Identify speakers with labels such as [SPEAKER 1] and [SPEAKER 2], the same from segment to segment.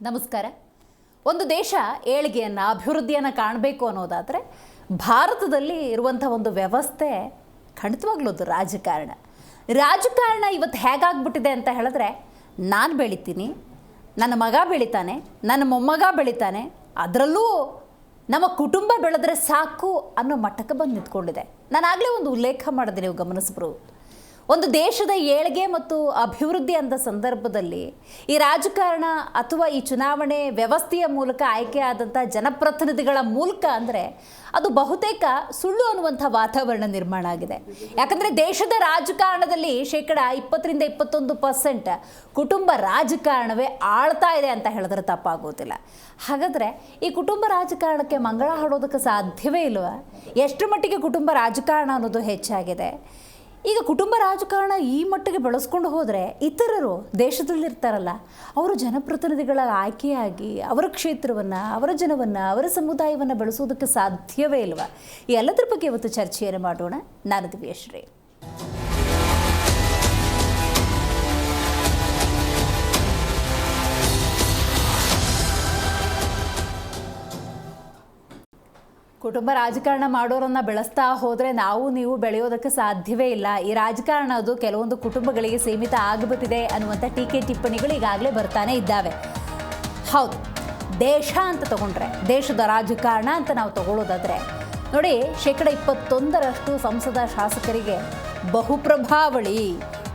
[SPEAKER 1] ನಮಸ್ಕಾರ. ಒಂದು ದೇಶ ಏಳಿಗೆಯನ್ನು ಅಭಿವೃದ್ಧಿಯನ್ನು ಕಾಣಬೇಕು ಅನ್ನೋದಾದರೆ ಭಾರತದಲ್ಲಿ ಇರುವಂಥ ಒಂದು ವ್ಯವಸ್ಥೆ ಖಂಡಿತವಾಗ್ಲೂ ಅದು ರಾಜಕಾರಣ ಇವತ್ತು ಹೇಗಾಗ್ಬಿಟ್ಟಿದೆ ಅಂತ ಹೇಳಿದ್ರೆ, ನಾನು ಬೆಳಿತೀನಿ, ನನ್ನ ಮಗ ಬೆಳಿತಾನೆ, ನನ್ನ ಮೊಮ್ಮಗ ಬೆಳಿತಾನೆ, ಅದರಲ್ಲೂ ನಮ್ಮ ಕುಟುಂಬ ಬೆಳೆದ್ರೆ ಸಾಕು ಅನ್ನೋ ಮಟ್ಟಕ್ಕೆ ಬಂದು ನಿಂತ್ಕೊಂಡಿದೆ. ನಾನು ಆಗಲೇ ಒಂದು ಉಲ್ಲೇಖ ಮಾಡಿದೆ, ನೀವು ಗಮನಿಸ್ಬೋದು. ಒಂದು ದೇಶದ ಏಳಿಗೆ ಮತ್ತು ಅಭಿವೃದ್ಧಿ ಅಂದ ಸಂದರ್ಭದಲ್ಲಿ ಈ ರಾಜಕಾರಣ ಅಥವಾ ಈ ಚುನಾವಣೆ ವ್ಯವಸ್ಥೆಯ ಮೂಲಕ ಆಯ್ಕೆಯಾದಂಥ ಜನಪ್ರತಿನಿಧಿಗಳ ಮೂಲಕ ಅಂದರೆ ಅದು ಬಹುತೇಕ ಸುಳ್ಳು ಅನ್ನುವಂಥ ವಾತಾವರಣ ನಿರ್ಮಾಣ ಆಗಿದೆ. ಯಾಕಂದರೆ ದೇಶದ ರಾಜಕಾರಣದಲ್ಲಿ 20-21% ಕುಟುಂಬ ರಾಜಕಾರಣವೇ ಆಳ್ತಾ ಇದೆ ಅಂತ ಹೇಳಿದ್ರೆ ತಪ್ಪಾಗೋದಿಲ್ಲ. ಹಾಗಾದರೆ ಈ ಕುಟುಂಬ ರಾಜಕಾರಣಕ್ಕೆ ಮಂಗಳ ಹಾಡೋದಕ್ಕೆ ಸಾಧ್ಯವೇ ಇಲ್ವಾ? ಎಷ್ಟು ಮಟ್ಟಿಗೆ ಕುಟುಂಬ ರಾಜಕಾರಣ ಅನ್ನೋದು ಹೆಚ್ಚಾಗಿದೆ? ಈಗ ಕುಟುಂಬ ರಾಜಕಾರಣ ಈ ಮಟ್ಟಿಗೆ ಬೆಳೆಸ್ಕೊಂಡು ಹೋದರೆ ಇತರರು ದೇಶದಲ್ಲಿರ್ತಾರಲ್ಲ, ಅವರು ಜನಪ್ರತಿನಿಧಿಗಳ ಆಯ್ಕೆಯಾಗಿ ಅವರ ಕ್ಷೇತ್ರವನ್ನು, ಅವರ ಜನವನ್ನು, ಅವರ ಸಮುದಾಯವನ್ನು ಬೆಳೆಸೋದಕ್ಕೆ ಸಾಧ್ಯವೇ ಇಲ್ವಾ? ಈ ಎಲ್ಲದರ ಬಗ್ಗೆ ಇವತ್ತು ಚರ್ಚೆಯನ್ನು ಮಾಡೋಣ. ನಾನು ದಿವ್ಯಶ್ರೀ. ಕುಟುಂಬ ರಾಜಕಾರಣ ಮಾಡೋರನ್ನು ಬೆಳೆಸ್ತಾ ಹೋದರೆ ನಾವು ನೀವು ಬೆಳೆಯೋದಕ್ಕೆ ಸಾಧ್ಯವೇ ಇಲ್ಲ. ಈ ರಾಜಕಾರಣ ಅದು ಕೆಲವೊಂದು ಕುಟುಂಬಗಳಿಗೆ ಸೀಮಿತ ಆಗಿಬಿಟ್ಟಿದೆ ಅನ್ನುವಂಥ ಟೀಕೆ ಟಿಪ್ಪಣಿಗಳು ಈಗಾಗಲೇ ಬರ್ತಾನೆ ಇದ್ದಾವೆ. ಹೌದು, ದೇಶ ಅಂತ ತಗೊಂಡ್ರೆ, ದೇಶದ ರಾಜಕಾರಣ ಅಂತ ನಾವು ತಗೊಳ್ಳೋದಾದರೆ ನೋಡಿ, 21% ಸಂಸದ ಶಾಸಕರಿಗೆ ಬಹುಪ್ರಭಾವಳಿ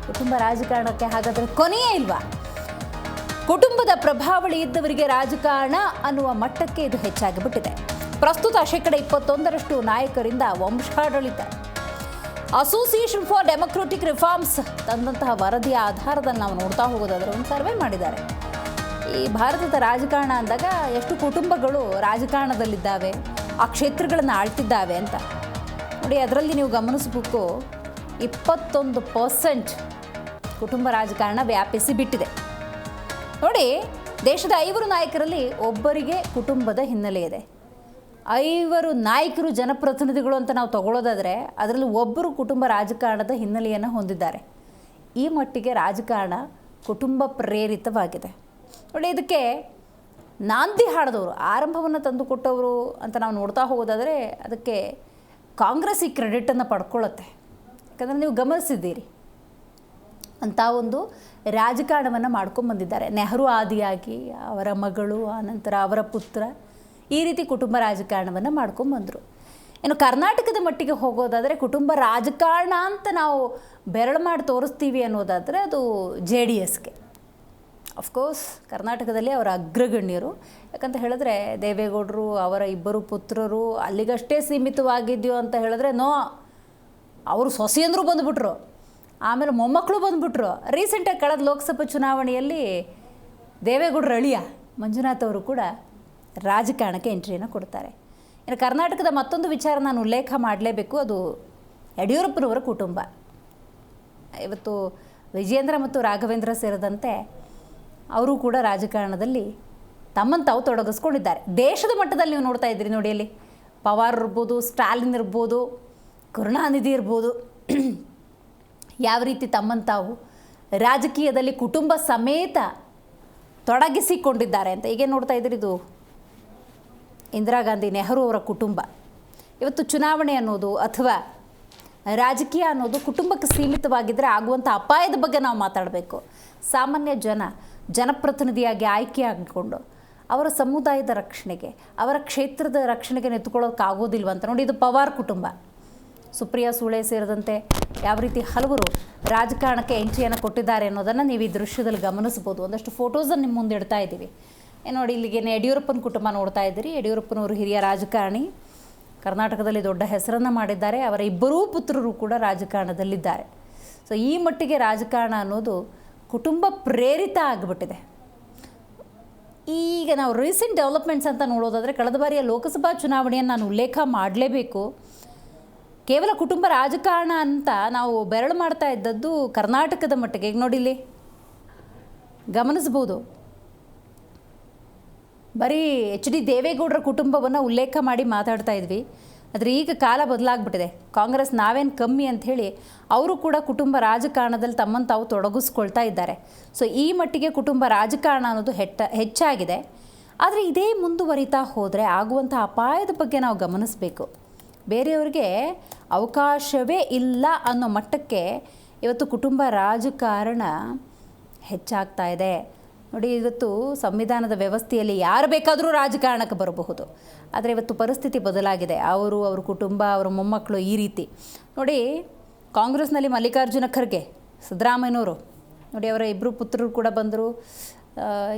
[SPEAKER 1] ಕುಟುಂಬ ರಾಜಕಾರಣಕ್ಕೆ. ಹಾಗಾದರೆ ಕೊನೆಯೇ ಇಲ್ವಾ? ಕುಟುಂಬದ ಪ್ರಭಾವಳಿ ಇದ್ದವರಿಗೆ ರಾಜಕಾರಣ ಅನ್ನುವ ಮಟ್ಟಕ್ಕೆ ಇದು ಹೆಚ್ಚಾಗಿಬಿಟ್ಟಿದೆ. ಪ್ರಸ್ತುತ 21% ನಾಯಕರಿಂದ ವಂಶಾಡಳಿತ. ಅಸೋಸಿಯೇಷನ್ ಫಾರ್ ಡೆಮೊಕ್ರೆಟಿಕ್ ರಿಫಾರ್ಮ್ಸ್ ತಂದಂತಹ ವರದಿಯ ಆಧಾರದಲ್ಲಿ ನಾವು ನೋಡ್ತಾ ಹೋಗೋದಾದರೆ ಒಂದು ಸರ್ವೆ ಮಾಡಿದ್ದಾರೆ. ಈ ಭಾರತದ ರಾಜಕಾರಣ ಅಂದಾಗ ಎಷ್ಟು ಕುಟುಂಬಗಳು ರಾಜಕಾರಣದಲ್ಲಿದ್ದಾವೆ, ಆ ಕ್ಷೇತ್ರಗಳನ್ನು ಆಳ್ತಿದ್ದಾವೆ ಅಂತ ನೋಡಿ. ಅದರಲ್ಲಿ ನೀವು ಗಮನಿಸಬೇಕು, 21% ಕುಟುಂಬ ರಾಜಕಾರಣ ವ್ಯಾಪಿಸಿ ಬಿಟ್ಟಿದೆ. ನೋಡಿ, ದೇಶದ 5 ನಾಯಕರಲ್ಲಿ ಒಬ್ಬರಿಗೆ ಕುಟುಂಬದ ಹಿನ್ನೆಲೆ ಇದೆ. 5 ನಾಯಕರು ಜನಪ್ರತಿನಿಧಿಗಳು ಅಂತ ನಾವು ತಗೊಳ್ಳೋದಾದರೆ ಅದರಲ್ಲಿ ಒಬ್ಬರು ಕುಟುಂಬ ರಾಜಕಾರಣದ ಹಿನ್ನೆಲೆಯನ್ನು ಹೊಂದಿದ್ದಾರೆ. ಈ ಮಟ್ಟಿಗೆ ರಾಜಕಾರಣ ಕುಟುಂಬ ಪ್ರೇರಿತವಾಗಿದೆ. ನೋಡಿ, ಇದಕ್ಕೆ ನಾಂದಿ ಹಾಡಿದವರು, ಆರಂಭವನ್ನು ತಂದುಕೊಟ್ಟವರು ಅಂತ ನಾವು ನೋಡ್ತಾ ಹೋಗೋದಾದರೆ ಅದಕ್ಕೆ ಕಾಂಗ್ರೆಸ್ ಈ ಕ್ರೆಡಿಟನ್ನು ಪಡ್ಕೊಳ್ಳುತ್ತೆ. ಯಾಕಂದರೆ ನೀವು ಗಮನಿಸಿದ್ದೀರಿ, ಅಂಥ ಒಂದು ರಾಜಕಾರಣವನ್ನು ಮಾಡ್ಕೊಂಡ್ಬಂದಿದ್ದಾರೆ. ನೆಹರು ಆದಿಯಾಗಿ ಅವರ ಮಗಳು, ಆನಂತರ ಅವರ ಪುತ್ರ, ಈ ರೀತಿ ಕುಟುಂಬ ರಾಜಕಾರಣವನ್ನು ಮಾಡ್ಕೊಂಡ್ಬಂದರು. ಇನ್ನು ಕರ್ನಾಟಕದ ಮಟ್ಟಿಗೆ ಹೋಗೋದಾದರೆ ಕುಟುಂಬ ರಾಜಕಾರಣ ಅಂತ ನಾವು ಬೆರಳು ಮಾಡಿ ತೋರಿಸ್ತೀವಿ ಅನ್ನೋದಾದರೆ ಅದು JDSಗೆ. ಅಫ್ಕೋರ್ಸ್ ಕರ್ನಾಟಕದಲ್ಲಿ ಅವರ ಅಗ್ರಗಣ್ಯರು. ಯಾಕಂತ ಹೇಳಿದ್ರೆ ದೇವೇಗೌಡರು, ಅವರ 2 ಪುತ್ರರು ಅಲ್ಲಿಗಷ್ಟೇ ಸೀಮಿತವಾಗಿದೆಯೋ ಅಂತ ಹೇಳಿದ್ರೆ ನೋ, ಅವರು ಸೊಸೆಯಂದರು ಬಂದುಬಿಟ್ರು, ಆಮೇಲೆ ಮೊಮ್ಮಕ್ಕಳು ಬಂದುಬಿಟ್ರು. ರೀಸೆಂಟಾಗಿ ಕಳೆದ ಲೋಕಸಭಾ ಚುನಾವಣೆಯಲ್ಲಿ ದೇವೇಗೌಡರ ಅಳಿಯ ಮಂಜುನಾಥ್ ಅವರು ಕೂಡ ರಾಜಕಾರಣಕ್ಕೆ ಎಂಟ್ರಿಯನ್ನು ಕೊಡ್ತಾರೆ. ಇನ್ನು ಕರ್ನಾಟಕದ ಮತ್ತೊಂದು ವಿಚಾರ ನಾನು ಉಲ್ಲೇಖ ಮಾಡಲೇಬೇಕು, ಅದು ಯಡಿಯೂರಪ್ಪನವರ ಕುಟುಂಬ. ಇವತ್ತು ವಿಜಯೇಂದ್ರ ಮತ್ತು ರಾಘವೇಂದ್ರ ಸೇರಿದಂತೆ ಅವರು ಕೂಡ ರಾಜಕಾರಣದಲ್ಲಿ ತಮ್ಮನ್ನು ತಾವು ತೊಡಗಿಸ್ಕೊಂಡಿದ್ದಾರೆ. ದೇಶದ ಮಟ್ಟದಲ್ಲಿ ನೀವು ನೋಡ್ತಾ ಇದ್ದೀರಿ ನೋಡಿ, ಅಲ್ಲಿ ಪವಾರ್ ಇರ್ಬೋದು, ಸ್ಟಾಲಿನ್ ಇರ್ಬೋದು, ಕರುಣಾನಿಧಿ ಇರ್ಬೋದು, ಯಾವ ರೀತಿ ತಮ್ಮನ್ನು ತಾವು ರಾಜಕೀಯದಲ್ಲಿ ಕುಟುಂಬ ಸಮೇತ ತೊಡಗಿಸಿಕೊಂಡಿದ್ದಾರೆ ಅಂತ. ಈಗ ನೋಡ್ತಾ ಇದ್ದೀರಿ, ಇದು ಇಂದಿರಾ ಗಾಂಧಿ, ನೆಹರು ಅವರ ಕುಟುಂಬ. ಇವತ್ತು ಚುನಾವಣೆ ಅನ್ನೋದು ಅಥವಾ ರಾಜಕೀಯ ಅನ್ನೋದು ಕುಟುಂಬಕ್ಕೆ ಸೀಮಿತವಾಗಿದ್ದರೆ ಆಗುವಂಥ ಅಪಾಯದ ಬಗ್ಗೆ ನಾವು ಮಾತಾಡಬೇಕು. ಸಾಮಾನ್ಯ ಜನಪ್ರತಿನಿಧಿಯಾಗಿ ಆಯ್ಕೆ ಆಗಿಕೊಂಡು ಅವರ ಸಮುದಾಯದ ರಕ್ಷಣೆಗೆ, ಅವರ ಕ್ಷೇತ್ರದ ರಕ್ಷಣೆಗೆ ನಿಂತ್ಕೊಳ್ಳೋಕ್ಕಾಗೋದಿಲ್ವ ಅಂತ ನೋಡಿ. ಇದು ಪವಾರ್ ಕುಟುಂಬ, ಸುಪ್ರಿಯಾ ಸುಳೆ ಸೇರಿದಂತೆ ಯಾವ ರೀತಿ ಹಲವರು ರಾಜಕಾರಣಕ್ಕೆ ಎಂಟ್ರಿಯನ್ನು ಕೊಟ್ಟಿದ್ದಾರೆ ಅನ್ನೋದನ್ನು ನೀವು ಈ ದೃಶ್ಯದಲ್ಲಿ ಗಮನಿಸ್ಬೋದು. ಒಂದಷ್ಟು ಫೋಟೋಸನ್ನು ನಿಮ್ಮ ಮುಂದೆ ಇಡ್ತಾ ಇದ್ದೀವಿ. ನೋಡಿ, ಇಲ್ಲಿಗೆ ಯಡಿಯೂರಪ್ಪನ ಕುಟುಂಬ ನೋಡ್ತಾ ಇದ್ದೀರಿ. ಯಡಿಯೂರಪ್ಪನವರು ಹಿರಿಯ ರಾಜಕಾರಣಿ, ಕರ್ನಾಟಕದಲ್ಲಿ ದೊಡ್ಡ ಹೆಸರನ್ನು ಮಾಡಿದ್ದಾರೆ. ಅವರ 2 ಪುತ್ರರು ಕೂಡ ರಾಜಕಾರಣದಲ್ಲಿದ್ದಾರೆ. ಸೊ ಈ ಮಟ್ಟಿಗೆ ರಾಜಕಾರಣ ಅನ್ನೋದು ಕುಟುಂಬ ಪ್ರೇರಿತ ಆಗಿಬಿಟ್ಟಿದೆ. ಈಗ ನಾವು ರೀಸೆಂಟ್ ಡೆವಲಪ್ಮೆಂಟ್ಸ್ ಅಂತ ನೋಡೋದಾದರೆ ಕಳೆದ ಬಾರಿಯ ಲೋಕಸಭಾ ಚುನಾವಣೆಯನ್ನು ನಾನು ಉಲ್ಲೇಖ ಮಾಡಲೇಬೇಕು. ಕೇವಲ ಕುಟುಂಬ ರಾಜಕಾರಣ ಅಂತ ನಾವು ಬೆರಳು ಮಾಡ್ತಾ ಇದ್ದದ್ದು ಕರ್ನಾಟಕದ ಮಟ್ಟಿಗೆ. ಈಗ ನೋಡಿ, ಇಲ್ಲಿ ಗಮನಿಸ್ಬೋದು, ಬರೀ HD ದೇವೇಗೌಡರ ಕುಟುಂಬವನ್ನು ಉಲ್ಲೇಖ ಮಾಡಿ ಮಾತಾಡ್ತಾ ಇದ್ವಿ. ಆದರೆ ಈಗ ಕಾಲ ಬದಲಾಗ್ಬಿಟ್ಟಿದೆ. ಕಾಂಗ್ರೆಸ್ ನಾವೇನು ಕಮ್ಮಿ ಅಂಥೇಳಿ ಅವರು ಕೂಡ ಕುಟುಂಬ ರಾಜಕಾರಣದಲ್ಲಿ ತಮ್ಮನ್ನು ತಾವು ತೊಡಗಿಸ್ಕೊಳ್ತಾ ಇದ್ದಾರೆ. ಸೊ ಈ ಮಟ್ಟಿಗೆ ಕುಟುಂಬ ರಾಜಕಾರಣ ಅನ್ನೋದು ಹೆಚ್ಚಾಗಿದೆ. ಆದರೆ ಇದೇ ಮುಂದುವರಿತಾ ಹೋದರೆ ಆಗುವಂಥ ಅಪಾಯದ ಬಗ್ಗೆ ನಾವು ಗಮನಿಸಬೇಕು. ಬೇರೆಯವ್ರಿಗೆ ಅವಕಾಶವೇ ಇಲ್ಲ ಅನ್ನೋ ಮಟ್ಟಕ್ಕೆ ಇವತ್ತು ಕುಟುಂಬ ರಾಜಕಾರಣ ಹೆಚ್ಚಾಗ್ತಾ ಇದೆ. ನೋಡಿ, ಇವತ್ತು ಸಂವಿಧಾನದ ವ್ಯವಸ್ಥೆಯಲ್ಲಿ ಯಾರು ಬೇಕಾದರೂ ರಾಜಕಾರಣಕ್ಕೆ ಬರಬಹುದು. ಆದರೆ ಇವತ್ತು ಪರಿಸ್ಥಿತಿ ಬದಲಾಗಿದೆ. ಅವ್ರ ಕುಟುಂಬ, ಅವರ ಮೊಮ್ಮಕ್ಕಳು ಈ ರೀತಿ. ನೋಡಿ, ಕಾಂಗ್ರೆಸ್ನಲ್ಲಿ ಮಲ್ಲಿಕಾರ್ಜುನ ಖರ್ಗೆ, ಸಿದ್ದರಾಮಯ್ಯನವರು ನೋಡಿ, ಅವರ ಇಬ್ಬರು ಪುತ್ರರು ಕೂಡ ಬಂದರು.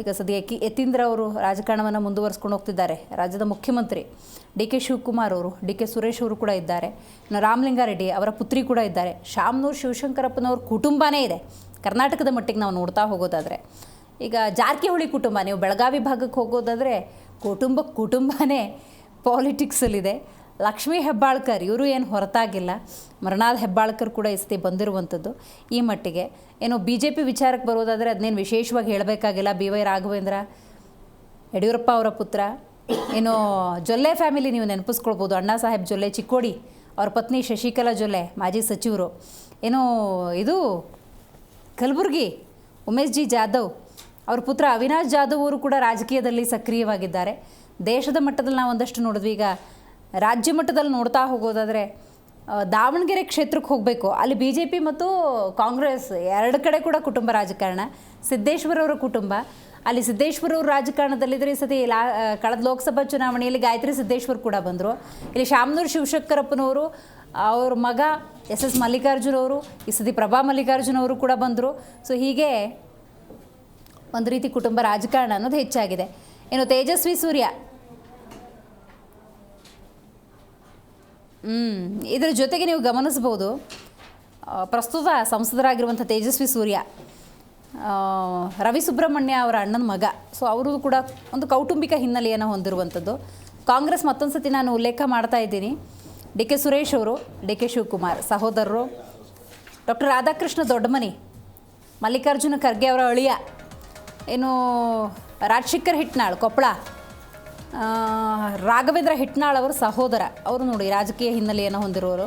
[SPEAKER 1] ಈಗ ಸದ್ಯ ಯತೀಂದ್ರ ಅವರು ರಾಜಕಾರಣವನ್ನು ಮುಂದುವರಿಸ್ಕೊಂಡು ಹೋಗ್ತಿದ್ದಾರೆ. ರಾಜ್ಯದ ಮುಖ್ಯಮಂತ್ರಿ ಡಿ.ಕೆ. ಶಿವಕುಮಾರ್ ಅವರು, ಡಿ.ಕೆ. ಸುರೇಶ್ ಅವರು ಕೂಡ ಇದ್ದಾರೆ. ಇನ್ನು ರಾಮಲಿಂಗಾರೆಡ್ಡಿ ಅವರ ಪುತ್ರಿ ಕೂಡ ಇದ್ದಾರೆ. ಶಾಮನೂರು ಶಿವಶಂಕರಪ್ಪನವ್ರ ಕುಟುಂಬನೇ ಇದೆ ಕರ್ನಾಟಕದ ಮಟ್ಟಿಗೆ ನಾವು ನೋಡ್ತಾ ಹೋಗೋದಾದರೆ. ಈಗ ಜಾರಕಿಹೊಳಿ ಕುಟುಂಬ, ನೀವು ಬೆಳಗಾವಿ ಭಾಗಕ್ಕೆ ಹೋಗೋದಾದರೆ ಕುಟುಂಬನೇ ಪಾಲಿಟಿಕ್ಸಲ್ಲಿದೆ. ಲಕ್ಷ್ಮೀ ಹೆಬ್ಬಾಳ್ಕರ್ ಇವರು ಏನು ಹೊರತಾಗಿಲ್ಲ. ಮೃಣಾಲ್ ಹೆಬ್ಬಾಳ್ಕರ್ ಕೂಡ ಈ ಸತಿ ಬಂದಿರುವಂಥದ್ದು. ಈ ಮಟ್ಟಿಗೆ ಏನು BJP ವಿಚಾರಕ್ಕೆ ಬರೋದಾದರೆ ಅದನ್ನೇನು ವಿಶೇಷವಾಗಿ ಹೇಳಬೇಕಾಗಿಲ್ಲ. B.Y. ರಾಘವೇಂದ್ರ, ಯಡಿಯೂರಪ್ಪ ಅವರ ಪುತ್ರ. ಏನು ಜೊಲ್ಲೆ ಫ್ಯಾಮಿಲಿ ನೀವು ನೆನಪಿಸ್ಕೊಳ್ಬೋದು. ಅಣ್ಣಾ ಸಾಹೇಬ್ ಜೊಲ್ಲೆ ಚಿಕ್ಕೋಡಿ, ಅವ್ರ ಪತ್ನಿ ಶಶಿಕಲಾ ಜೊಲ್ಲೆ, ಮಾಜಿ ಸಚಿವರು. ಏನು ಇದು ಕಲಬುರ್ಗಿ ಉಮೇಶ್ ಜಿ ಜಾಧವ್, ಅವ್ರ ಪುತ್ರ ಅವಿನಾಶ್ ಜಾಧವ್ ಅವರು ಕೂಡ ರಾಜಕೀಯದಲ್ಲಿ ಸಕ್ರಿಯವಾಗಿದ್ದಾರೆ. ದೇಶದ ಮಟ್ಟದಲ್ಲಿ ನಾವು ಒಂದಷ್ಟು ನೋಡಿದ್ವಿ. ಈಗ ರಾಜ್ಯ ಮಟ್ಟದಲ್ಲಿ ನೋಡ್ತಾ ಹೋಗೋದಾದರೆ ದಾವಣಗೆರೆ ಕ್ಷೇತ್ರಕ್ಕೆ ಹೋಗಬೇಕು. ಅಲ್ಲಿ BJP ಮತ್ತು ಕಾಂಗ್ರೆಸ್ ಎರಡು ಕಡೆ ಕೂಡ ಕುಟುಂಬ ರಾಜಕಾರಣ. ಸಿದ್ದೇಶ್ವರ ಅವರ ಕುಟುಂಬ, ಅಲ್ಲಿ ಸಿದ್ದೇಶ್ವರ ಅವರು ರಾಜಕಾರಣದಲ್ಲಿದ್ದರೆ ಈ ಸತಿ ಕಳೆದ ಲೋಕಸಭಾ ಚುನಾವಣೆಯಲ್ಲಿ ಗಾಯತ್ರಿ ಸಿದ್ದೇಶ್ವರ್ ಕೂಡ ಬಂದರು. ಇಲ್ಲಿ ಶಾಮನೂರು ಶಿವಶಂಕರಪ್ಪನವರು, ಅವ್ರ ಮಗ S.S. ಮಲ್ಲಿಕಾರ್ಜುನ್ ಅವರು, ಈ ಸತಿ ಪ್ರಭಾ ಮಲ್ಲಿಕಾರ್ಜುನ್ ಅವರು ಕೂಡ ಬಂದರು. ಸೊ ಹೀಗೆ ಒಂದು ರೀತಿ ಕುಟುಂಬ ರಾಜಕಾರಣ ಅನ್ನೋದು ಹೆಚ್ಚಾಗಿದೆ. ಇನ್ನು ತೇಜಸ್ವಿ ಸೂರ್ಯ, ಇದರ ಜೊತೆಗೆ ನೀವು ಗಮನಿಸ್ಬೋದು, ಪ್ರಸ್ತುತ ಸಂಸದರಾಗಿರುವಂಥ ತೇಜಸ್ವಿ ಸೂರ್ಯ ರವಿ ಸುಬ್ರಹ್ಮಣ್ಯ ಅವರ ಅಣ್ಣನ ಮಗ. ಸೊ ಅವರು ಕೂಡ ಒಂದು ಕೌಟುಂಬಿಕ ಹಿನ್ನೆಲೆಯನ್ನು ಹೊಂದಿರುವಂಥದ್ದು. ಕಾಂಗ್ರೆಸ್ ಮತ್ತೊಂದು ಸತಿ ನಾನು ಉಲ್ಲೇಖ ಮಾಡ್ತಾ ಇದ್ದೀನಿ. ಡಿ.ಕೆ. ಸುರೇಶ್ ಅವರು, ಡಿ.ಕೆ. ಶಿವಕುಮಾರ್ ಸಹೋದರರು. ಡಾಕ್ಟರ್ ರಾಧಾಕೃಷ್ಣ ದೊಡ್ಡಮನಿ, ಮಲ್ಲಿಕಾರ್ಜುನ ಖರ್ಗೆ ಅವರ ಅಳಿಯ. ಏನು ರಾಜಶೇಖರ್ ಹಿಟ್ನಾಳ್ ಕೊಪ್ಪಳ, ರಾಘವೇಂದ್ರ ಹಿಟ್ನಾಳ್ ಅವರ ಸಹೋದರ. ಅವರು ನೋಡಿ ರಾಜಕೀಯ ಹಿನ್ನೆಲೆಯನ್ನು ಹೊಂದಿರೋರು.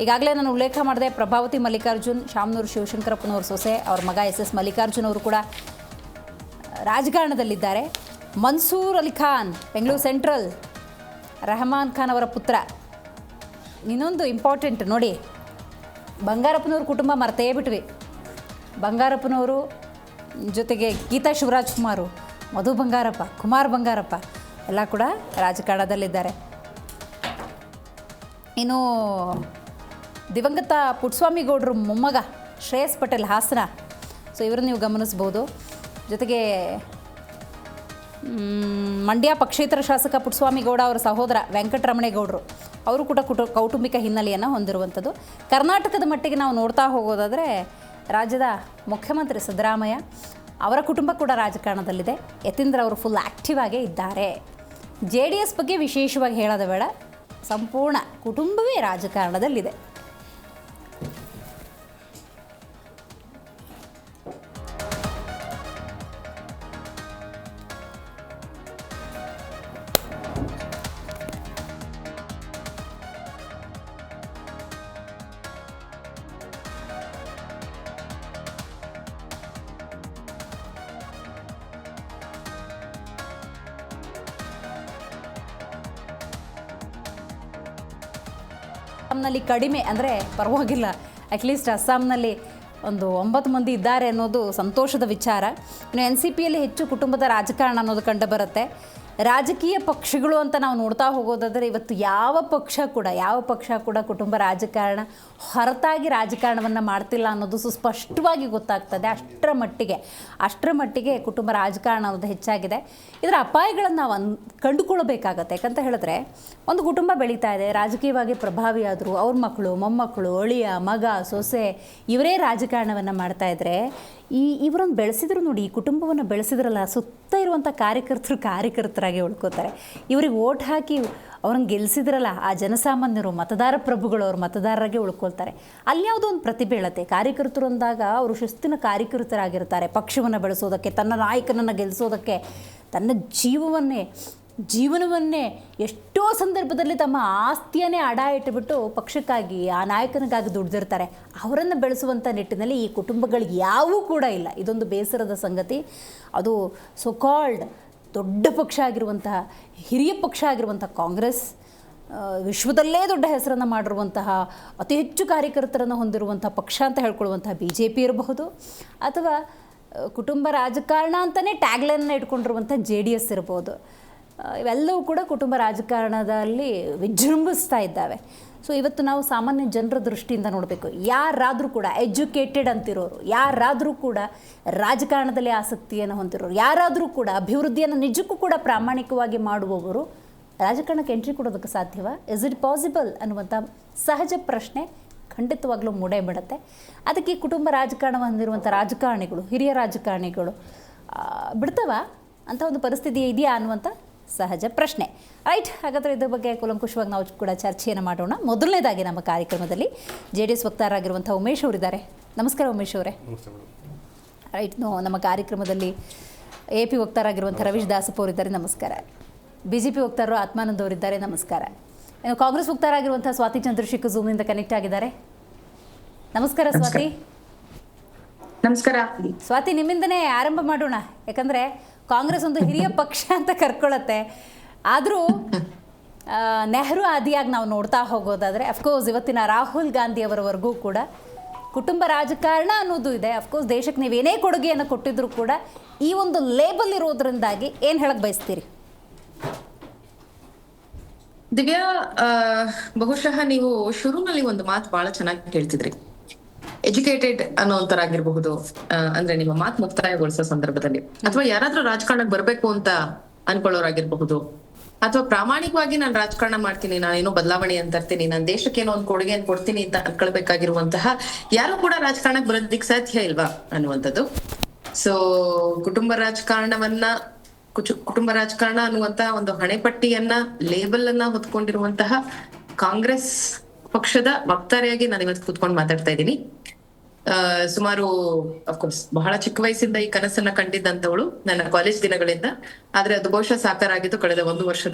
[SPEAKER 1] ಈಗಾಗಲೇ ನಾನು ಉಲ್ಲೇಖ ಮಾಡಿದೆ, ಪ್ರಭಾವತಿ ಮಲ್ಲಿಕಾರ್ಜುನ್, ಶಾಮನೂರು ಶಿವಶಂಕರಪ್ಪನವ್ರ ಸೊಸೆ, ಅವ್ರ ಮಗ S.S. ಮಲ್ಲಿಕಾರ್ಜುನ್ ಅವರು ಕೂಡ ರಾಜಕಾರಣದಲ್ಲಿದ್ದಾರೆ. ಮನ್ಸೂರ್ ಅಲಿ ಖಾನ್, ಬೆಂಗಳೂರು ಸೆಂಟ್ರಲ್, ರೆಹಮಾನ್ ಖಾನ್ ಅವರ ಪುತ್ರ. ಇನ್ನೊಂದು ಇಂಪಾರ್ಟೆಂಟ್ ನೋಡಿ, ಬಂಗಾರಪ್ಪನವ್ರ ಕುಟುಂಬ ಮರ್ತೇ ಬಿಟ್ವಿ. ಬಂಗಾರಪ್ಪನವರು ಜೊತೆಗೆ ಗೀತಾ ಶಿವರಾಜ್ ಕುಮಾರು, ಮಧು ಬಂಗಾರಪ್ಪ, ಕುಮಾರ್ ಬಂಗಾರಪ್ಪ ಎಲ್ಲ ಕೂಡ ರಾಜಕಾರಣದಲ್ಲಿದ್ದಾರೆ. ಇನ್ನು ದಿವಂಗತ ಪುಟ್ಟಸ್ವಾಮಿ ಗೌಡರು ಮೊಮ್ಮಗ ಶ್ರೇಯಸ್ ಪಟೇಲ್ ಹಾಸನ. ಸೊ ಇವರು ನೀವು ಗಮನಿಸ್ಬೋದು. ಜೊತೆಗೆ ಮಂಡ್ಯ ಪಕ್ಷೇತರ ಶಾಸಕ ಪುಟ್ಟಸ್ವಾಮಿ ಗೌಡ ಅವರ ಸಹೋದರ ವೆಂಕಟರಮಣೇಗೌಡರು, ಅವರು ಕೂಡ ಕೌಟುಂಬಿಕ ಹಿನ್ನೆಲೆಯನ್ನು ಹೊಂದಿರುವಂಥದ್ದು. ಕರ್ನಾಟಕದ ಮಟ್ಟಿಗೆ ನಾವು ನೋಡ್ತಾ ಹೋಗೋದಾದರೆ ರಾಜ್ಯದ ಮುಖ್ಯಮಂತ್ರಿ ಸಿದ್ದರಾಮಯ್ಯ ಅವರ ಕುಟುಂಬ ಕೂಡ ರಾಜಕಾರಣದಲ್ಲಿದೆ. ಯತೀಂದ್ರ ಅವರು ಫುಲ್ ಆ್ಯಕ್ಟಿವ್ ಆಗೇ ಇದ್ದಾರೆ. JDS ಬಗ್ಗೆ ವಿಶೇಷವಾಗಿ ಹೇಳೋದು ಬೇಡ, ಸಂಪೂರ್ಣ ಕುಟುಂಬವೇ ರಾಜಕಾರಣದಲ್ಲಿದೆ. ಅಸ್ಸಾಂನಲ್ಲಿ ಕಡಿಮೆ ಅಂದರೆ ಪರವಾಗಿಲ್ಲ, ಅಟ್ಲೀಸ್ಟ್ ಅಸ್ಸಾಂನಲ್ಲಿ ಒಂದು 9 ಮಂದಿ ಇದ್ದಾರೆ ಅನ್ನೋದು ಸಂತೋಷದ ವಿಚಾರ. ಇನ್ನು NCPಯಲ್ಲಿ ಹೆಚ್ಚು ಕುಟುಂಬದ ರಾಜಕಾರಣ ಅನ್ನೋದು ಕಂಡು ಬರುತ್ತೆ. ರಾಜಕೀಯ ಪಕ್ಷಗಳು ಅಂತ ನಾವು ನೋಡ್ತಾ ಹೋಗೋದಾದರೆ ಇವತ್ತು ಯಾವ ಪಕ್ಷ ಕೂಡ ಕುಟುಂಬ ರಾಜಕಾರಣ ಹೊರತಾಗಿ ರಾಜಕಾರಣವನ್ನು ಮಾಡ್ತಿಲ್ಲ ಅನ್ನೋದು ಸುಸ್ಪಷ್ಟವಾಗಿ ಗೊತ್ತಾಗ್ತದೆ. ಅಷ್ಟರ ಮಟ್ಟಿಗೆ ಕುಟುಂಬ ರಾಜಕಾರಣ ಅನ್ನೋದು ಹೆಚ್ಚಾಗಿದೆ. ಇದರ ಅಪಾಯಗಳನ್ನು ನಾವು ಕಂಡುಕೊಳ್ಳಬೇಕಾಗತ್ತೆ. ಯಾಕಂತ ಹೇಳಿದ್ರೆ ಒಂದು ಕುಟುಂಬ ಬೆಳೀತಾ ಇದೆ, ರಾಜಕೀಯವಾಗಿ ಪ್ರಭಾವಿಯಾದರು, ಅವ್ರ ಮಕ್ಕಳು, ಮೊಮ್ಮಕ್ಕಳು, ಅಳಿಯ, ಮಗ, ಸೊಸೆ ಇವರೇ ರಾಜಕಾರಣವನ್ನು ಮಾಡ್ತಾಯಿದ್ರೆ ಇವರನ್ನು ಬೆಳೆಸಿದ್ರು ನೋಡಿ, ಈ ಕುಟುಂಬವನ್ನು ಬೆಳೆಸಿದ್ರಲ್ಲ, ಸುತ್ತ ಇರುವಂಥ ಕಾರ್ಯಕರ್ತರಾಗಿ ಉಳ್ಕೋತಾರೆ. ಇವ್ರಿಗೆ ಓಟ್ ಹಾಕಿ ಅವ್ರನ್ನ ಗೆಲ್ಲಿಸಿದ್ರಲ್ಲ ಆ ಜನಸಾಮಾನ್ಯರು, ಮತದಾರ ಪ್ರಭುಗಳು, ಅವ್ರ ಮತದಾರರಾಗೆ ಉಳ್ಕೊಳ್ತಾರೆ. ಅಲ್ಲಿ ಯಾವುದೋ ಒಂದು ಪ್ರತಿಭೆ ಹೇಳುತ್ತೆ. ಕಾರ್ಯಕರ್ತರು ಅಂದಾಗ ಅವರು ಶಿಸ್ತಿನ ಕಾರ್ಯಕರ್ತರಾಗಿರ್ತಾರೆ. ಪಕ್ಷವನ್ನು ಬೆಳೆಸೋದಕ್ಕೆ, ತನ್ನ ನಾಯಕನನ್ನು ಗೆಲ್ಲಿಸೋದಕ್ಕೆ ತನ್ನ ಜೀವವನ್ನೇ ಜೀವನವನ್ನೇ ಎಷ್ಟೋ ಸಂದರ್ಭದಲ್ಲಿ ತಮ್ಮ ಆಸ್ತಿಯನ್ನೇ ಅಡ ಇಟ್ಟುಬಿಟ್ಟು ಪಕ್ಷಕ್ಕಾಗಿ ಆ ನಾಯಕನಿಗಾಗಿ ದುಡ್ದಿರ್ತಾರೆ. ಅವರನ್ನು ಬೆಳೆಸುವಂಥ ನಿಟ್ಟಿನಲ್ಲಿ ಈ ಕುಟುಂಬಗಳಿಗೆ ಯಾವೂ ಕೂಡ ಇಲ್ಲ. ಇದೊಂದು ಬೇಸರದ ಸಂಗತಿ. ಅದು ಸೊಕಾಲ್ಡ್ ದೊಡ್ಡ ಪಕ್ಷ ಆಗಿರುವಂತಹ, ಹಿರಿಯ ಪಕ್ಷ ಆಗಿರುವಂಥ ಕಾಂಗ್ರೆಸ್, ವಿಶ್ವದಲ್ಲೇ ದೊಡ್ಡ ಹೆಸರನ್ನು ಮಾಡಿರುವಂತಹ, ಅತಿ ಹೆಚ್ಚು ಕಾರ್ಯಕರ್ತರನ್ನು ಹೊಂದಿರುವಂಥ ಪಕ್ಷ ಅಂತ ಹೇಳ್ಕೊಳ್ಳುವಂತಹ BJP ಇರಬಹುದು, ಅಥವಾ ಕುಟುಂಬ ರಾಜಕಾರಣ ಅಂತಲೇ ಟ್ಯಾಗ್ಲೈನ್ನ ಇಟ್ಕೊಂಡಿರುವಂಥ JDS ಇರ್ಬೋದು. ಇವೆಲ್ಲವೂ ಕೂಡ ಕುಟುಂಬ ರಾಜಕಾರಣದಲ್ಲಿ ವಿಜೃಂಭಿಸ್ತಾ ಇದ್ದಾವೆ. ಸೊ ಇವತ್ತು ನಾವು ಸಾಮಾನ್ಯ ಜನರ ದೃಷ್ಟಿಯಿಂದ ನೋಡಬೇಕು. ಯಾರಾದರೂ ಕೂಡ ಎಜುಕೇಟೆಡ್ ಅಂತಿರೋರು, ಯಾರಾದರೂ ಕೂಡ ರಾಜಕಾರಣದಲ್ಲಿ ಆಸಕ್ತಿಯನ್ನು ಹೊಂದಿರೋರು, ಯಾರಾದರೂ ಕೂಡ ಅಭಿವೃದ್ಧಿಯನ್ನು ನಿಜಕ್ಕೂ ಕೂಡ ಪ್ರಾಮಾಣಿಕವಾಗಿ ಮಾಡುವವರು ರಾಜಕಾರಣಕ್ಕೆ ಎಂಟ್ರಿ ಕೊಡೋದಕ್ಕೆ ಸಾಧ್ಯವಾ? ಇಸ್ ಇಟ್ ಪಾಸಿಬಲ್ ಅನ್ನುವಂಥ ಸಹಜ ಪ್ರಶ್ನೆ ಖಂಡಿತವಾಗ್ಲೂ ಮೂಡೇ ಬಿಡುತ್ತೆ. ಅದಕ್ಕೆ ಈ ಕುಟುಂಬ ರಾಜಕಾರಣ ಹೊಂದಿರುವಂಥ ರಾಜಕಾರಣಿಗಳು, ಹಿರಿಯ ರಾಜಕಾರಣಿಗಳು ಬಿಡ್ತವ ಅಂತ ಒಂದು ಪರಿಸ್ಥಿತಿ ಇದೆಯಾ ಅನ್ನುವಂಥ ಸಹಜ ಪ್ರಶ್ನೆ. ರೈಟ್, ಹಾಗಾದರೆ ಇದ್ರ ಬಗ್ಗೆ ಕೂಲಂಕುಷವಾಗಿ ನಾವು ಕೂಡ ಚರ್ಚೆಯನ್ನು ಮಾಡೋಣ. ಮೊದಲನೇದಾಗಿ ನಮ್ಮ ಕಾರ್ಯಕ್ರಮದಲ್ಲಿ JDS ವಕ್ತಾರರಾಗಿರುವಂಥ ಉಮೇಶ್ ಅವರಿದ್ದಾರೆ. ನಮಸ್ಕಾರ ಉಮೇಶ್ ಅವರೇ. ರೈಟ್, ನಮ್ಮ ಕಾರ್ಯಕ್ರಮದಲ್ಲಿ AP ವಕ್ತಾರರಾಗಿರುವಂಥ ರವೀಶ್ ದಾಸಪ್ಪ ಅವರಿದ್ದಾರೆ. ನಮಸ್ಕಾರ. BJP ವಕ್ತಾರರು ಆತ್ಮಾನಂದ್ ಅವರಿದ್ದಾರೆ. ನಮಸ್ಕಾರ. ಇನ್ನು ಕಾಂಗ್ರೆಸ್ ವಕ್ತಾರರಾಗಿರುವಂಥ ಸ್ವಾತಿ ಚಂದ್ರಶೇಖರ್ ಝೂಮ್ನಿಂದ ಕನೆಕ್ಟ್ ಆಗಿದ್ದಾರೆ. ನಮಸ್ಕಾರ ಸ್ವಾತಿ.
[SPEAKER 2] ನಮಸ್ಕಾರ
[SPEAKER 1] ಸ್ವಾತಿ, ನಿಮ್ಮಿಂದನೇ ಆರಂಭ ಮಾಡೋಣ. ಯಾಕಂದರೆ ಕಾಂಗ್ರೆಸ್ ಒಂದು ಹಿರಿಯ ಪಕ್ಷ ಅಂತ ಕರ್ಕೊಳ್ಳುತ್ತೆ. ಆದರೂ ನೆಹರು ಆದಿಯಾಗಿ ನಾವು ನೋಡ್ತಾ ಹೋಗೋದಾದರೆ ಅಫ್ಕೋರ್ಸ್ ಇವತ್ತಿನ ರಾಹುಲ್ ಗಾಂಧಿ ಅವರವರೆಗೂ ಕೂಡ ಕುಟುಂಬ ರಾಜಕಾರಣ ಅನ್ನೋದು ಇದೆ. ಅಫ್ಕೋರ್ಸ್ ದೇಶಕ್ಕೆ ನೀವೇನೇ ಕೊಡುಗೆಯನ್ನು ಕೊಟ್ಟಿದ್ರು ಕೂಡ ಈ ಒಂದು ಲೇಬಲ್ ಇರೋದ್ರಿಂದಾಗಿ ಏನು ಹೇಳಕ್ಕೆ ಬಯಸ್ತೀರಿ?
[SPEAKER 2] ದಿವ್ಯಾ, ಬಹುಶಃ ನೀವು ಶುರುನಲ್ಲಿ ಒಂದು ಮಾತು ಬಹಳ ಚೆನ್ನಾಗಿ ಹೇಳ್ತಿದ್ರಿ. ಎಜುಕೇಟೆಡ್ ಅನ್ನೋಂತರಾಗಿರ್ಬಹುದು, ಅಂದ್ರೆ ನಿಮ್ಮ ಮಾತು ಮುಕ್ತಾಯಗೊಳಿಸೋ ಸಂದರ್ಭದಲ್ಲಿ, ಅಥವಾ ಯಾರಾದ್ರೂ ರಾಜಕಾರಣಕ್ಕೆ ಬರ್ಬೇಕು ಅಂತ ಅನ್ಕೊಳ್ಳೋರಾಗಿರ್ಬಹುದು, ಅಥವಾ ಪ್ರಾಮಾಣಿಕವಾಗಿ ನಾನು ರಾಜಕಾರಣ ಮಾಡ್ತೀನಿ, ನಾನೇನೋ ಬದಲಾವಣೆ ಅಂತ ತರ್ತೀನಿ, ನಾನು ದೇಶಕ್ಕೆ ಏನೋ ಒಂದು ಕೊಡುಗೆಯನ್ನು ಕೊಡ್ತೀನಿ ಅಂತ ಅನ್ಕೊಳ್ಬೇಕಾಗಿರುವಂತಹ ಯಾರು ಕೂಡ ರಾಜಕಾರಣಕ್ಕೆ ಬರೋದಿಕ್ ಸಾಧ್ಯ ಇಲ್ವಾ ಅನ್ನುವಂಥದ್ದು. ಸೊ ಕುಟುಂಬ ರಾಜಕಾರಣ ಅನ್ನುವಂತಹ ಒಂದು ಹಣೆಪಟ್ಟಿಯನ್ನ, ಲೇಬಲ್ ಅನ್ನ ಹೊತ್ಕೊಂಡಿರುವಂತಹ ಕಾಂಗ್ರೆಸ್ ಪಕ್ಷದ ವಕ್ತಾರೆಯಾಗಿ ನಾನು ಇವತ್ತು ಕೂತ್ಕೊಂಡು ಮಾತಾಡ್ತಾ ಇದ್ದೀನಿ. ಸುಮಾರು ಅಫ್ಕೋರ್ಸ್ ಬಹಳ ಚಿಕ್ಕ ವಯಸ್ಸಿಂದ ಈ ಕನಸನ್ನ ಕಂಡಿದ್ದಂಥವಳು ನನ್ನ ಕಾಲೇಜ್ ದಿನಗಳಿಂದ. ಆದ್ರೆ ಅದು ಬಹುಶಃ ಸಾಕಾರ ಆಗಿದ್ದು ಕಳೆದ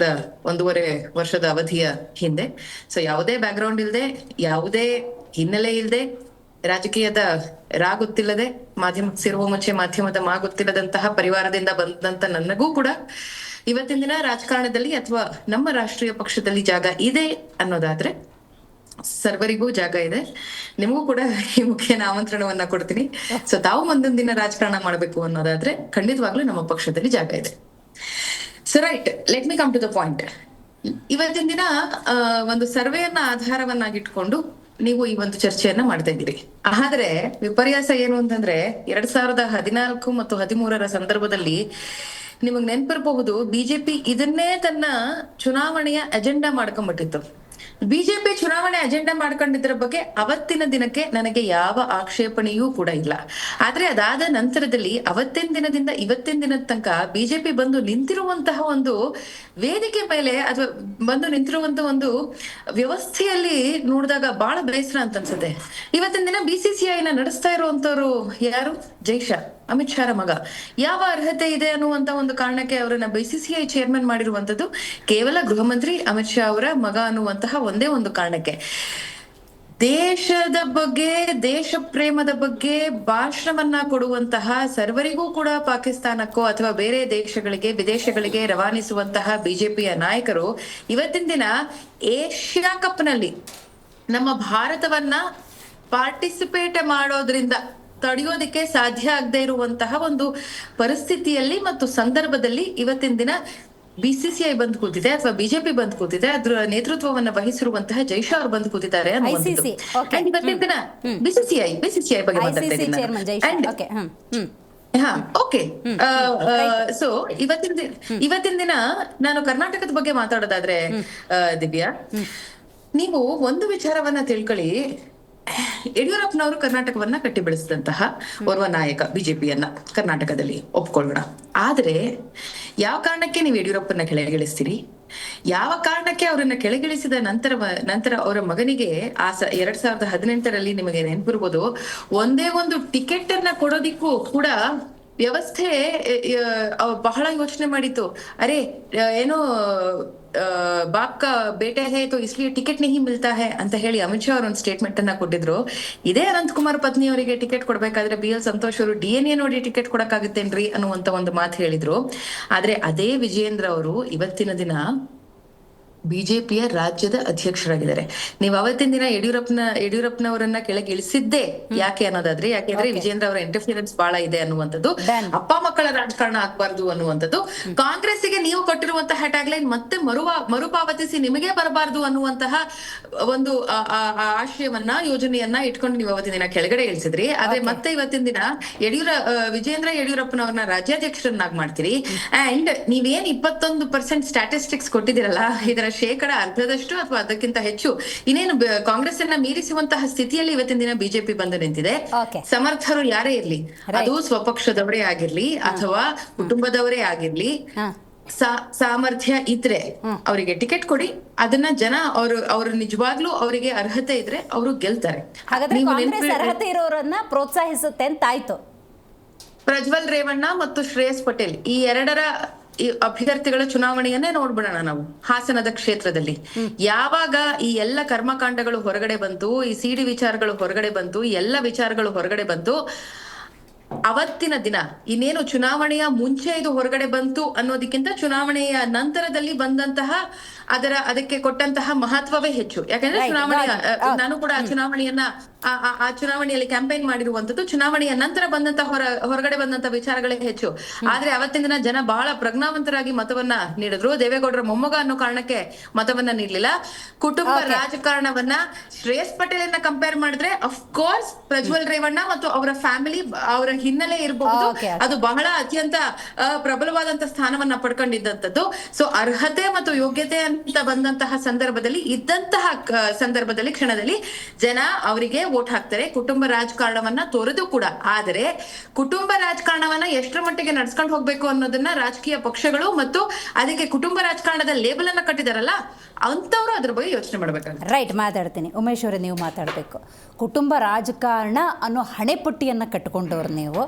[SPEAKER 2] ಒಂದೂವರೆ ವರ್ಷದ ಅವಧಿಯ ಹಿಂದೆ. ಸೊ ಯಾವುದೇ ಬ್ಯಾಕ್ ಗ್ರೌಂಡ್ ಇಲ್ಲದೆ, ಯಾವುದೇ ಹಿನ್ನೆಲೆ ಇಲ್ಲದೆ, ರಾಜಕೀಯದ ಗೊತ್ತಿಲ್ಲದೆ, ಮಾಧ್ಯಮಕ್ಕೆ ಸೇರುವ ಮುಂಚೆ ಮಾಧ್ಯಮದ ಗೊತ್ತಿಲ್ಲದಂತಹ ಪರಿವಾರದಿಂದ ಬಂದಂತ ನನಗೂ ಕೂಡ ಇವತ್ತಿನ ದಿನ ರಾಜಕಾರಣದಲ್ಲಿ ಅಥವಾ ನಮ್ಮ ರಾಷ್ಟ್ರೀಯ ಪಕ್ಷದಲ್ಲಿ ಜಾಗ ಇದೆ ಅನ್ನೋದಾದ್ರೆ ಸರ್ವರಿಗೂ ಜಾಗ ಇದೆ. ನಿಮಗೂ ಕೂಡ ಈ ಮುಖ್ಯ ಆಮಂತ್ರಣವನ್ನ ಕೊಡ್ತೀನಿ. ಸೊ ತಾವು ಮುಂದೊಂದು ದಿನ ರಾಜಕಾರಣ ಮಾಡಬೇಕು ಅನ್ನೋದಾದ್ರೆ ಖಂಡಿತವಾಗ್ಲೂ ನಮ್ಮ ಪಕ್ಷದಲ್ಲಿ ಜಾಗ ಇದೆ. So right, let me come to the point. ಇವತ್ತಿನ ದಿನ ಒಂದು ಸರ್ವೆಯನ್ನ ಆಧಾರವನ್ನಾಗಿಟ್ಕೊಂಡು ನೀವು ಈ ಒಂದು ಚರ್ಚೆಯನ್ನ ಮಾಡ್ತಾ ಇದ್ದೀರಿ. ಆದ್ರೆ ವಿಪರ್ಯಾಸ ಏನು ಅಂತಂದ್ರೆ 2014 ಮತ್ತು 2013 ಸಂದರ್ಭದಲ್ಲಿ ನಿಮಗ್ ನೆನ್ಪಿರಬಹುದು, BJP ಇದನ್ನೇ ತನ್ನ ಚುನಾವಣೆಯ ಅಜೆಂಡಾ ಮಾಡ್ಕೊಂಡ್ಬಿಟ್ಟಿತ್ತು. ಬಿಜೆಪಿ ಚುನಾವಣೆ ಅಜೆಂಡಾ ಮಾಡ್ಕೊಂಡಿದ್ರ ಬಗ್ಗೆ ಅವತ್ತಿನ ದಿನಕ್ಕೆ ನನಗೆ ಯಾವ ಆಕ್ಷೇಪಣೆಯೂ ಕೂಡ ಇಲ್ಲ. ಆದ್ರೆ ಅದಾದ ನಂತರದಲ್ಲಿ ಅವತ್ತಿನ ದಿನದಿಂದ ಇವತ್ತಿನ ದಿನದ ತನಕ ಬಿಜೆಪಿ ಬಂದು ನಿಂತಿರುವಂತಹ ಒಂದು ವೇದಿಕೆ ಮೇಲೆ ಅಥವಾ ಬಂದು ನಿಂತಿರುವಂತಹ ಒಂದು ವ್ಯವಸ್ಥೆಯಲ್ಲಿ ನೋಡಿದಾಗ ಬಹಳ ಬೇಸರ ಅಂತ ಅನ್ಸುತ್ತೆ. ಇವತ್ತಿನ ದಿನ BCCI ನಡೆಸ್ತಾ ಇರುವಂತವ್ರು ಯಾರು? ಜೈಶಾ, ಅಮಿತ್ ಶಾರ ಮಗ. ಯಾವ ಅರ್ಹತೆ ಇದೆ ಅನ್ನುವಂತ ಒಂದು ಕಾರಣಕ್ಕೆ ಅವರನ್ನ BCCI ಚೇರ್ಮನ್ ಮಾಡಿರುವಂತದ್ದು ಕೇವಲ ಗೃಹ ಮಂತ್ರಿ ಅಮಿತ್ ಶಾ ಅವರ ಮಗ ಅನ್ನುವಂತಹ ಒಂದೇ ಒಂದು ಕಾರಣಕ್ಕೆ. ದೇಶದ ಬಗ್ಗೆ, ದೇಶ ಪ್ರೇಮದ ಬಗ್ಗೆ ಭಾಷಣವನ್ನ ಕೊಡುವಂತಹ, ಸರ್ವರಿಗೂ ಕೂಡ ಪಾಕಿಸ್ತಾನಕ್ಕೋ ಅಥವಾ ಬೇರೆ ದೇಶಗಳಿಗೆ, ವಿದೇಶಗಳಿಗೆ ರವಾನಿಸುವಂತಹ ಬಿಜೆಪಿಯ ನಾಯಕರು ಇವತ್ತಿನ ದಿನ ಏಷ್ಯಾ ಕಪ್ ನಲ್ಲಿ ನಮ್ಮ ಭಾರತವನ್ನ ಪಾರ್ಟಿಸಿಪೇಟ್ ಮಾಡೋದ್ರಿಂದ ತಡೆಯೋದಕ್ಕೆ ಸಾಧ್ಯ ಆಗದೆ ಇರುವಂತಹ ಒಂದು ಪರಿಸ್ಥಿತಿಯಲ್ಲಿ ಮತ್ತು ಸಂದರ್ಭದಲ್ಲಿ ಇವತ್ತಿನ ದಿನ BCCI ಬಂದ್ ಕೂತಿದೆ ಅಥವಾ ಬಿಜೆಪಿ ಬಂದ್ ಕೂತಿದೆ. ಅದ್ರ ನೇತೃತ್ವವನ್ನ ವಹಿಸಿರುವಂತಹ ಜೈಶಾ ಅವರು ಬಂದ್ ಕೂತಿದ್ದಾರೆ ಅನ್ನುವಂಥದ್ದು. ಇವತ್ತಿನ ದಿನ BCCI ಬಗ್ಗೆ ಮಾತಾಡ್ತಾ ಇದ್ದೀನಿ. ಹಾ, ಓಕೆ. ಸೊ ಇವತ್ತಿನ ದಿನ ನಾನು ಕರ್ನಾಟಕದ ಬಗ್ಗೆ ಮಾತಾಡೋದಾದ್ರೆ ದಿವ್ಯಾ, ನೀವು ಒಂದು ವಿಚಾರವನ್ನ ತಿಳ್ಕೊಳ್ಳಿ. ಯಡಿಯೂರಪ್ಪನವರು ಕರ್ನಾಟಕವನ್ನ ಕಟ್ಟಿ ಬೆಳೆಸಿದಂತಹ ಓರ್ವ ನಾಯಕ, ಬಿಜೆಪಿಯನ್ನ ಕರ್ನಾಟಕದಲ್ಲಿ ಒಪ್ಕೊಳ್ಳೋಣ. ಆದ್ರೆ ಯಾವ ಕಾರಣಕ್ಕೆ ನೀವು ಯಡಿಯೂರಪ್ಪನ ಕೆಳಗಿಳಿಸ್ತೀರಿ? ಯಾವ ಕಾರಣಕ್ಕೆ ಅವರನ್ನ ಕೆಳಗಿಳಿಸಿದ ನಂತರ ಅವರ ಮಗನಿಗೆ 2018 ನಿಮಗೆ ನೆನಪಿರ್ಬೋದು, ಒಂದೇ ಒಂದು ಟಿಕೆಟ್ ಅನ್ನ ಕೊಡೋದಿಕ್ಕೂ ಕೂಡ ವ್ಯವಸ್ಥೆ ಬಹಳ ಯೋಚನೆ ಮಾಡಿತ್ತು. ಅರೆ ಏನೋ बाप का बेटे है तो इसलिए ಟಿಕೆಟ್ नहीं मिलता है ಅಂತ ಹೇಳಿ ಅಮಿತ್ ಶಾ ಅವರು ಒಂದು ಸ್ಟೇಟ್ಮೆಂಟ್ ಅನ್ನ ಕೊಟ್ಟಿದ್ರು. ಇದೇ ಅನಂತಕುಮಾರ್ ಪತ್ನಿ ಅವರಿಗೆ ಟಿಕೆಟ್ ಕೊಡ್ಬೇಕಾದ್ರೆ BL ಸಂತೋಷ್ ಅವರು DNA ನೋಡಿ ಟಿಕೆಟ್ ಕೊಡಕ್ಕಾಗುತ್ತೇನ್ರಿ ಅನ್ನುವಂತ ಒಂದು ಮಾತು ಹೇಳಿದ್ರು. ಆದ್ರೆ ಅದೇ ವಿಜಯೇಂದ್ರ ಅವರು ಇವತ್ತಿನ ದಿನ ಬಿಜೆಪಿಯ ರಾಜ್ಯದ ಅಧ್ಯಕ್ಷರಾಗಿದ್ದಾರೆ. ನೀವು ಅವತ್ತಿನ ದಿನ ಯಡಿಯೂರಪ್ಪನವರನ್ನ ಕೆಳಗೆ ಇಳಿಸಿದ್ದೇ ಯಾಕೆ ಅನ್ನೋದಾದ್ರೆ, ಯಾಕೆಂದ್ರೆ ವಿಜೇಂದ್ರ ಅವರ ಇಂಟರ್ಫಿಯರೆನ್ಸ್ ಬಹಳ ಇದೆ ಅನ್ನುವಂಥದ್ದು, ಅಪ್ಪ ಮಕ್ಕಳ ರಾಜಕಾರಣ ಆಗ್ಬಾರ್ದು ಅನ್ನುವಂಥದ್ದು, ಕಾಂಗ್ರೆಸ್ಸಿಗೆ ನೀವು ಕೊಟ್ಟಿರುವಂತಹ ಟ್ಯಾಗ್ಲೈನ್ ಮತ್ತೆ ಮರುಪಾವತಿಸಿ ನಿಮಗೆ ಬರಬಾರ್ದು ಅನ್ನುವಂತಹ ಒಂದು ಆಶಯವನ್ನ ಯೋಜನೆಯನ್ನ ಇಟ್ಕೊಂಡು ನೀವು ಅವತ್ತಿನ ದಿನ ಕೆಳಗಡೆ ಇಳಿಸಿದ್ರಿ. ಆದ್ರೆ ಮತ್ತೆ ಇವತ್ತಿನ ದಿನ ವಿಜೇಂದ್ರ ಯಡಿಯೂರಪ್ಪನವ್ರನ್ನ ರಾಜ್ಯಾಧ್ಯಕ್ಷರನ್ನಾಗಿ ಮಾಡ್ತೀರಿ. ಅಂಡ್ ನೀವೇನ್ 21% ಸ್ಟ್ಯಾಟಿಸ್ಟಿಕ್ಸ್ ಕೊಟ್ಟಿದ್ದೀರಲ್ಲ, ಇದರ ಶೇಕಡ ಅರ್ಧದಷ್ಟು ಅಥವಾ ಅದಕ್ಕಿಂತ ಹೆಚ್ಚು ಇನ್ನೇನು ಕಾಂಗ್ರೆಸ್ ಅನ್ನ ಮೀರಿಸುವಂತಹ ಸ್ಥಿತಿಯಲ್ಲಿ ಇವತ್ತಿನ ದಿನ ಬಿಜೆಪಿ ಬಂದು ನಿಂತಿದೆ. ಸಮರ್ಥರು ಯಾರೇ ಇರ್ಲಿ, ಅದು ಸ್ವಪಕ್ಷದವರೇ ಆಗಿರ್ಲಿ ಅಥವಾ ಕುಟುಂಬದವರೇ ಆಗಿರ್ಲಿ, ಸಾಮರ್ಥ್ಯ ಇದ್ರೆ ಅವರಿಗೆ ಟಿಕೆಟ್ ಕೊಡಿ. ಅದನ್ನ ಜನ ಅವರು ನಿಜವಾಗ್ಲೂ ಅವರಿಗೆ ಅರ್ಹತೆ ಇದ್ರೆ ಅವರು ಗೆಲ್ತಾರೆ.
[SPEAKER 1] ಅರ್ಹತೆ ಇರೋರನ್ನ ಪ್ರೋತ್ಸಾಹಿಸುತ್ತೆ ಅಂತ ಆಯ್ತು.
[SPEAKER 2] ಪ್ರಜ್ವಲ್ ರೇವಣ್ಣ ಮತ್ತು ಶ್ರೇಯಸ್ ಪಟೇಲ್ ಈ ಎರಡರ ಅಭ್ಯರ್ಥಿಗಳ ಚುನಾವಣೆಯನ್ನೇ ನೋಡ್ಬಿಡೋಣ ನಾವು. ಹಾಸನದ ಕ್ಷೇತ್ರದಲ್ಲಿ ಯಾವಾಗ ಈ ಎಲ್ಲ ಕರ್ಮಕಾಂಡಗಳು ಹೊರಗಡೆ ಬಂತು, ಈ ಸಿಡಿ ವಿಚಾರಗಳು ಹೊರಗಡೆ ಬಂತು, ಈ ಎಲ್ಲ ವಿಚಾರಗಳು ಹೊರಗಡೆ ಬಂತು, ಅವತ್ತಿನ ದಿನ ಇನ್ನೇನು ಚುನಾವಣೆಯ ಮುಂಚೆ ಇದು ಹೊರಗಡೆ ಬಂತು ಅನ್ನೋದಕ್ಕಿಂತ ಚುನಾವಣೆಯ ನಂತರದಲ್ಲಿ ಬಂದಂತಹ ಅದಕ್ಕೆ ಕೊಟ್ಟಂತಹ ಮಹತ್ವವೇ ಹೆಚ್ಚು. ಯಾಕಂದ್ರೆ ನಾನು ಕೂಡ ಆ ಚುನಾವಣೆಯಲ್ಲಿ ಕ್ಯಾಂಪೇನ್ ಮಾಡಿರುವಂತದ್ದು ಚುನಾವಣೆಯ ನಂತರ ಬಂದಂತಹ ಹೊರಗಡೆ ಬಂದಂತಹ ವಿಚಾರಗಳೇ ಹೆಚ್ಚು. ಆದ್ರೆ ಅವತ್ತಿನ ದಿನ ಜನ ಬಹಳ ಪ್ರಜ್ಞಾವಂತರಾಗಿ ಮತವನ್ನ ನೀಡಿದ್ರು. ದೇವೇಗೌಡರ ಮೊಮ್ಮಗ ಅನ್ನೋ ಕಾರಣಕ್ಕೆ ಮತವನ್ನ ನೀಡಲಿಲ್ಲ. ಕುಟುಂಬ ರಾಜಕಾರಣವನ್ನ ಶ್ರೇಯಸ್ ಪಟೇಲ್ ಕಂಪೇರ್ ಮಾಡಿದ್ರೆ ಅಫ್ಕೋರ್ಸ್ ಪ್ರಜ್ವಲ್ ರೇವಣ್ಣ ಮತ್ತು ಅವರ ಫ್ಯಾಮಿಲಿ, ಅವರ ಹಿನ್ನೆಲೆ ಇರಬಹುದು, ಅದು ಬಹಳ ಅತ್ಯಂತ ಪ್ರಬಲವಾದಂತ ಸ್ಥಾನವನ್ನ ಪಡ್ಕೊಂಡಿದ್ದಂಥದ್ದು. ಸೊ ಅರ್ಹತೆ ಮತ್ತು ಯೋಗ್ಯತೆ ಅಂತ ಬಂದಂತಹ ಸಂದರ್ಭದಲ್ಲಿ ಕ್ಷಣದಲ್ಲಿ ಜನ ಅವರಿಗೆ ವೋಟ್ ಹಾಕ್ತಾರೆ, ಕುಟುಂಬ ರಾಜಕಾರಣವನ್ನ ತೊರೆದು ಕೂಡ. ಆದರೆ ಕುಟುಂಬ ರಾಜಕಾರಣವನ್ನ ಎಷ್ಟರ ಮಟ್ಟಿಗೆ ನಡ್ಸ್ಕೊಂಡು ಹೋಗ್ಬೇಕು ಅನ್ನೋದನ್ನ ರಾಜಕೀಯ ಪಕ್ಷಗಳು ಮತ್ತು ಅದಕ್ಕೆ ಕುಟುಂಬ ರಾಜಕಾರಣದ ಲೇಬಲ್ ಅನ್ನ ಕಟ್ಟಿದಾರಲ್ಲ ಅಂತವ್ರು ಅದ್ರ ಬಗ್ಗೆ ಯೋಚನೆ ಮಾಡ್ಬೇಕಾಗುತ್ತೆ.
[SPEAKER 1] ರೈಟ್, ಮಾತಾಡ್ತೀನಿ. ಉಮೇಶ್ ಅವರೇ, ನೀವು ಮಾತಾಡಬೇಕು. ಕುಟುಂಬ ರಾಜಕಾರಣ ಅನ್ನೋ ಹಣೆಪಟ್ಟಿಯನ್ನು ಕಟ್ಟಿಕೊಂಡವ್ರು ನೀವು.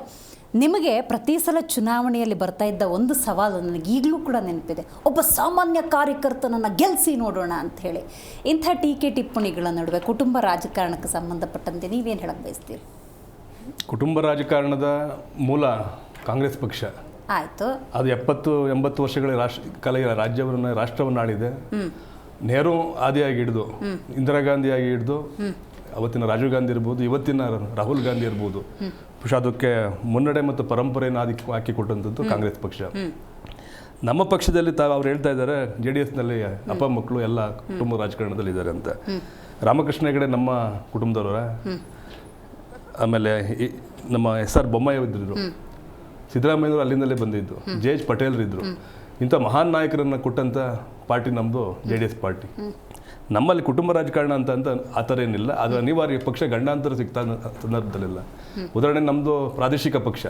[SPEAKER 1] ನಿಮಗೆ ಪ್ರತಿ ಸಲ ಚುನಾವಣೆಯಲ್ಲಿ ಬರ್ತಾ ಇದ್ದ ಒಂದು ಸವಾಲು ನನಗೆ ಈಗಲೂ ಕೂಡ ನೆನಪಿದೆ. ಒಬ್ಬ ಸಾಮಾನ್ಯ ಕಾರ್ಯಕರ್ತನನ್ನು ಗೆಲ್ಲಿಸಿ ನೋಡೋಣ ಅಂಥೇಳಿ. ಇಂಥ ಟೀಕೆ ಟಿಪ್ಪಣಿಗಳ ನಡುವೆ ಕುಟುಂಬ ರಾಜಕಾರಣಕ್ಕೆ ಸಂಬಂಧಪಟ್ಟಂತೆ ನೀವೇನು ಹೇಳಕ್ಕೆ ಬಯಸ್ತೀರಿ?
[SPEAKER 3] ಕುಟುಂಬ ರಾಜಕಾರಣದ ಮೂಲ ಕಾಂಗ್ರೆಸ್ ಪಕ್ಷ
[SPEAKER 1] ಆಯಿತು.
[SPEAKER 3] ಅದು 70-80 ವರ್ಷಗಳ ರಾಜ್ಯವನ್ನು ರಾಷ್ಟ್ರವನ್ನು ಆಳಿದೆ. ನೆಹರು ಆದಿಯಾಗಿ ಹಿಡಿದು ಇಂದಿರಾ ಗಾಂಧಿಯಾಗಿ ಹಿಡಿದು ಅವತ್ತಿನ ರಾಜೀವ್ ಗಾಂಧಿ ಇರ್ಬೋದು, ಇವತ್ತಿನ ರಾಹುಲ್ ಗಾಂಧಿ ಇರ್ಬೋದು, ಅದಕ್ಕೆ ಮುನ್ನಡೆ ಮತ್ತು ಪರಂಪರೆಯನ್ನು ಹಾಕಿಕೊಟ್ಟಂಥದ್ದು ಕಾಂಗ್ರೆಸ್ ಪಕ್ಷ. ನಮ್ಮ ಪಕ್ಷದಲ್ಲಿ ಅವ್ರು ಹೇಳ್ತಾ ಇದ್ದಾರೆ JDSನಲ್ಲಿ ಅಪ್ಪ ಮಕ್ಕಳು ಎಲ್ಲ ಕುಟುಂಬ ರಾಜಕಾರಣದಲ್ಲಿ ಇದ್ದಾರೆ ಅಂತ. ರಾಮಕೃಷ್ಣ ಹೆಗಡೆ ನಮ್ಮ ಕುಟುಂಬದವರ, ಆಮೇಲೆ ನಮ್ಮ SR ಬೊಮ್ಮಾಯಿ ಇದ್ದರು, ಸಿದ್ದರಾಮಯ್ಯವರು ಅಲ್ಲಿಂದಲೇ ಬಂದಿದ್ದು, JH ಪಟೇಲ್ರಿದ್ದರು. ಇಂಥ ಮಹಾನ್ ನಾಯಕರನ್ನು ಕೊಟ್ಟಂಥ ಪಾರ್ಟಿ ನಮ್ಮದು JDS ಪಾರ್ಟಿ. ನಮ್ಮಲ್ಲಿ ಕುಟುಂಬ ರಾಜಕಾರಣ ಅಂತ ಆ ಥರ ಏನಿಲ್ಲ. ಅದು ಅನಿವಾರ್ಯ. ಪಕ್ಷ ಗಂಡಾಂತರ ಸಿಗ್ತಾ ಸಂದರ್ಭದಲ್ಲಿಲ್ಲ. ಉದಾಹರಣೆ ನಮ್ಮದು ಪ್ರಾದೇಶಿಕ ಪಕ್ಷ.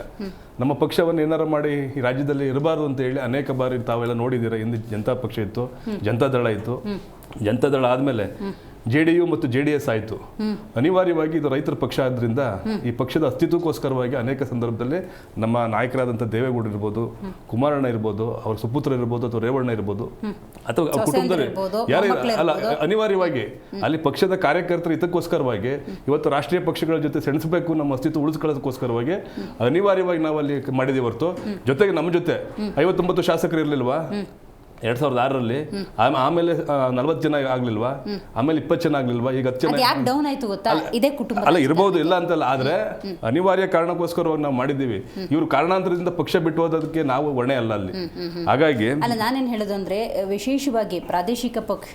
[SPEAKER 3] ನಮ್ಮ ಪಕ್ಷವನ್ನು ಏನಾರು ಮಾಡಿ ಈ ರಾಜ್ಯದಲ್ಲಿ ಇರಬಾರ್ದು ಅಂತ ಹೇಳಿ ಅನೇಕ ಬಾರಿ ತಾವೆಲ್ಲ ನೋಡಿದ್ದೀರ. ಹಿಂದೆ ಜನತಾ ಪಕ್ಷ ಇತ್ತು, ಜನತಾದಳ ಇತ್ತು. ಜನತಾದಳ ಆದಮೇಲೆ JDU ಮತ್ತು JDS ಆಯಿತು. ಅನಿವಾರ್ಯವಾಗಿ ಇದು ರೈತರ ಪಕ್ಷ ಆದ್ದರಿಂದ ಈ ಪಕ್ಷದ ಅಸ್ತಿತ್ವಕ್ಕೋಸ್ಕರವಾಗಿ ಅನೇಕ ಸಂದರ್ಭದಲ್ಲಿ ನಮ್ಮ ನಾಯಕರಾದಂಥ ದೇವೇಗೌಡ ಇರ್ಬೋದು, ಕುಮಾರಣ್ಣ ಇರ್ಬೋದು, ಅವ್ರ ಸುಪುತ್ರ ಇರ್ಬೋದು, ಅಥವಾ ರೇವಣ್ಣ ಇರ್ಬೋದು, ಅಥವಾ ಅವ್ರ ಕುಟುಂಬದಲ್ಲಿ ಯಾರೇ ಅಲ್ಲ, ಅನಿವಾರ್ಯವಾಗಿ ಅಲ್ಲಿ ಪಕ್ಷದ ಕಾರ್ಯಕರ್ತರು ಇದಕ್ಕೋಸ್ಕರವಾಗಿ ಇವತ್ತು ರಾಷ್ಟ್ರೀಯ ಪಕ್ಷಗಳ ಜೊತೆ ಸೆಣಸಬೇಕು, ನಮ್ಮ ಅಸ್ತಿತ್ವ ಉಳಿಸ್ಕೊಳ್ಳೋದಕ್ಕೋಸ್ಕರವಾಗಿ ಅನಿವಾರ್ಯವಾಗಿ ನಾವು ಅಲ್ಲಿ ಮಾಡಿದೀವಿ ಹೊರತು. ಜೊತೆಗೆ ನಮ್ಮ ಜೊತೆ 59 ಶಾಸಕರು ಇರಲಿಲ್ವಾ 2006ರಲ್ಲಿ? ಆಮೇಲೆ 40 ಜನ ಆಗ್ಲಿಲ್ವಾ? ಆಮೇಲೆ 20 ಜನ ಆಗ್ಲಿಲ್ವಾ? ಈಗ 10 ಜನ
[SPEAKER 1] ಡೌನ್ ಆಯ್ತು ಗೊತ್ತಾ? ಇದೇ ಕುಟುಂಬ
[SPEAKER 3] ಅಲ್ಲ, ಇರಬಹುದು, ಇಲ್ಲ ಅಂತಲ್ಲ. ಆದ್ರೆ ಅನಿವಾರ್ಯ ಕಾರಣಕ್ಕೋಸ್ಕರವಾಗಿ ನಾವು ಮಾಡಿದ್ದೀವಿ. ಇವರು ಕಾರಣಾಂತರದಿಂದ ಪಕ್ಷ ಬಿಟ್ಟು ಹೋದದಕ್ಕೆ ನಾವು ಹೊಣೆ ಅಲ್ಲ ಅಲ್ಲಿ. ಹಾಗಾಗಿ
[SPEAKER 1] ಅಲ್ಲ, ನಾನೇನು ಹೇಳೋದು ಅಂದ್ರೆ, ವಿಶೇಷವಾಗಿ ಪ್ರಾದೇಶಿಕ ಪಕ್ಷ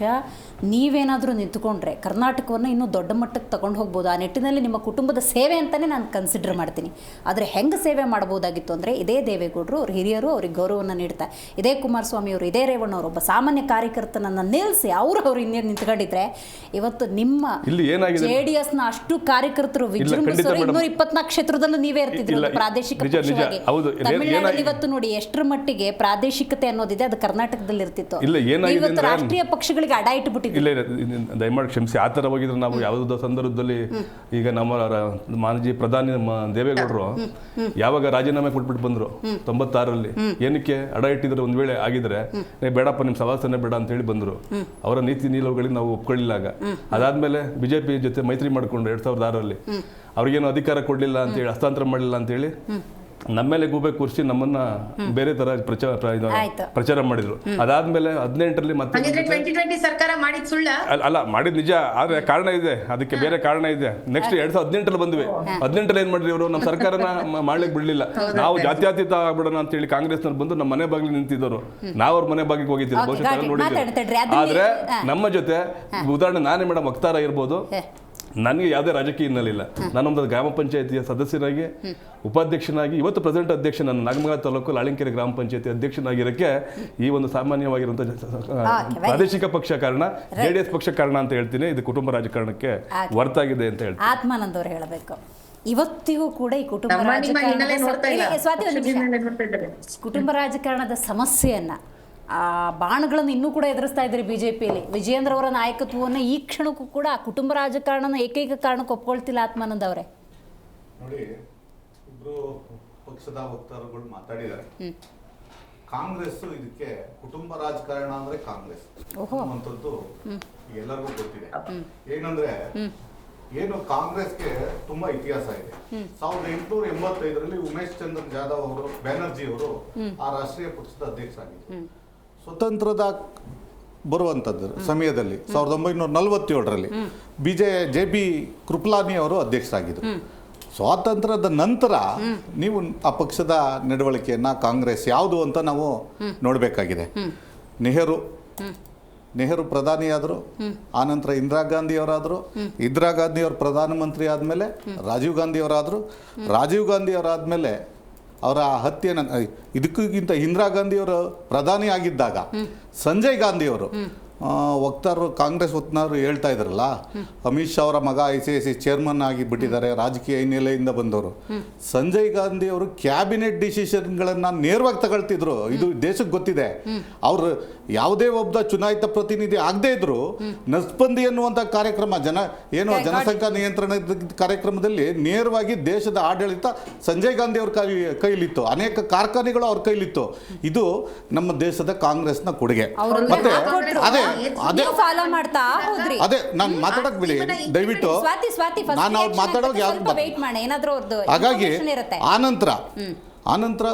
[SPEAKER 1] ನೀವೇನಾದರೂ ನಿಂತುಕೊಂಡ್ರೆ ಕರ್ನಾಟಕವನ್ನು ಇನ್ನೂ ದೊಡ್ಡ ಮಟ್ಟಕ್ಕೆ ತಗೊಂಡು ಹೋಗ್ಬೋದು. ಆ ನಿಟ್ಟಿನಲ್ಲಿ ನಿಮ್ಮ ಕುಟುಂಬದ ಸೇವೆ ಅಂತಾನೆ ನಾನು ಕನ್ಸಿಡರ್ ಮಾಡ್ತೀನಿ. ಆದರೆ ಹೆಂಗೆ ಸೇವೆ ಮಾಡ್ಬೋದಾಗಿತ್ತು ಅಂದರೆ, ಇದೇ ದೇವೇಗೌಡರು, ಅವ್ರ ಹಿರಿಯರು ಅವ್ರಿಗೆ ಗೌರವವನ್ನು ನೀಡ್ತಾ, ಇದೇ ಕುಮಾರಸ್ವಾಮಿ ಅವರು, ಇದೇ ರೇವಣ್ಣವರು ಒಬ್ಬ ಸಾಮಾನ್ಯ ಕಾರ್ಯಕರ್ತನನ್ನು ನಿಲ್ಲಿಸಿ ಅವ್ರು ಇನ್ನೇನು ನಿಂತ್ಕೊಂಡಿದ್ರೆ ಇವತ್ತು ನಿಮ್ಮ
[SPEAKER 3] ಇಲ್ಲಿ ಏನಾಗಿದೆ
[SPEAKER 1] JDS ನ ಅಷ್ಟು ಕಾರ್ಯಕರ್ತರು ವಿಜೃಂಭಿಸೋರು 224 ಕ್ಷೇತ್ರದಲ್ಲೂ ನೀವೇ ಇರ್ತಿದ್ರು ಪ್ರಾದೇಶಿಕ ಪಕ್ಷವಾಗಿ. ತಮಿಳುನಾಡಲ್ಲಿ ಇವತ್ತು ನೋಡಿ ಎಷ್ಟರ ಮಟ್ಟಿಗೆ ಪ್ರಾದೇಶಿಕತೆ ಅನ್ನೋದಿದೆ, ಅದು ಕರ್ನಾಟಕದಲ್ಲಿ ಇರ್ತಿತ್ತು. ಇವತ್ತು ರಾಷ್ಟ್ರೀಯ ಪಕ್ಷಗಳಿಗೆ ಅಡ ಇಟ್ಬಿಟ್ಟಿದೆ.
[SPEAKER 3] ದಯಮಾಡಿ ಕ್ಷಮಿಸಿ, ಆ ಥರ ಹೋಗಿದ್ರೆ ನಾವು ಯಾವುದೋ ಸಂದರ್ಭದಲ್ಲಿ ಈಗ ನಮ್ಮ ಮಾಜಿ ಪ್ರಧಾನಿ ದೇವೇಗೌಡರು ಯಾವಾಗ ರಾಜೀನಾಮೆ ಕೊಟ್ಬಿಟ್ಟು ಬಂದ್ರು 96ರಲ್ಲಿ, ಏನಕ್ಕೆ ಅಡ ಇಟ್ಟಿದ್ರೆ ಒಂದ್ ವೇಳೆ ಆಗಿದ್ರೆ ಬೇಡಪ್ಪ ನಿಮ್ ಸವಾಸನೆ ಬೇಡ ಅಂತ ಹೇಳಿ ಬಂದ್ರು. ಅವರ ನೀತಿ ನಿಲುವುಗಳಿಗೆ ನಾವು ಒಪ್ಕೊಳ್ಳಿಲ್ಲ. ಅದಾದ್ಮೇಲೆ ಬಿಜೆಪಿ ಜೊತೆ ಮೈತ್ರಿ ಮಾಡ್ಕೊಂಡು 2006ರಲ್ಲಿ ಅವ್ರಿಗೇನು ಅಧಿಕಾರ ಕೊಡ್ಲಿಲ್ಲ ಅಂತ ಹೇಳಿ, ಹಸ್ತಾಂತರ ಮಾಡಲಿಲ್ಲ ಅಂತ ಹೇಳಿ ನಮ್ಮೇಲೆ ಗೂಬೆ ಕೂರಿಸಿ ನಮ್ಮನ್ನ ಬೇರೆ ತರ ಪ್ರಚಾರ ಮಾಡಿದ್ರು. ಅದಾದ್ಮೇಲೆ 18ರಲ್ಲಿ ಮತ್ತೆ
[SPEAKER 2] 2020 ಸರ್ಕಾರ ಮಾಡಿದ ಸುಳ್ಳ
[SPEAKER 3] ಅಲ್ಲ, ಮಾಡಿದ್ ನಿಜ, ಆದ್ರೆ ಕಾರಣ ಇದೆ, ಅದಕ್ಕೆ ಬೇರೆ ಕಾರಣ ಇದೆ. ನೆಕ್ಸ್ಟ್ 2018ರಲ್ಲಿ ಬಂದ್ವಿ. 18ರಲ್ಲಿ ಏನ್ ಮಾಡಿದ್ರು ಇವರು, ನಮ್ಮ ಸರ್ಕಾರನ ಮಾಡ್ಲಿಕ್ಕೆ ಬಿಡ್ಲಿಲ್ಲ. ನಾವು ಜಾತ್ಯತೀತ ಆಗ್ಬಿಡೋಣ ಅಂತ ಹೇಳಿ ಕಾಂಗ್ರೆಸ್ನವ್ರು ಬಂದು ನಮ್ಮ ಮನೆ ಬಾಗಿಲು ನಿಂತಿದ್ರು. ನಾವು ಅವ್ರ ಮನೆ ಬಾಗಿಲಿಗೆ ಹೋಗಿದ್ದೀವಿ, ಬಹುಶಃ ನೋಡಿದ್ವಿ. ಆದ್ರೆ ನಮ್ಮ ಜೊತೆ ಉದಾಹರಣೆ ನಾನೇ ಮೇಡಮ್ ವಕ್ತಾರ ಇರ್ಬೋದು, ನನಗೆ ಯಾವುದೇ ರಾಜಕೀಯ ಹಿನ್ನೆಲೆ ಇಲ್ಲ. ನಾನೊಂದು ಗ್ರಾಮ ಪಂಚಾಯತಿಯ ಸದಸ್ಯನಾಗಿ, ಉಪಾಧ್ಯಕ್ಷನಾಗಿ, ಇವತ್ತು ಪ್ರೆಸಿಡೆಂಟ್ ಅಧ್ಯಕ್ಷ, ನಾನು ನಾಗಮಂಗಲ ತಾಲೂಕು ಲಾಳಿಂಕೆರೆ ಗ್ರಾಮ ಪಂಚಾಯತಿ ಅಧ್ಯಕ್ಷನಾಗಿರೋಕ್ಕೆ ಈ ಒಂದು ಸಾಮಾನ್ಯವಾಗಿರುವಂಥ ಪ್ರಾದೇಶಿಕ ಪಕ್ಷ ಕಾರಣ, JDS ಪಕ್ಷ ಕಾರಣ ಅಂತ ಹೇಳ್ತೀನಿ. ಇದು ಕುಟುಂಬ ರಾಜಕಾರಣಕ್ಕೆ ಹೊರತಾಗಿದೆ ಅಂತ ಹೇಳ್ತೀನಿ.
[SPEAKER 1] ಆತ್ಮಾನಂದ್ ಅವರು ಹೇಳಬೇಕು. ಇವತ್ತಿಗೂ ಕೂಡ ಈ ಕುಟುಂಬ ಕುಟುಂಬ ರಾಜಕಾರಣದ ಸಮಸ್ಯೆಯನ್ನ ಬಾಣಗಳನ್ನು ಇನ್ನೂ ಕೂಡ ಎದುರಿಸ್ತಾ ಇದ್ದಾರೆ ಬಿಜೆಪಿಯಲ್ಲಿ. ವಿಜಯೇಂದ್ರ ಅವರ ನಾಯಕತ್ವವನ್ನು ಈ ಕ್ಷಣಕ್ಕೂ ಕೂಡ ಆ ಕುಟುಂಬ ರಾಜಕಾರಣನ ಏಕೈಕ ಕಾರಣಕ್ಕೆ ಒಪ್ಕೊಳ್ತಿಲ್ಲ ಆತ್ಮಾನಂದ್ ಅವರೇ.
[SPEAKER 4] ನೋಡಿ, ಇಬ್ರು ಪಕ್ಷದ ವಕ್ತಾರಗಳು ಮಾತಾಡಿದ್ದಾರೆ. ಕಾಂಗ್ರೆಸ್ ಇದಕ್ಕೆ ಕುಟುಂಬ ರಾಜಕಾರಣ ಅಂದ್ರೆ ಕಾಂಗ್ರೆಸ್ ಅನ್ನುವಂಥದ್ದು ಎಲ್ಲರಿಗೂ ಗೊತ್ತಿದೆ. ಏನಂದ್ರೆ ಏನು ಕಾಂಗ್ರೆಸ್ಗೆ ತುಂಬಾ ಇತಿಹಾಸ ಇದೆ. 1885ರಲ್ಲಿ ಉಮೇಶ್ ಚಂದ್ರ ಜಾಧವ್ ಅವರು, ಬ್ಯಾನರ್ಜಿ ಅವರು ಆ ರಾಷ್ಟ್ರೀಯ ಪಕ್ಷದ ಅಧ್ಯಕ್ಷರಾಗಿದ್ದರು. ಸ್ವತಂತ್ರದ ಬರುವಂಥದ್ದು ಸಮಯದಲ್ಲಿ 1947ರಲ್ಲಿ JB ಕೃಪಲಾನಿ ಅವರು ಅಧ್ಯಕ್ಷರಾಗಿದ್ದರು. ಸ್ವಾತಂತ್ರ್ಯದ ನಂತರ ನೀವು ಆ ಪಕ್ಷದ ನಡವಳಿಕೆಯನ್ನ ಕಾಂಗ್ರೆಸ್ ಯಾವುದು ಅಂತ ನಾವು ನೋಡಬೇಕಾಗಿದೆ. ನೆಹರು ಪ್ರಧಾನಿಯಾದರು, ಆನಂತರ ಇಂದಿರಾ ಗಾಂಧಿ ಅವರಾದರು. ಇಂದಿರಾ ಗಾಂಧಿ ಅವರು ಪ್ರಧಾನಮಂತ್ರಿ ಆದಮೇಲೆ ರಾಜೀವ್ ಗಾಂಧಿ ಅವರಾದರು. ರಾಜೀವ್ ಗಾಂಧಿ ಅವರಾದಮೇಲೆ ಅವರ ಹತ್ಯೆಯನ್ನು, ಇದಕ್ಕಿಂತ ಇಂದಿರಾ ಗಾಂಧಿ ಅವರು ಪ್ರಧಾನಿ ಆಗಿದ್ದಾಗ ಸಂಜಯ್ ಗಾಂಧಿ ಅವರು ವಕ್ತಾರರು, ಕಾಂಗ್ರೆಸ್ ವಕ್ತಾರರು ಹೇಳ್ತಾ ಇದ್ರಲ್ಲ, ಅಮಿತ್ ಶಾ ಅವರ ಮಗ ICICI ಚೇರ್ಮನ್ ಆಗಿ ಬಿಟ್ಟಿದ್ದಾರೆ, ರಾಜಕೀಯ ಹಿನ್ನೆಲೆಯಿಂದ ಬಂದವರು. ಸಂಜಯ್ ಗಾಂಧಿ ಅವರು ಕ್ಯಾಬಿನೆಟ್ ಡಿಸಿಷನ್ಗಳನ್ನ ನೇರವಾಗಿ ತಗೊಳ್ತಿದ್ರು. ಇದು ದೇಶಕ್ಕೆ ಗೊತ್ತಿದೆ. ಅವರು ಯಾವುದೇ ಒಬ್ಬ ಚುನಾಯಿತ ಪ್ರತಿನಿಧಿ ಆಗದೇ ಇದ್ರು ನಸ್ಬಂದಿ ಅನ್ನುವಂಥ ಕಾರ್ಯಕ್ರಮ, ಜನಸಂಖ್ಯಾ ನಿಯಂತ್ರಣದ ಕಾರ್ಯಕ್ರಮದಲ್ಲಿ ನೇರವಾಗಿ ದೇಶದ ಆಡಳಿತ ಸಂಜಯ್ ಗಾಂಧಿ ಅವ್ರ ಕೈಲಿತ್ತು. ಅನೇಕ ಕಾರ್ಖಾನೆಗಳು ಅವ್ರ ಕೈಲಿತ್ತು. ಇದು ನಮ್ಮ ದೇಶದ ಕಾಂಗ್ರೆಸ್ನ ಕೊಡುಗೆ. ಮತ್ತೆ ಅದೇ ನಾನು ಮಾತಾಡಕ್ ಬಿಡಿ ದಯವಿಟ್ಟು, ನಾನು ಅವ್ರು ಮಾತಾಡೋಕೆ ಯಾರು. ಹಾಗಾಗಿ ಆನಂತರ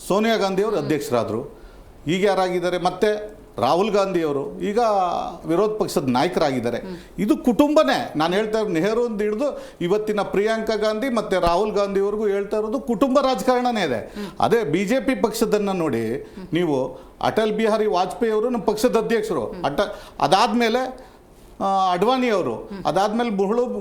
[SPEAKER 4] ಸೋನಿಯಾ ಗಾಂಧಿ ಅವರು ಅಧ್ಯಕ್ಷರಾದರು. ಈಗ ಯಾರಾಗಿದ್ದಾರೆ? ಮತ್ತೆ ರಾಹುಲ್ ಗಾಂಧಿ ಅವರು ಈಗ ವಿರೋಧ ಪಕ್ಷದ ನಾಯಕರಾಗಿದ್ದಾರೆ. ಇದು ಕುಟುಂಬನೇ. ನಾನು ಹೇಳ್ತಾ ಇರೋದು ನೆಹರು ಅಂತ ಹಿಡಿದು ಇವತ್ತಿನ ಪ್ರಿಯಾಂಕಾ ಗಾಂಧಿ ಮತ್ತು ರಾಹುಲ್ ಗಾಂಧಿವರೆಗೂ ಹೇಳ್ತಾ ಇರೋದು ಕುಟುಂಬ ರಾಜಕಾರಣನೇ ಇದೆ. ಅದೇ BJP ಪಕ್ಷದನ್ನು ನೋಡಿ ನೀವು, ಅಟಲ್ ಬಿಹಾರಿ ವಾಜಪೇಯಿ ಅವರು ನಮ್ಮ ಪಕ್ಷದ ಅಧ್ಯಕ್ಷರು. ಅದಾದಮೇಲೆ ಅಡ್ವಾಣಿ ಅವರು, ಅದಾದಮೇಲೆ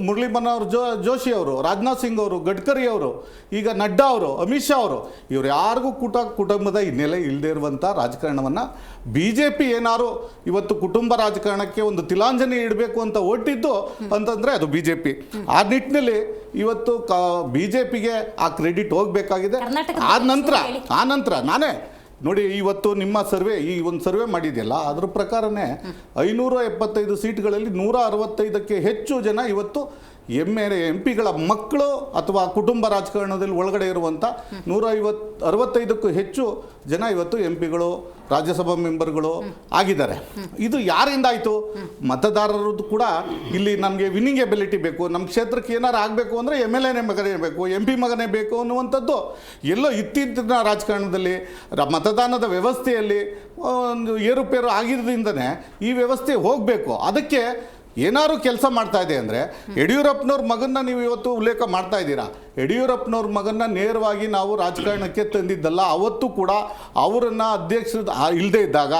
[SPEAKER 4] ಮುರಳಿ ಮನೋಹರ್ ಜೋಶಿ ಅವರು, ರಾಜನಾಥ್ ಸಿಂಗ್ ಅವರು, ಗಡ್ಕರಿ ಅವರು, ಈಗ ನಡ್ಡಾ ಅವರು, ಅಮಿತ್ ಶಾ ಅವರು, ಇವ್ರು ಯಾರಿಗೂ ಕುಟುಂಬದ ಹಿನ್ನೆಲೆ ಇಲ್ಲದೆ ಇರುವಂಥ ರಾಜಕಾರಣವನ್ನು BJP ಏನಾರು ಇವತ್ತು ಕುಟುಂಬ ರಾಜಕಾರಣಕ್ಕೆ ಒಂದು ತಿಲಾಂಜಲಿ ಇಡಬೇಕು ಅಂತ ಹೊರಟಿದ್ದು ಅಂತಂದರೆ ಅದು BJP. ಆ ನಿಟ್ಟಿನಲ್ಲಿ ಇವತ್ತು BJPಗೆ ಆ ಕ್ರೆಡಿಟ್ ಹೋಗಬೇಕಾಗಿದೆ. ಆ ನಂತರ ನಾನೇ ನೋಡಿ, ಇವತ್ತು ನಿಮ್ಮ ಈ ಒಂದು ಸರ್ವೆ ಮಾಡಿದೆಯಲ್ಲ, ಅದ್ರ ಪ್ರಕಾರನೇ 575 ಸೀಟ್ಗಳಲ್ಲಿ 165ಕ್ಕೆ ಹೆಚ್ಚು ಜನ ಇವತ್ತು MP ಗಳ ಮಕ್ಕಳು ಅಥವಾ ಕುಟುಂಬ ರಾಜಕಾರಣದಲ್ಲಿ ಒಳಗಡೆ ಇರುವಂಥ 165ಕ್ಕೂ ಹೆಚ್ಚು ಜನ ಇವತ್ತು MP ಗಳು, ರಾಜ್ಯಸಭಾ ಮೆಂಬರ್ಗಳು ಆಗಿದ್ದಾರೆ. ಇದು ಯಾರಿಂದ ಆಯಿತು? ಮತದಾರರದ್ದು ಕೂಡ ಇಲ್ಲಿ ನಮಗೆ ವಿನ್ನಿಂಗ್ ಎಬಿಲಿಟಿ ಬೇಕು, ನಮ್ಮ ಕ್ಷೇತ್ರಕ್ಕೆ ಏನಾರು ಆಗಬೇಕು ಅಂದರೆ MLA ಮಗನೇ ಬೇಕು, MP ಮಗನೇ ಬೇಕು ಅನ್ನುವಂಥದ್ದು ಎಲ್ಲೋ ಇತ್ತೀಚಿನ ರಾಜಕಾರಣದಲ್ಲಿ ಮತದಾನದ ವ್ಯವಸ್ಥೆಯಲ್ಲಿ ಒಂದು ಏರುಪೇರು ಆಗಿರೋದ್ರಿಂದನೇ ಈ ವ್ಯವಸ್ಥೆ ಹೋಗಬೇಕು. ಅದಕ್ಕೆ ಏನಾದ್ರು ಕೆಲಸ ಮಾಡ್ತಾ ಇದೆ ಅಂದರೆ ಯಡಿಯೂರಪ್ಪನವ್ರ ಮಗನ್ನ ನೀವು ಇವತ್ತು ಉಲ್ಲೇಖ ಮಾಡ್ತಾ ಇದ್ದೀರಾ. ಯಡಿಯೂರಪ್ಪನವ್ರ ಮಗನ್ನ ನೇರವಾಗಿ ನಾವು ರಾಜಕಾರಣಕ್ಕೆ ತಂದಿದ್ದಲ್ಲ. ಅವತ್ತು ಕೂಡ ಅವರನ್ನು ಅಧ್ಯಕ್ಷರು ಇಲ್ಲದೆ ಇದ್ದಾಗ,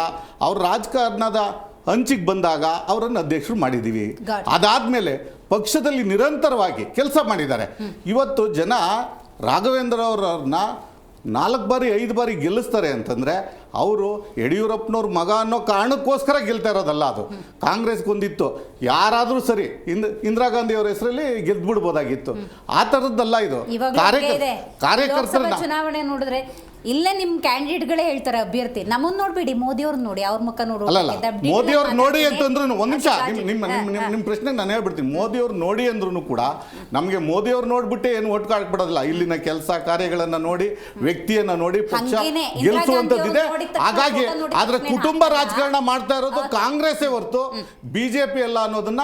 [SPEAKER 4] ಅವ್ರ ರಾಜಕಾರಣದ ಹಂಚಿಗೆ ಬಂದಾಗ ಅವರನ್ನು ಅಧ್ಯಕ್ಷರು ಮಾಡಿದ್ದೀವಿ. ಅದಾದಮೇಲೆ ಪಕ್ಷದಲ್ಲಿ ನಿರಂತರವಾಗಿ ಕೆಲಸ ಮಾಡಿದ್ದಾರೆ. ಇವತ್ತು ಜನ ರಾಘವೇಂದ್ರ ಅವರನ್ನ 4 ಬಾರಿ 5 ಬಾರಿ ಗೆಲ್ಲಿಸ್ತಾರೆ ಅಂತಂದರೆ ಅವರು ಯಡಿಯೂರಪ್ಪನವ್ರ ಮಗ ಅನ್ನೋ ಕಾರಣಕ್ಕೋಸ್ಕರ ಗೆಲ್ತಾ ಇರೋದಲ್ಲ. ಅದು ಕಾಂಗ್ರೆಸ್ಗೊಂದಿತ್ತು, ಯಾರಾದರೂ ಸರಿ ಇಂದಿರಾ ಗಾಂಧಿ ಅವರ ಹೆಸರಲ್ಲಿ ಗೆದ್ಬಿಡ್ಬೋದಾಗಿತ್ತು. ಆ ಥರದ್ದಲ್ಲ ಇದು. ಕಾರ್ಯಕರ್ತರನ್ನ
[SPEAKER 1] ಚುನಾವಣೆ ನೋಡಿದ್ರೆ ಇಲ್ಲೇ ನಿಮ್ಮ ಕ್ಯಾಂಡಿಡೇಟ್ಗಳೇ ಹೇಳ್ತಾರೆ ಅಭ್ಯರ್ಥಿ, ನಮ್ಮನ್ನ ನೋಡ್ಬೇಡಿ, ಮೋದಿ ಅವ್ರನ್ನ ನೋಡಿ, ಅವ್ರ ಮುಖ ನೋಡಿ.
[SPEAKER 4] ಅಲ್ಲ, ಮೋದಿ ಅವ್ರು ನೋಡಿ ಅಂತಂದ್ರೂ ಒಂದು ನಿಮಿಷ, ನಿಮ್ಮ ಪ್ರಶ್ನೆಗೆ ನಾನು ಹೇಳ್ಬಿಡ್ತೀನಿ. ಮೋದಿ ಅವ್ರು ನೋಡಿ ಅಂದ್ರೂ ಕೂಡ ನಮಗೆ ಮೋದಿ ಅವ್ರು ನೋಡ್ಬಿಟ್ಟೆ ಏನು ಒಟ್ಟು ಕಾಡ್ಬಿಡೋದಿಲ್ಲ. ಇಲ್ಲಿನ ಕೆಲಸ ಕಾರ್ಯಗಳನ್ನ ನೋಡಿ, ವ್ಯಕ್ತಿಯನ್ನ ನೋಡಿ ಪಕ್ಷ ಗೆಲ್ಲಿಸುವಂಥದ್ದಿದೆ. ಹಾಗಾಗಿ ಆದ್ರೆ ಕುಟುಂಬ ರಾಜಕಾರಣ ಮಾಡ್ತಾ ಇರೋದು ಕಾಂಗ್ರೆಸ್ಸೇ ಹೊರತು ಬಿಜೆಪಿ ಅಲ್ಲ ಅನ್ನೋದನ್ನ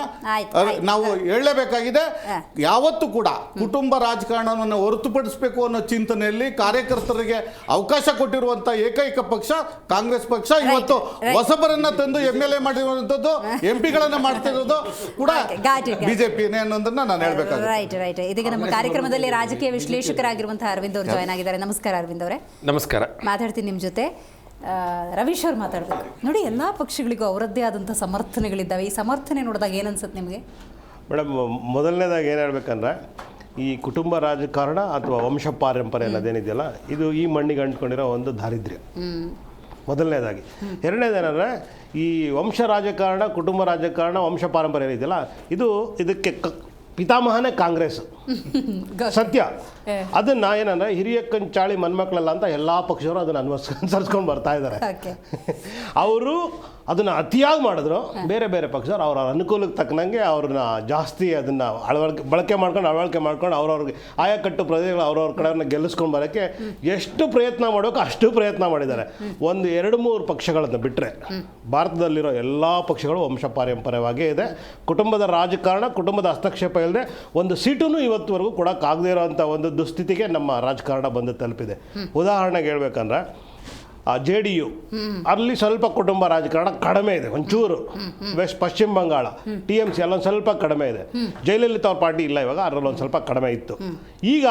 [SPEAKER 4] ನಾವು ಹೇಳಲೇಬೇಕಾಗಿದೆ. ಯಾವತ್ತೂ ಕೂಡ ಕುಟುಂಬ ರಾಜಕಾರಣವನ್ನು ಹೊರತುಪಡಿಸಬೇಕು ಅನ್ನೋ ಚಿಂತನೆಯಲ್ಲಿ ಕಾರ್ಯಕರ್ತರಿಗೆ ಅವಕಾಶ ಕೊಟ್ಟಿರುವಂತ ಏಕೈಕ ಪಕ್ಷ ಕಾಂಗ್ರೆಸ್ ಪಕ್ಷ. ಇವತ್ತು ಹೊಸಬರನ್ನ ತಂದು MLA ಮಾಡಿರುವಂತದ್ದು, MP ಗಳನ್ನ ಮಾಡ್ತಿರೋದು ಕೂಡ ಬಿಜೆಪಿನೇ ಅನ್ನೋದನ್ನ ನಾನು ಹೇಳ್ಬೇಕಾಗುತ್ತೆ.
[SPEAKER 1] ರೈಟ್. ಇದೀಗ ನಮ್ಮ ಕಾರ್ಯಕ್ರಮದಲ್ಲಿ ರಾಜಕೀಯ ವಿಶ್ಲೇಷಕರಾಗಿರುವಂತಹ ಅರವಿಂದ್ ಅವರು ಜಾಯ್ನ್ ಆಗಿದ್ದಾರೆ. ನಮಸ್ಕಾರ ಅರವಿಂದ್ ಅವರೇ.
[SPEAKER 5] ನಮಸ್ಕಾರ.
[SPEAKER 1] ಮಾತಾಡ್ತೀನಿ ನಿಮ್ಮ ಜೊತೆ. ರವೀಶ್ ಅವ್ರು ಮಾತಾಡ್ಬೇಕು. ನೋಡಿ, ಎಲ್ಲ ಪಕ್ಷಗಳಿಗೂ ಅವರದ್ದೇ ಆದಂಥ ಸಮರ್ಥನೆಗಳಿದ್ದಾವೆ. ಈ ಸಮರ್ಥನೆ ನೋಡಿದಾಗ ಏನನ್ಸುತ್ತೆ ನಿಮಗೆ?
[SPEAKER 5] ಮೇಡಮ್, ಮೊದಲನೇದಾಗಿ ಏನು ಹೇಳ್ಬೇಕಂದ್ರೆ, ಈ ಕುಟುಂಬ ರಾಜಕಾರಣ ಅಥವಾ ವಂಶ ಪಾರಂಪರೆ ಅನ್ನೋದೇನಿದೆಯಲ್ಲ, ಇದು ಈ ಮಣ್ಣಿಗೆ ಅಂಟ್ಕೊಂಡಿರೋ ಒಂದು ದಾರಿದ್ರ್ಯ ಮೊದಲನೇದಾಗಿ. ಎರಡನೇದೇನಂದರೆ, ಈ ವಂಶ ರಾಜಕಾರಣ, ಕುಟುಂಬ ರಾಜಕಾರಣ, ವಂಶ ಪಾರಂಪರೆ ಏನಿದೆಯಲ್ಲ, ಇದಕ್ಕೆ ಪಿತಾಮಹನೇ ಕಾಂಗ್ರೆಸ್. ಸತ್ಯ. ಅದನ್ನು ಏನಂದರೆ, ಹಿರಿಯ ಕಂಚಾಳಿ ಮನ್ಮಕ್ಳಲ್ಲ ಅಂತ ಎಲ್ಲ ಪಕ್ಷವರು ಅದನ್ನು ಅನುಸರಿಸ್ಕೊಂಡು ಬರ್ತಾ ಇದ್ದಾರೆ. ಅವರು ಅದನ್ನು ಅತಿಯಾಗಿ ಮಾಡಿದ್ರು. ಬೇರೆ ಬೇರೆ ಪಕ್ಷರು ಅವ್ರ ಅನುಕೂಲಕ್ಕೆ ತಕ್ಕನಂಗೆ ಅವ್ರನ್ನ ಜಾಸ್ತಿ ಅದನ್ನು ಬಳಕೆ ಮಾಡ್ಕೊಂಡು ಅವ್ರವ್ರಿಗೆ ಆಯಾಕಟ್ಟು ಪ್ರದೇಶಗಳು ಅವ್ರವ್ರ ಕಡೆಯವ್ರನ್ನ ಗೆಲ್ಲಿಸ್ಕೊಂಡು ಬರೋಕ್ಕೆ ಎಷ್ಟು ಪ್ರಯತ್ನ ಮಾಡಬೇಕು ಅಷ್ಟು ಪ್ರಯತ್ನ ಮಾಡಿದ್ದಾರೆ. 1-2-3 ಪಕ್ಷಗಳನ್ನು ಬಿಟ್ಟರೆ ಭಾರತದಲ್ಲಿರೋ ಎಲ್ಲ ಪಕ್ಷಗಳು ವಂಶ ಪಾರಂಪರ್ಯವಾಗೇ ಇದೆ. ಕುಟುಂಬದ ರಾಜಕಾರಣ, ಕುಟುಂಬದ ಹಸ್ತಕ್ಷೇಪ ಇಲ್ಲದೆ ಒಂದು ಸೀಟೂ ಇವತ್ತುವರೆಗೂ ಕೊಡೋಕ್ಕಾಗದೇ ಇರೋವಂಥ ಒಂದು ದುಸ್ಥಿತಿಗೆ ನಮ್ಮ ರಾಜಕಾರಣ ಬಂದು ತಲುಪಿದೆ. ಉದಾಹರಣೆಗೆ ಹೇಳ್ಬೇಕಂದ್ರೆ, JDU ಅಲ್ಲಿ ಸ್ವಲ್ಪ ಕುಟುಂಬ ರಾಜಕಾರಣ ಕಡಿಮೆ ಇದೆ, ಒಂಚೂರು. ಪಶ್ಚಿಮ ಬಂಗಾಳ TMC ಅಲ್ಲೊಂದು ಸ್ವಲ್ಪ ಕಡಿಮೆ ಇದೆ. ಜಯಲಲಿತಾ ಅವ್ರ ಪಾರ್ಟಿ ಇಲ್ಲ ಇವಾಗ, ಅದರಲ್ಲಿ ಒಂದು ಸ್ವಲ್ಪ ಕಡಿಮೆ ಇತ್ತು. ಈಗ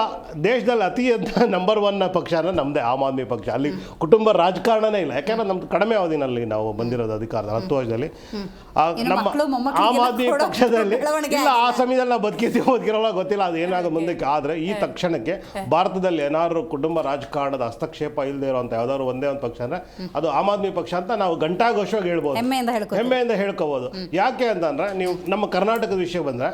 [SPEAKER 5] ದೇಶದಲ್ಲಿ ಅತಿಯಂತ ನಂಬರ್ 1 ಪಕ್ಷ ಅಂದರೆ ನಮ್ಮದೇ ಆಮ್ ಆದ್ಮಿ ಪಕ್ಷ. ಅಲ್ಲಿ ಕುಟುಂಬ ರಾಜಕಾರಣನೇ ಇಲ್ಲ. ಯಾಕೆಂದ್ರೆ ನಮ್ದು ಕಡಿಮೆ ಅವಧಿನಲ್ಲಿ ನಾವು ಬಂದಿರೋದು ಅಧಿಕಾರದ 10 ವರ್ಷದಲ್ಲಿ. ನಮ್ಮ ಆಮ್ ಆದ್ಮಿ ಪಕ್ಷದಲ್ಲಿ ಇಲ್ಲ, ಆ ಸಮಯದಲ್ಲಿ ನಾವು ಬದುಕಿರೋಲ್ಲ ಗೊತ್ತಿಲ್ಲ, ಅದು ಏನಾಗೋದು ಮುಂದಕ್ಕೆ. ಆದರೆ ಈ ತಕ್ಷಣಕ್ಕೆ ಭಾರತದಲ್ಲಿ ಏನಾದ್ರು ಕುಟುಂಬ ರಾಜಕಾರಣದ ಹಸ್ತಕ್ಷೇಪ ಇಲ್ಲದೆ ಇರೋಂಥ ಯಾವ್ದಾದ್ರು ಒಂದೇ ಒಂದು ಪಕ್ಷ ಅಂದರೆ ಅದು ಆಮ್ ಆದ್ಮಿ ಪಕ್ಷ ಅಂತ ನಾವು ಘಂಟಾಘೋಷವಾಗಿ ಹೇಳ್ಬೋದು, ಹೆಮ್ಮೆಯಿಂದ ಹೇಳ್ಕೋಬೋದು. ಯಾಕೆ ಅಂತಂದರೆ, ನೀವು ನಮ್ಮ ಕರ್ನಾಟಕದ ವಿಷಯ ಬಂದರೆ,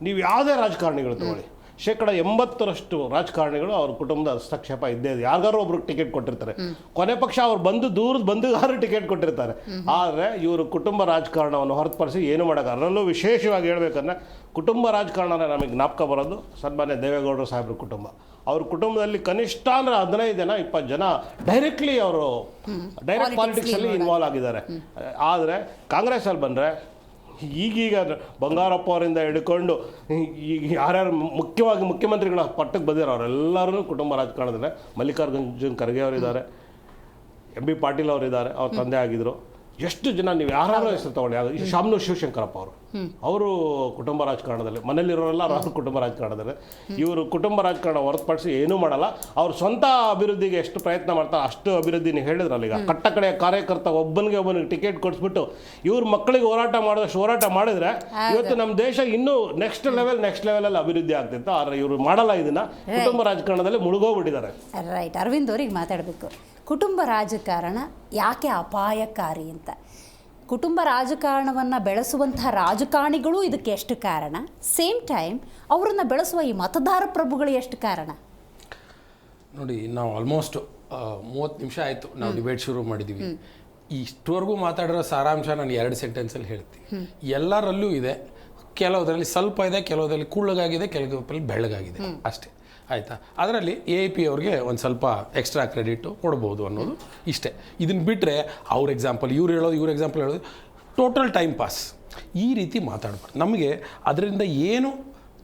[SPEAKER 5] ನೀವು ಯಾವುದೇ ರಾಜಕಾರಣಿಗಳು ತಗೊಳ್ಳಿ, 80% ರಾಜಕಾರಣಿಗಳು ಅವ್ರ ಕುಟುಂಬದ ಹಸ್ತಕ್ಷೇಪ ಇದ್ದೇ ಇದೆ. ಯಾರಿಗಾರು ಒಬ್ರಿಗೆ ಟಿಕೆಟ್ ಕೊಟ್ಟಿರ್ತಾರೆ, ಕೊನೆ ಪಕ್ಷ ಅವ್ರು ದೂರದ ಬಂಧುಗಾರರು ಟಿಕೆಟ್ ಕೊಟ್ಟಿರ್ತಾರೆ. ಆದರೆ ಇವರು ಕುಟುಂಬ ರಾಜಕಾರಣವನ್ನು ಹೊರತುಪಡಿಸಿ ಏನು ಮಾಡೋಕೆ. ಅದರಲ್ಲೂ ವಿಶೇಷವಾಗಿ ಹೇಳ್ಬೇಕಂದ್ರೆ, ಕುಟುಂಬ ರಾಜಕಾರಣ ನಮಗೆ ಜ್ಞಾಪಕ ಬರೋದು ಸನ್ಮಾನ್ಯ ದೇವೇಗೌಡರು ಸಾಹೇಬ್ರ ಕುಟುಂಬ. ಅವ್ರ ಕುಟುಂಬದಲ್ಲಿ ಕನಿಷ್ಠ ಅಂದರೆ 15 ಜನ 20 ಜನ ಡೈರೆಕ್ಟ್ಲಿ ಅವರು ಡೈರೆಕ್ಟ್ ಪಾಲಿಟಿಕ್ಸಲ್ಲಿ ಇನ್ವಾಲ್ವ್ ಆಗಿದ್ದಾರೆ. ಆದರೆ ಕಾಂಗ್ರೆಸ್ಸಲ್ಲಿ ಬಂದರೆ ಈಗೀಗ ಬಂಗಾರಪ್ಪ ಅವರಿಂದ ಹಿಡ್ಕೊಂಡು ಈಗ ಯಾರ್ಯಾರು ಮುಖ್ಯವಾಗಿ ಮುಖ್ಯಮಂತ್ರಿಗಳ ಪಟ್ಟಕ್ಕೆ ಬಂದಿರೋ ಅವರೆಲ್ಲರೂ ಕುಟುಂಬ ರಾಜಕಾರಣದಲ್ಲಿ ಮಲ್ಲಿಕಾರ್ಜುನ್ ಖರ್ಗೆ ಅವರಿದ್ದಾರೆ, MB ಪಾಟೀಲ್ ಅವರಿದ್ದಾರೆ, ಅವ್ರ ತಂದೆ ಆಗಿದ್ರು. ಎಷ್ಟು ಜನ ನೀವು ಯಾರು ಹೆಸರು ತಗೊಳ್ಳಿ, ಶಾಮನೂರ್ ಶಿವಶಂಕರಪ್ಪ ಅವರು ಕುಟುಂಬ ರಾಜಕಾರಣದಲ್ಲಿ, ಮನೇಲಿರೋರೆಲ್ಲ ಅವ್ರ ಕುಟುಂಬ ರಾಜಕಾರಣದಲ್ಲಿ. ಇವರು ಕುಟುಂಬ ರಾಜಕಾರಣ ಹೊರತುಪಡಿಸಿ ಏನೂ ಮಾಡಲ್ಲ. ಅವ್ರು ಸ್ವಂತ ಅಭಿವೃದ್ಧಿಗೆ ಎಷ್ಟು ಪ್ರಯತ್ನ ಮಾಡ್ತಾರೆ ಅಷ್ಟು ಅಭಿವೃದ್ಧಿ. ನೀವು ಹೇಳಿದ್ರಲ್ಲ, ಈಗ ಕಟ್ಟ ಕಡೆಯ ಕಾರ್ಯಕರ್ತ ಒಬ್ಬನಿಗೆ ಟಿಕೆಟ್ ಕೊಡಿಸ್ಬಿಟ್ಟು ಇವ್ರ ಮಕ್ಕಳಿಗೆ ಹೋರಾಟ ಮಾಡಿದ್ರೆ ಇವತ್ತು ನಮ್ಮ ದೇಶ ಇನ್ನೂ ನೆಕ್ಸ್ಟ್ ಲೆವೆಲಲ್ಲಿ ಅಭಿವೃದ್ಧಿ ಆಗ್ತಿತ್ತು. ಆದರೆ ಇವರು ಮಾಡಲ್ಲ. ಇದನ್ನ ಕುಟುಂಬ ರಾಜಕಾರಣದಲ್ಲಿ ಮುಳುಗೋಗ್ಬಿಟ್ಟಿದ್ದಾರೆ.
[SPEAKER 1] ರೈಟ್. ಅರವಿಂದ್ ಅವ್ರಿಗೆ ಮಾತಾಡಬೇಕು. ಕುಟುಂಬ ರಾಜಕಾರಣ ಯಾಕೆ ಅಪಾಯಕಾರಿ ಅಂತ, ಕುಟುಂಬ ರಾಜಕಾರಣವನ್ನು ಬೆಳೆಸುವಂತಹ ರಾಜಕಾರಣಿಗಳು ಇದಕ್ಕೆ ಎಷ್ಟು ಕಾರಣ, ಸೇಮ್ ಟೈಮ್ ಅವರನ್ನು ಬೆಳೆಸುವ ಈ ಮತದಾರ ಪ್ರಭುಗಳು ಎಷ್ಟು ಕಾರಣ?
[SPEAKER 6] ನೋಡಿ, ನಾವು ಆಲ್ಮೋಸ್ಟ್ 30 ನಿಮಿಷ ಆಯಿತು ನಾವು ಡಿಬೇಟ್ ಶುರು ಮಾಡಿದ್ದೀವಿ. ಇಷ್ಟವರೆಗೂ ಮಾತಾಡಿರೋ ಸಾರಾಂಶ ನಾನು 2 ಸೆಂಟೆನ್ಸಲ್ಲಿ ಹೇಳ್ತೀನಿ. ಎಲ್ಲರಲ್ಲೂ ಇದೆ, ಕೆಲವುದರಲ್ಲಿ ಸ್ವಲ್ಪ ಇದೆ, ಕೆಲವುದರಲ್ಲಿ ಕುಳ್ಳಗಾಗಿದೆ, ಕೆಲವರಲ್ಲಿ ಬೆಳ್ಳಗಾಗಿದೆ, ಅಷ್ಟೇ. ಆಯಿತಾ? ಅದರಲ್ಲಿ AP ಅವ್ರಿಗೆ ಒಂದು ಸ್ವಲ್ಪ ಎಕ್ಸ್ಟ್ರಾ ಕ್ರೆಡಿಟು ಕೊಡ್ಬೋದು ಅನ್ನೋದು ಇಷ್ಟೇ. ಇದನ್ನು ಬಿಟ್ಟರೆ ಅವ್ರ ಎಕ್ಸಾಂಪಲ್ ಇವ್ರು ಎಕ್ಸಾಂಪಲ್ ಹೇಳೋದು ಟೋಟಲ್ ಟೈಮ್ ಪಾಸ್. ಈ ರೀತಿ ಮಾತಾಡ್ಬಾರ್ದು. ನಮಗೆ ಅದರಿಂದ ಏನು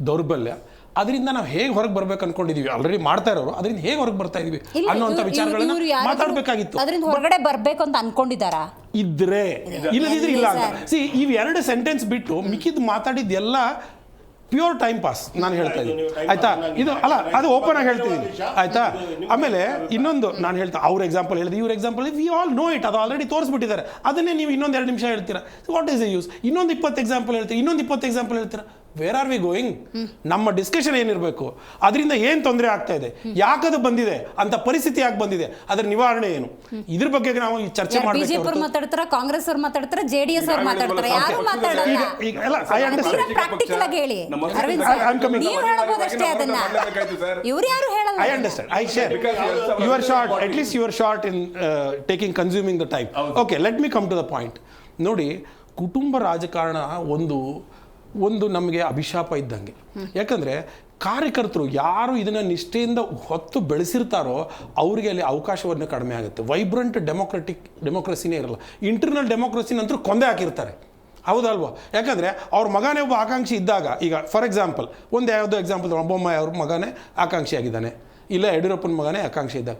[SPEAKER 6] ದೌರ್ಬಲ್ಯ, ಅದರಿಂದ ನಾವು ಹೇಗೆ ಹೊರಗೆ ಬರ್ಬೇಕು ಅನ್ಕೊಂಡಿದೀವಿ, ಆಲ್ರೆಡಿ ಮಾಡ್ತಾ ಇರೋರು ಅದರಿಂದ ಹೇಗೆ ಹೊರಗೆ ಬರ್ತಾ ಇದೀವಿ ಅನ್ನೋಂಥ ವಿಚಾರಗಳನ್ನ ಮಾತಾಡಬೇಕಾಗಿತ್ತು.
[SPEAKER 1] ಅದರಿಂದ ಹೊರಗಡೆ ಬರಬೇಕು ಅಂತ ಅನ್ಕೊಂಡಿದ್ದಾರಾ?
[SPEAKER 6] ಇದ್ರೆ ಇಲ್ಲದಿದ್ರೆ ಇಲ್ಲ ಅಂತ. ಇವು 2 ಸೆಂಟೆನ್ಸ್ ಬಿಟ್ಟು ಮಿಕ್ಕಿದ್ದು ಮಾತಾಡಿದ್ದೆಲ್ಲ ಪ್ಯೂರ್ ಟೈಮ್ ಪಾಸ್ ನಾನು ಹೇಳ್ತಾ ಇದ್ದೀನಿ. ಆಯ್ತಾ? ಇದು ಅಲ್ಲ, ಅದು ಓಪನ್ ಆಗಿ ಹೇಳ್ತಿದ್ದೀನಿ. ಆಯ್ತಾ? ಆಮೇಲೆ ಇನ್ನೊಂದು ನಾನು ಹೇಳ್ತಾ, ಅವ್ರ ಎಕ್ಸಾಂಪಲ್ ಹೇಳಿದೆ, ಇವ್ರ example, we all know it, ಅದು ಆಲ್ರೆಡಿ ತೋರಿಸ್ಬಿಟ್ಟಿದ್ದಾರೆ. ಅದನ್ನೇ ನೀವು ಇನ್ನೊಂದು 2 ನಿಮಿಷ ಹೇಳ್ತೀರಾ, ವಾಟ್ ಈಸ್ ದ ಯೂಸ್? ಇನ್ನೊಂದು 20 ಎಕ್ಸಾಂಪಲ್ ಹೇಳ್ತೀರಾ, ಇನ್ನೊಂದು 20 ಎಕ್ಸಾಂಪಲ್ ಹೇಳ್ತೀರಾ, ವೇರ್ ಆರ್ ವಿ ಗೋಯಿಂಗ್? ನಮ್ಮ ಡಿಸ್ಕಷನ್ ಏನಿರಬೇಕು, ಅದರಿಂದ ಏನು ತೊಂದರೆ ಆಗ್ತಾ ಇದೆ, ಯಾಕದು ಬಂದಿದೆ ಅಂತ ಪರಿಸ್ಥಿತಿ ಯಾಕೆ ಬಂದಿದೆ, ಅದರ ನಿವಾರಣೆ ಏನು, ಇದ್ರ ಬಗ್ಗೆ ನಾವು ಈ ಚರ್ಚೆ
[SPEAKER 1] ಬಿಜೆಪಿ ಅವ್ರು ಮಾತಾಡ್ತಾರ, ಕಾಂಗ್ರೆಸ್ ಅವ್ರು ಮಾತಾಡ್ತಾರ, ಜೆಡಿಎಸ್ ಅವ್ರು ಮಾತಾಡ್ತಾರೆ, ಯಾರು ಮಾತಾಡಲ್ಲ. ಪ್ರಾಕ್ಟಿಕಲ್ ಆಗಿ ಹೇಳಿ ಅರವಿಂದ್ ಸರ್, ನೀವು ಹೇಳಬಹುದಷ್ಟೇ ಅದನ್ನ, ಇವ್ರು ಯಾರು ಹೇಳಲ್ಲ.
[SPEAKER 6] I understand. I share. You are short. At least you are short in consuming the time. Okay, let me come to the point. ನೋಡಿ, ಕುಟುಂಬ ರಾಜಕಾರಣ ಒಂದು ನಮಗೆ ಅಭಿಶಾಪ ಇದ್ದಂಗೆ. ಯಾಕಂದರೆ ಕಾರ್ಯಕರ್ತರು ಯಾರು ಇದನ್ನು ನಿಷ್ಠೆಯಿಂದ ಹೊತ್ತು ಬೆಳೆಸಿರ್ತಾರೋ ಅವರಿಗೆ ಅಲ್ಲಿ ಅವಕಾಶವನ್ನು ಕಡಿಮೆ ಆಗುತ್ತೆ. ವೈಬ್ರೆಂಟ್ ಡೆಮೋಕ್ರಸಿನೇ ಇರಲ್ಲ. ಇಂಟರ್ನಲ್ ಡೆಮೋಕ್ರಸಿನಂತರೂ ಕೊಂದೆ ಹಾಕಿರ್ತಾರೆ, ಹೌದಲ್ವಾ? ಯಾಕಂದರೆ ಅವ್ರ ಮಗನೇ ಒಬ್ಬ ಆಕಾಂಕ್ಷಿ ಇದ್ದಾಗ, ಈಗ ಫಾರ್ ಎಕ್ಸಾಂಪಲ್ ಯಾವುದೋ ಎಕ್ಸಾಂಪಲ್, ಬೊಮ್ಮಾಯಿ ಅವ್ರ ಮಗನೇ ಆಕಾಂಕ್ಷಿ ಆಗಿದ್ದಾನೆ, ಇಲ್ಲ ಯಡಿಯೂರಪ್ಪನ ಮಗನೇ ಆಕಾಂಕ್ಷಿ ಇದ್ದಾಗ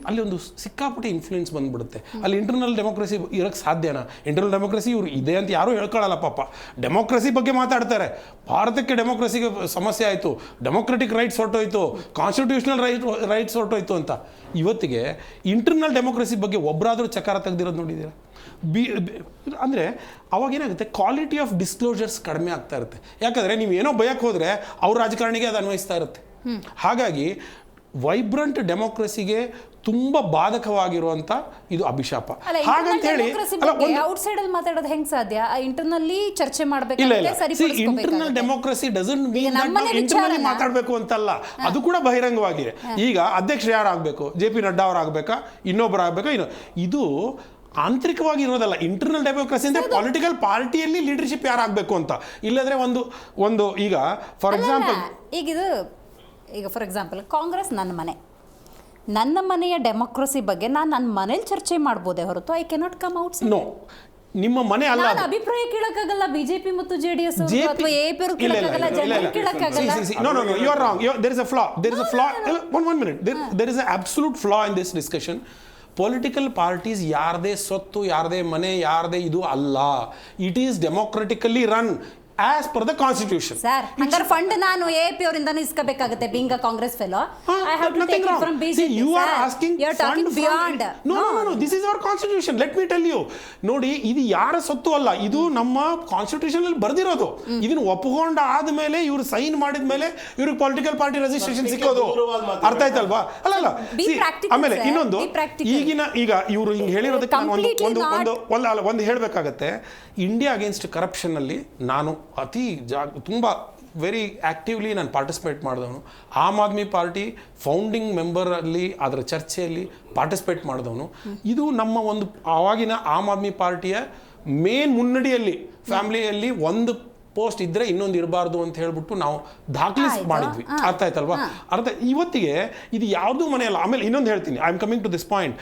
[SPEAKER 6] ಅಲ್ಲಿ ಒಂದು ಸಿಕ್ಕಾಪಟ್ಟೆ ಇನ್ಫ್ಲೂಯೆನ್ಸ್ ಬಂದ್ಬಿಡುತ್ತೆ. ಅಲ್ಲಿ ಇಂಟರ್ನಲ್ ಡೆಮೋಕ್ರಸಿ ಇರೋಕ್ಕೆ ಸಾಧ್ಯನಾ? ಇಂಟರ್ನಲ್ ಡೆಮೋಕ್ರಸಿ ಇವರು ಇದೆ ಅಂತ ಯಾರೂ ಹೇಳ್ಕೊಳ್ಳಲ್ಲ ಪಾಪ. ಡೆಮೋಕ್ರಸಿ ಬಗ್ಗೆ ಮಾತಾಡ್ತಾರೆ. ಭಾರತಕ್ಕೆ ಡೆಮೋಕ್ರಸಿಗೆ ಸಮಸ್ಯೆ ಆಯಿತು, ಡೆಮೋಕ್ರೆಟಿಕ್ ರೈಟ್ಸ್ ಹೊರಟೋಯ್ತು, ಕಾನ್ಸ್ಟಿಟ್ಯೂಷನಲ್ ರೈಟ್ಸ್ ಹೊರಟೋಯ್ತು ಅಂತ. ಇವತ್ತಿಗೆ ಇಂಟರ್ನಲ್ ಡೆಮೋಕ್ರಸಿ ಬಗ್ಗೆ ಒಬ್ಬರಾದರೂ ಚಕಾರ ತೆಗೆದಿರೋದು ನೋಡಿದ್ದೀರಾ? ಅಂದರೆ ಅವಾಗೇನಾಗುತ್ತೆ, ಕ್ವಾಲಿಟಿ ಆಫ್ ಡಿಸ್ಕ್ಲೋಜರ್ಸ್ ಕಡಿಮೆ ಆಗ್ತಾ ಇರುತ್ತೆ. ಯಾಕಂದರೆ ನೀವು ಏನೋ ಭಯಕ್ಕೆ ಹೋದರೆ ಅವ್ರ ರಾಜಕಾರಣಿಗೆ ಅದು ಅನ್ವಯಿಸ್ತಾ ಇರುತ್ತೆ. ಹಾಗಾಗಿ ವೈಬ್ರೆಂಟ್ ಡೆಮೋಕ್ರಸಿಗೆ ತುಂಬಾ ಬಾಧಕವಾಗಿರುವಂತ ಇದು ಅಭಿಶಾಪ. ಹಾಗಂತ ಹೇಳಿ
[SPEAKER 1] ಔಟ್ಸೈಡ್ ಅಲ್ಲಿ ಮಾತಾಡೋದು ಹೆಂಗ್ ಸಾಧ್ಯ? ಇಂಟರ್ನಲ್ಲಿ ಚರ್ಚೆ ಮಾಡಬೇಕು.
[SPEAKER 6] Internal democracy doesn't mean that ಇಂಟರ್ನಲ್ಲಿ ಮಾತಾಡಬೇಕು ಅಂತಲ್ಲ, ಅದು ಕೂಡ ಬಹಿರಂಗವಾಗಿದೆ. ಈಗ ಅಧ್ಯಕ್ಷರು ಯಾರಾಗಬೇಕು? JP ನಡ್ಡಾ ಅವರು ಆಗಬೇಕಾ, ಇನ್ನೊಬ್ಬರು ಆಗಬೇಕಾ? ಇದು ಆಂತರಿಕವಾಗಿ ಇರೋದಲ್ಲ. ಇಂಟರ್ನಲ್ ಡೆಮೋಕ್ರಸಿ ಅಂದರೆ ಪೊಲಿಟಿಕಲ್ ಪಾರ್ಟಿಯಲ್ಲಿ ಲೀಡರ್ಶಿಪ್ ಯಾರಾಗಬೇಕು ಅಂತ. ಇಲ್ಲದ್ರೆ ಒಂದು ಈಗ ಫಾರ್ ಎಕ್ಸಾಂಪಲ್
[SPEAKER 1] ಈಗ ಫಾರ್ ಎಕ್ಸಾಂಪಲ್ ಕಾಂಗ್ರೆಸ್ ನನ್ನ ಮನೆಯ ಡೆಮೋಕ್ರಸಿ ಬಗ್ಗೆ ನನ್ನ ಮನೇಲಿ ಚರ್ಚೆ ಮಾಡ್ಬೋದೇ ಹೊರತು I cannot come out.
[SPEAKER 6] No, ನಿಮ್ಮ ಮನೆ ಅಲ್ಲ.
[SPEAKER 1] ಅಭಿಪ್ರಾಯ ಕೇಳಕ್ಕಾಗಲ್ಲ. ಬಿಜೆಪಿ ಮತ್ತು JDS ಅಥವಾ AAP ಅವರು ಕೇಳಕ್ಕಾಗಲ್ಲ, ಜನರು ಕೇಳಕ್ಕಾಗಲ್ಲ.
[SPEAKER 6] No, you are wrong. There is a flaw. One minute. There is an absolute flaw in this discussion. Political parties ಯಾರದೇ ಸ್ವತ್ತು, ಯಾರದೇ ಮನೆ, ಯಾರದೇ ಇದು ಅಲ್ಲ. It is democratically run as per the constitution.
[SPEAKER 1] Sir, ಹಂಗಾರೆ ಫಂಡ್ ನಾನು AAP ಅವರಿಂದನೂ ಇಸ್ಕಬೇಕಾಗುತ್ತೆ. being a Congress fellow, I have to take it from BJP.
[SPEAKER 6] See, you are asking
[SPEAKER 1] you are talking beyond.
[SPEAKER 6] No, this is our constitution. Let me tell you. ನೋಡಿ, ಇದು ಯಾರ ಸೊತ್ತು ಅಲ್ಲ, ಇದು ನಮ್ಮ ಕಾನ್ಸ್ಟಿಟ್ಯೂಷನ್ ಅಲ್ಲಿ ಬರೆದಿರೋದು. ಇದನ್ನ ಒಪ್ಪಿಕೊಂಡ ಆದ್ಮೇಲೆ ಇವರು ಸೈನ್ ಮಾಡಿದ ಮೇಲೆ ಇವ್ರಿಗೆ ಪೊಲಿಟಿಕಲ್ ಪಾರ್ಟಿ ರಿಜಿಸ್ಟ್ರೇಷನ್ ಸಿಕ್ಕೋದು. ಅರ್ಥ ಆಯ್ತಲ್ವಾ? ಅಲ್ಲ ಆಮೇಲೆ ಇನ್ನೊಂದು, ಈಗ ಇವರು ಹಿಂಗೆ ಹೇಳಿರೋದಕ್ಕೆ ಒಂದು ಹೇಳಬೇಕಾಗತ್ತೆ. ಇಂಡಿಯಾ ಅಗೇನ್ಸ್ಟ್ ಕರಪ್ಷನ್ ಅಲ್ಲಿ ನಾನು ತುಂಬ ವೆರಿ ಆ್ಯಕ್ಟಿವ್ಲಿ ನಾನು ಪಾರ್ಟಿಸಿಪೇಟ್ ಮಾಡಿದವನು. ಆಮ್ ಆದ್ಮಿ ಪಾರ್ಟಿ ಫೌಂಡಿಂಗ್ ಮೆಂಬರಲ್ಲಿ ಅದರ ಚರ್ಚೆಯಲ್ಲಿ ಪಾರ್ಟಿಸಿಪೇಟ್ ಮಾಡಿದವನು. ಇದು ನಮ್ಮ ಒಂದು ಆವಾಗಿನ ಆಮ್ ಆದ್ಮಿ ಪಾರ್ಟಿಯ ಮೇನ್ ಮುನ್ನಡಿಯಲ್ಲಿ, ಫ್ಯಾಮಿಲಿಯಲ್ಲಿ ಒಂದು ಪೋಸ್ಟ್ ಇದ್ದರೆ ಇನ್ನೊಂದು ಇರಬಾರ್ದು ಅಂತ ಹೇಳ್ಬಿಟ್ಟು ನಾವು ದಾಖಲಿಸಿ ಮಾಡಿದ್ವಿ. ಅರ್ಥ ಆಯ್ತಲ್ವಾ? ಇವತ್ತಿಗೆ ಇದು ಯಾವುದೂ ಮನೆ ಅಲ್ಲ. ಆಮೇಲೆ ಇನ್ನೊಂದು ಹೇಳ್ತೀನಿ, I am coming to this point.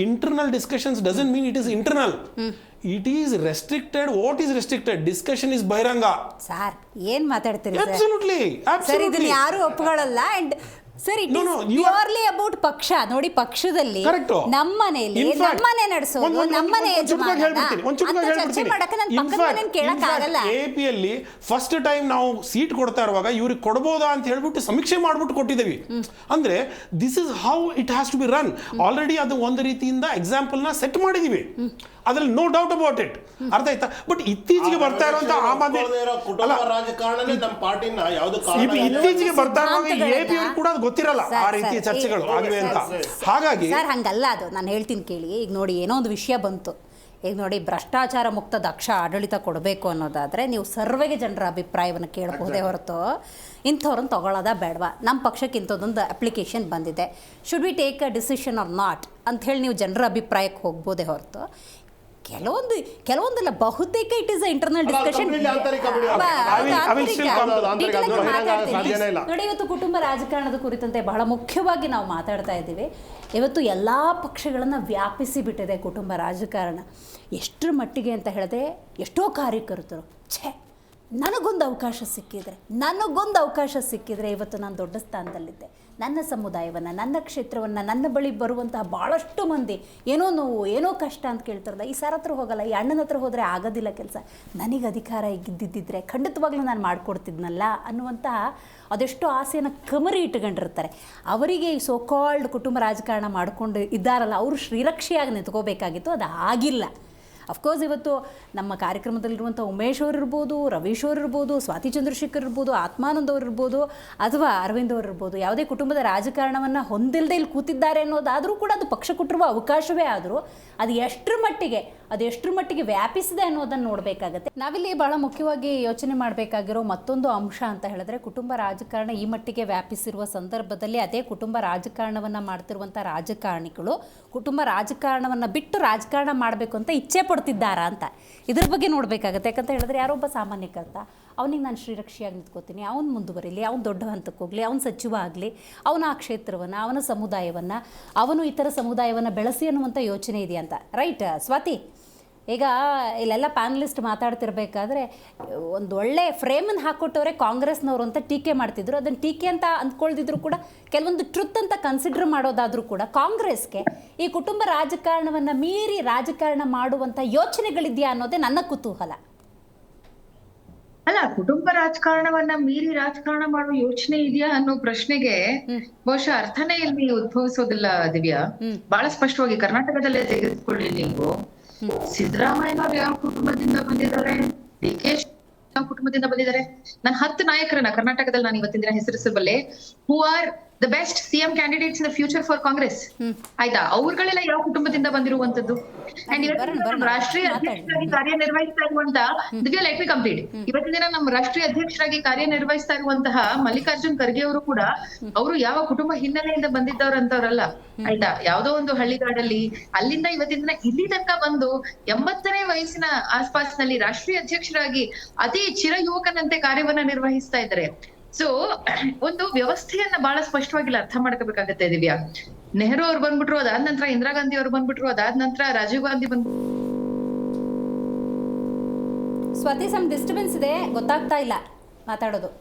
[SPEAKER 6] Internal discussions doesn't mean it is internal. It is restricted. What is restricted? Discussion is bahiranga.
[SPEAKER 1] Sir, ಏನ್ ಮಾತಾಡ್ತೀರಿ ಸರ್?
[SPEAKER 6] Absolutely.
[SPEAKER 1] ಸರ್, ಇದನ್ನ ಯಾರು ಒಪ್ಕೊಳ್ಳಲ್ಲ. And sir, it is purely about ಪಕ್ಷ. ನೋಡಿ, ಪಕ್ಷದಲ್ಲಿ ನಮ್ಮ ಮನೆಯಲ್ಲಿ ನಮ್ಮನೆ ನಡೆಸೋದು, ನಮ್ಮನೆ ಯಜಮಾನ ಅಂತ ಚರ್ಚೆ ಮಾಡಕ್ಕೆ ನನ್ನ ಪಕ್ಕದ ಮನೆಯನ್ನು ಕೇಳಕ್ ಆಗಲ್ಲ.
[SPEAKER 6] AAP ಅಲ್ಲಿ ಫಸ್ಟ್ ಟೈಮ್ ನಾವು ಸೀಟ್ ಕೊಡ್ತಾ ಇರುವಾಗ ಇವ್ರಿಗೆ ಕೊಡ್ಬೋದಾ ಅಂತ ಹೇಳ್ಬಿಟ್ಟು ಸಮೀಕ್ಷೆ ಮಾಡ್ಬಿಟ್ಟು ಕೊಟ್ಟಿದ್ದೀವಿ. ಅಂದ್ರೆ this is how it has to be run. Already ಅದು ಒಂದು ರೀತಿಯಿಂದ ಎಕ್ಸಾಂಪಲ್ ನ ಸೆಟ್ ಮಾಡಿದೀವಿ, ಅದ್ರಲ್ಲಿ ನೋ ಡೌಟ್ ಅಬೌಟ್ ಇಟ್. ಅರ್ಥ ಆಯ್ತಾ? ಬಟ್ ಇತ್ತೀಚೆಗೆ ಬರ್ತಾ ಇರುವಂತ ಆಮ್ ಆದ್ಮಿ ಇತ್ತೀಚೆಗೆ ಬರ್ತಾ ಇರುವಾಗ AAP ಅವರು ಕೂಡ ಗೊತ್ತಿರಲ್ಲ ಆ ರೀತಿಯ ಚರ್ಚೆಗಳು ಆಗಿವೆ ಅಂತ. ಹಾಗಾಗಿ
[SPEAKER 1] ಸರ್, ಹಂಗಲ್ಲ ಅದು. ನಾನು ಹೇಳ್ತೀನಿ ಕೇಳಿ. ಈಗ ನೋಡಿ, ಏನೋ ಒಂದು ವಿಷಯ ಬಂತು. ಈಗ ನೋಡಿ, ಭ್ರಷ್ಟಾಚಾರ ಮುಕ್ತ ದಕ್ಷ ಆಡಳಿತ ಕೊಡಬೇಕು ಅನ್ನೋದಾದರೆ ನೀವು ಸರ್ವೆಗೆ ಜನರ ಅಭಿಪ್ರಾಯವನ್ನು ಕೇಳಬಹುದೇ ಹೊರತು ಇಂಥವ್ರನ್ನ ತಗೊಳ್ಳೋದ ಬೇಡವಾ? ನಮ್ಮ ಪಕ್ಷಕ್ಕೆ ಇಂಥದ್ದೊಂದು ಅಪ್ಲಿಕೇಶನ್ ಬಂದಿದೆ, should we take a decision or not ಅಂಥೇಳಿ ನೀವು ಜನರ ಅಭಿಪ್ರಾಯಕ್ಕೆ ಹೋಗ್ಬೋದೇ ಹೊರತು ಕೆಲವೊಂದಲ್ಲ, ಬಹುತೇಕ ಇಟ್ ಇಸ್ ಇಂಟರ್ನಲ್ ಡಿಸ್ಕಷನ್. ನೋಡಿ, ಇವತ್ತು ಕುಟುಂಬ ರಾಜಕಾರಣದ ಕುರಿತಂತೆ ಬಹಳ ಮುಖ್ಯವಾಗಿ ನಾವು ಮಾತಾಡ್ತಾ ಇದ್ದೀವಿ. ಇವತ್ತು ಎಲ್ಲ ಪಕ್ಷಗಳನ್ನು ವ್ಯಾಪಿಸಿ ಬಿಟ್ಟಿದೆ ಕುಟುಂಬ ರಾಜಕಾರಣ. ಎಷ್ಟರ ಮಟ್ಟಿಗೆ ಅಂತ ಹೇಳಿದ್ರೆ, ಎಷ್ಟೋ ಕಾರ್ಯಕರ್ತರು ನನಗೊಂದು ಅವಕಾಶ ಸಿಕ್ಕಿದರೆ ಇವತ್ತು ನಾನು ದೊಡ್ಡ ಸ್ಥಾನದಲ್ಲಿದ್ದೆ. ನನ್ನ ಸಮುದಾಯವನ್ನು, ನನ್ನ ಕ್ಷೇತ್ರವನ್ನು, ನನ್ನ ಬಳಿ ಬರುವಂತಹ ಭಾಳಷ್ಟು ಮಂದಿ ಏನೋ ನೋವು, ಏನೋ ಕಷ್ಟ ಅಂತ ಕೇಳ್ತಾರಲ್ಲ, ಈ ಸರ್ ಹತ್ರ ಹೋಗಲ್ಲ, ಈ ಅಣ್ಣನ ಹತ್ರ ಹೋದರೆ ಆಗೋದಿಲ್ಲ ಕೆಲಸ, ನನಗೆ ಅಧಿಕಾರ ಇದ್ದಿದ್ದಿದ್ರೆ ಖಂಡಿತವಾಗ್ಲೂ ನಾನು ಮಾಡಿಕೊಡ್ತಿದ್ನಲ್ಲ ಅನ್ನುವಂತಹ ಅದೆಷ್ಟೋ ಆಸೆಯನ್ನು ಕಮರಿ ಇಟ್ಕೊಂಡಿರ್ತಾರೆ. ಅವರಿಗೆ ಈ ಸೋಕಾಲ್ಡ್ ಕುಟುಂಬ ರಾಜಕಾರಣ ಮಾಡಿಕೊಂಡು ಇದ್ದಾರಲ್ಲ, ಅವರು ಶ್ರೀರಕ್ಷೆಯಾಗಿ ನಿಂತ್ಕೋಬೇಕಾಗಿತ್ತು, ಅದು ಆಗಿಲ್ಲ. ಅಫ್ಕೋರ್ಸ್ ಇವತ್ತು ನಮ್ಮ ಕಾರ್ಯಕ್ರಮದಲ್ಲಿರುವಂಥ ಉಮೇಶ್ ಅವರು ಇರ್ಬೋದು, ರವೀಶ್ ಅವರು ಇರ್ಬೋದು, ಸ್ವಾತಿ ಚಂದ್ರಶೇಖರ್ ಇರ್ಬೋದು, ಆತ್ಮಾನಂದ್ ಅವರು ಇರ್ಬೋದು, ಅಥವಾ ಅರವಿಂದ್ ಅವರು ಇರ್ಬೋದು, ಯಾವುದೇ ಕುಟುಂಬದ ರಾಜಕಾರಣವನ್ನು ಹೊಂದಿಲ್ಲದೆ ಇಲ್ಲಿ ಕೂತಿದ್ದಾರೆ ಅನ್ನೋದಾದರೂ ಕೂಡ ಅದು ಪಕ್ಷ ಕೊಟ್ಟಿರುವ ಅವಕಾಶವೇ ಆದರೂ ಅದು ಎಷ್ಟರ ಮಟ್ಟಿಗೆ ವ್ಯಾಪಿಸಿದೆ ಅನ್ನೋದನ್ನು ನೋಡಬೇಕಾಗತ್ತೆ. ನಾವಿಲ್ಲಿ ಬಹಳ ಮುಖ್ಯವಾಗಿ ಯೋಚನೆ ಮಾಡಬೇಕಾಗಿರೋ ಮತ್ತೊಂದು ಅಂಶ ಅಂತ ಹೇಳಿದ್ರೆ, ಕುಟುಂಬ ರಾಜಕಾರಣ ಈ ಮಟ್ಟಿಗೆ ವ್ಯಾಪಿಸಿರುವ ಸಂದರ್ಭದಲ್ಲಿ ಅದೇ ಕುಟುಂಬ ರಾಜಕಾರಣವನ್ನು ಮಾಡ್ತಿರುವಂಥ ರಾಜಕಾರಣಿಗಳು ಕುಟುಂಬ ರಾಜಕಾರಣವನ್ನು ಬಿಟ್ಟು ರಾಜಕಾರಣ ಮಾಡಬೇಕು ಅಂತ ಇಚ್ಛೆ ಪಡ್ತಿದ್ದಾರಾ ಅಂತ ಇದ್ರ ಬಗ್ಗೆ ನೋಡಬೇಕಾಗತ್ತೆ. ಯಾಕಂತ ಹೇಳಿದ್ರೆ ಯಾರೊಬ್ಬ ಸಾಮಾನ್ಯಕರ್ತ ಅವನಿಗೆ ನಾನು ಶ್ರೀರಕ್ಷಿಯಾಗಿ ನಿಂತ್ಕೋತೀನಿ, ಅವನು ಮುಂದುವರಿಲಿ, ಅವನು ದೊಡ್ಡ ಹಂತಕ್ಕೆ ಹೋಗಲಿ, ಅವನು ಸಚಿವ ಆಗಲಿ, ಅವನ ಆ ಕ್ಷೇತ್ರವನ್ನು, ಅವನ ಸಮುದಾಯವನ್ನು, ಅವನು ಇತರ ಸಮುದಾಯವನ್ನು ಬೆಳೆಸಿ ಅನ್ನುವಂಥ ಯೋಚನೆ ಇದೆಯಂತ. ರೈಟ್ ಸ್ವಾತಿ? ಈಗ ಇಲ್ಲೆಲ್ಲ ಪ್ಯಾನಲಿಸ್ಟ್ ಮಾತಾಡ್ತಿರ್ಬೇಕಾದ್ರೆ ಒಂದು ಒಳ್ಳೆ ಫ್ರೇಮನ್ನು ಹಾಕ್ಕೊಟ್ಟವ್ರೆ ಕಾಂಗ್ರೆಸ್ನವರು ಅಂತ ಟೀಕೆ ಮಾಡ್ತಿದ್ರು. ಅದನ್ನು ಟೀಕೆ ಅಂತ ಅಂದ್ಕೊಳ್ದಿದ್ರು ಕೂಡ ಕೆಲವೊಂದು ಟ್ರುತ್ ಅಂತ ಕನ್ಸಿಡರ್ ಮಾಡೋದಾದರೂ ಕೂಡ ಕಾಂಗ್ರೆಸ್ಗೆ ಈ ಕುಟುಂಬ ರಾಜಕಾರಣವನ್ನು ಮೀರಿ ರಾಜಕಾರಣ ಮಾಡುವಂಥ ಯೋಚನೆಗಳಿದೆಯಾ ಅನ್ನೋದೇ ನನ್ನ ಕುತೂಹಲ.
[SPEAKER 7] ಅಲ್ಲ, ಕುಟುಂಬ ರಾಜಕಾರಣವನ್ನ ಮೀರಿ ರಾಜಕಾರಣ ಮಾಡುವ ಯೋಚನೆ ಇದೆಯಾ ಅನ್ನೋ ಪ್ರಶ್ನೆಗೆ ಬಹುಶಃ ಅರ್ಥನೇ ಇಲ್ಲಿ ಉದ್ಭವಿಸೋದಿಲ್ಲ ದಿವ್ಯಾ. ಬಹಳ ಸ್ಪಷ್ಟವಾಗಿ ಕರ್ನಾಟಕದಲ್ಲೇ ತೆಗೆದುಕೊಳ್ಳಿ ನೀವು. ಸಿದ್ದರಾಮಯ್ಯನವ್ರು ಯಾವ ಕುಟುಂಬದಿಂದ ಬಂದಿದ್ದಾರೆ, DK ಯಾವ ಕುಟುಂಬದಿಂದ ಬಂದಿದ್ದಾರೆ? ನಾನು 10 ನಾಯಕರನ್ನ ಕರ್ನಾಟಕದಲ್ಲಿ ನಾನು ಇವತ್ತಿನ ದಿನ ಹೆಸರಿಸಬಲ್ಲೆ, who are the best CM candidates in the future for Congress. ಆಯ್ತಾ? ಅವ್ರುಗಳೆಲ್ಲ ಯಾವ ಕುಟುಂಬದಿಂದ ಬಂದಿರುವಂತದ್ದು? ಅಂಡ್ ಇವತ್ತಿನ ರಾಷ್ಟ್ರೀಯ ಅಧ್ಯಕ್ಷರಾಗಿ ಕಾರ್ಯನಿರ್ವಹಿಸ್ತಾ ಇರುವಂತ ದಿವ್ಯಾ, ಲೆಟ್ ಮಿ ಕಂಪ್ಲೀಟ್. ಇವತ್ತಿನ ದಿನ ನಮ್ಮ ರಾಷ್ಟ್ರೀಯ ಅಧ್ಯಕ್ಷರಾಗಿ ಕಾರ್ಯನಿರ್ವಹಿಸ್ತಾ ಇರುವಂತಹ ಮಲ್ಲಿಕಾರ್ಜುನ್ ಖರ್ಗೆ ಅವರು ಕೂಡ ಅವರು ಯಾವ ಕುಟುಂಬ ಹಿನ್ನೆಲೆಯಿಂದ ಬಂದಿದ್ದವ್ರಂತವ್ರಲ್ಲ. ಆಯ್ತಾ? ಯಾವ್ದೋ ಒಂದು ಹಳ್ಳಿಗಾಡಲ್ಲಿ ಅಲ್ಲಿಂದ ಇವತ್ತಿನ ದಿನ ಇಲ್ಲಿ ತನಕ ಬಂದು 80ನೇ ವಯಸ್ಸಿನ ಆಸ್ಪಾಸ್ನಲ್ಲಿ ರಾಷ್ಟ್ರೀಯ ಅಧ್ಯಕ್ಷರಾಗಿ ಅತಿ ಚಿರ ಯುವಕನಂತೆ ಕಾರ್ಯವನ್ನ ನಿರ್ವಹಿಸ್ತಾ ಇದ್ದಾರೆ. ಸೊ ಒಂದು ವ್ಯವಸ್ಥೆಯನ್ನ ಬಹಳ ಸ್ಪಷ್ಟವಾಗಿ ಅರ್ಥ ಮಾಡ್ಕೋಬೇಕಾಗತ್ತೆ ದಿವ್ಯಾ. ನೆಹರು ಅವ್ರು ಬಂದ್ಬಿಟ್ರು, ಅದಾದ ನಂತರ ಇಂದಿರಾ ಗಾಂಧಿ ಅವ್ರು ಬಂದ್ಬಿಟ್ರು, ಅದಾದ ನಂತರ ರಾಜೀವ್ ಗಾಂಧಿ ಬಂದ್ಬಿಟ್ರು.
[SPEAKER 1] ಸ್ವಾತಿ, ಸಮ್ ಡಿಸ್ಟರ್ಬೆನ್ಸ್ ಇದೆ, ಗೊತ್ತಾಗ್ತಾ ಇಲ್ಲ ಮಾತಾಡೋದು.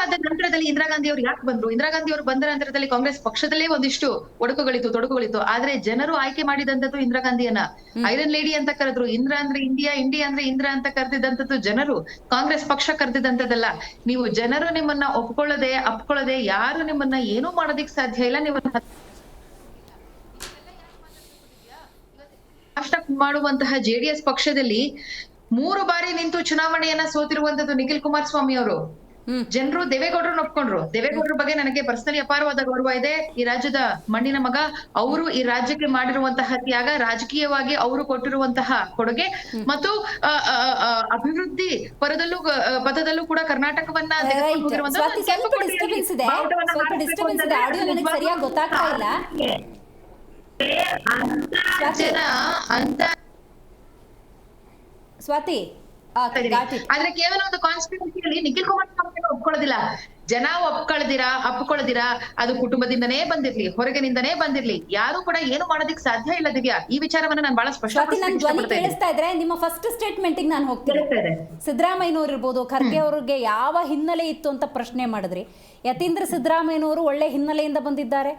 [SPEAKER 7] ಆದ ನಂತರದಲ್ಲಿ ಇಂದಿರಾ ಗಾಂಧಿ ಅವರು ಯಾಕೆ ಬಂದ್ರು? ಇಂದಿರಾ ಗಾಂಧಿ ಅವರು ಬಂದ ನಂತರದಲ್ಲಿ ಕಾಂಗ್ರೆಸ್ ಪಕ್ಷದಲ್ಲೇ ಒಂದಿಷ್ಟು ತೊಡಕುಗಳಿತ್ತು. ಆದ್ರೆ ಜನರು ಆಯ್ಕೆ ಮಾಡಿದಂತದ್ದು ಇಂದಿರಾ ಗಾಂಧಿಯನ್ನ ಐರನ್ ಲೇಡಿ ಅಂತ ಕರೆದ್ರು. ಇಂದಿರಾ ಅಂದ್ರೆ ಇಂಡಿಯಾ ಅಂದ್ರೆ ಇಂದಿರಾ ಅಂತ ಕರೆದಿದ್ದಂಥದ್ದು ಜನರು, ಕಾಂಗ್ರೆಸ್ ಪಕ್ಷ ಕರೆದಿದ್ದಂಥದ್ದಲ್ಲ. ನೀವು ಜನರು ನಿಮ್ಮನ್ನ ಅಪ್ಕೊಳ್ಳದೆ ಯಾರು ನಿಮ್ಮನ್ನ ಏನೂ ಮಾಡೋದಿಕ್ ಸಾಧ್ಯ ಇಲ್ಲ. ನಿಮ್ಮನ್ನ ಮಾಡುವಂತಹ JDS ಪಕ್ಷದಲ್ಲಿ 3 ಬಾರಿ ನಿಂತು ಚುನಾವಣೆಯನ್ನ ಸೋತಿರುವಂತದ್ದು ನಿಖಿಲ್ ಕುಮಾರಸ್ವಾಮಿ ಅವರು. ಜನರು ದೇವೇಗೌಡರನ್ನ ಒಪ್ಕೊಂಡ್ರು. ದೇವೇಗೌಡರ ಬಗ್ಗೆ ನನಗೆ ಪರ್ಸನಲಿ ಅಪಾರವಾದ ಗೌರವ ಇದೆ. ಈ ರಾಜ್ಯದ ಮಣ್ಣಿನ ಮಗ ಅವರು, ಈ ರಾಜ್ಯಕ್ಕೆ ಮಾಡಿರುವಂತಹ ತ್ಯಾಗ, ರಾಜಕೀಯವಾಗಿ ಅವರು ಕೊಟ್ಟಿರುವಂತಹ ಕೊಡುಗೆ ಮತ್ತು ಅಭಿವೃದ್ಧಿ ಪದದಲ್ಲೂ ಕೂಡ ಕರ್ನಾಟಕವನ್ನ
[SPEAKER 1] ಸ್ವಾತಿ,
[SPEAKER 7] ಆದ್ರೆ ಕೇವಲ ಒಂದು ಕಾನ್ಸ್ಟಿಟ್ಯೂನ್ಸಿಯಲ್ಲಿ ನಿಖಿಲ್ ಕುಮಾರಸ್ವಾಮಿ ಒಪ್ಕೊಳ್ಳೋದಿಲ್ಲ. ಜನ ಅಪ್ಕೊಳ್ಳದಿರಾ ಅದು ಕುಟುಂಬದಿಂದನೇ ಬಂದಿರ್ಲಿ, ಹೊರಗಿನಿಂದನೇ ಬಂದಿರ್ಲಿ, ಯಾರು ಕೂಡ ಏನು ಮಾಡೋದಿಕ್ ಸಾಧ್ಯ ಇಲ್ಲ ದಿವ್ಯಾ. ಈ ವಿಚಾರವನ್ನ ನಾನು ಬಹಳ ಸ್ಪಷ್ಟವಾಗಿ
[SPEAKER 1] ಕೇಳಿಸ್ತಾ ಇದ್ರೆ ನಿಮ್ಮ ಫಸ್ಟ್ ಸ್ಟೇಟ್ಮೆಂಟ್ ನಾನು ಹೋಗ್ತೀನಿ. ಸಿದ್ದರಾಮಯ್ಯನವರು ಇರ್ಬೋದು, ಖರ್ಗೆ ಅವ್ರಿಗೆ ಯಾವ ಹಿನ್ನೆಲೆ ಇತ್ತು ಅಂತ ಪ್ರಶ್ನೆ ಮಾಡಿದ್ರಿ. ಯತೀಂದ್ರ ಸಿದ್ದರಾಮಯ್ಯನವರು ಒಳ್ಳೆ ಹಿನ್ನೆಲೆಯಿಂದ ಬಂದಿದ್ದಾರೆ.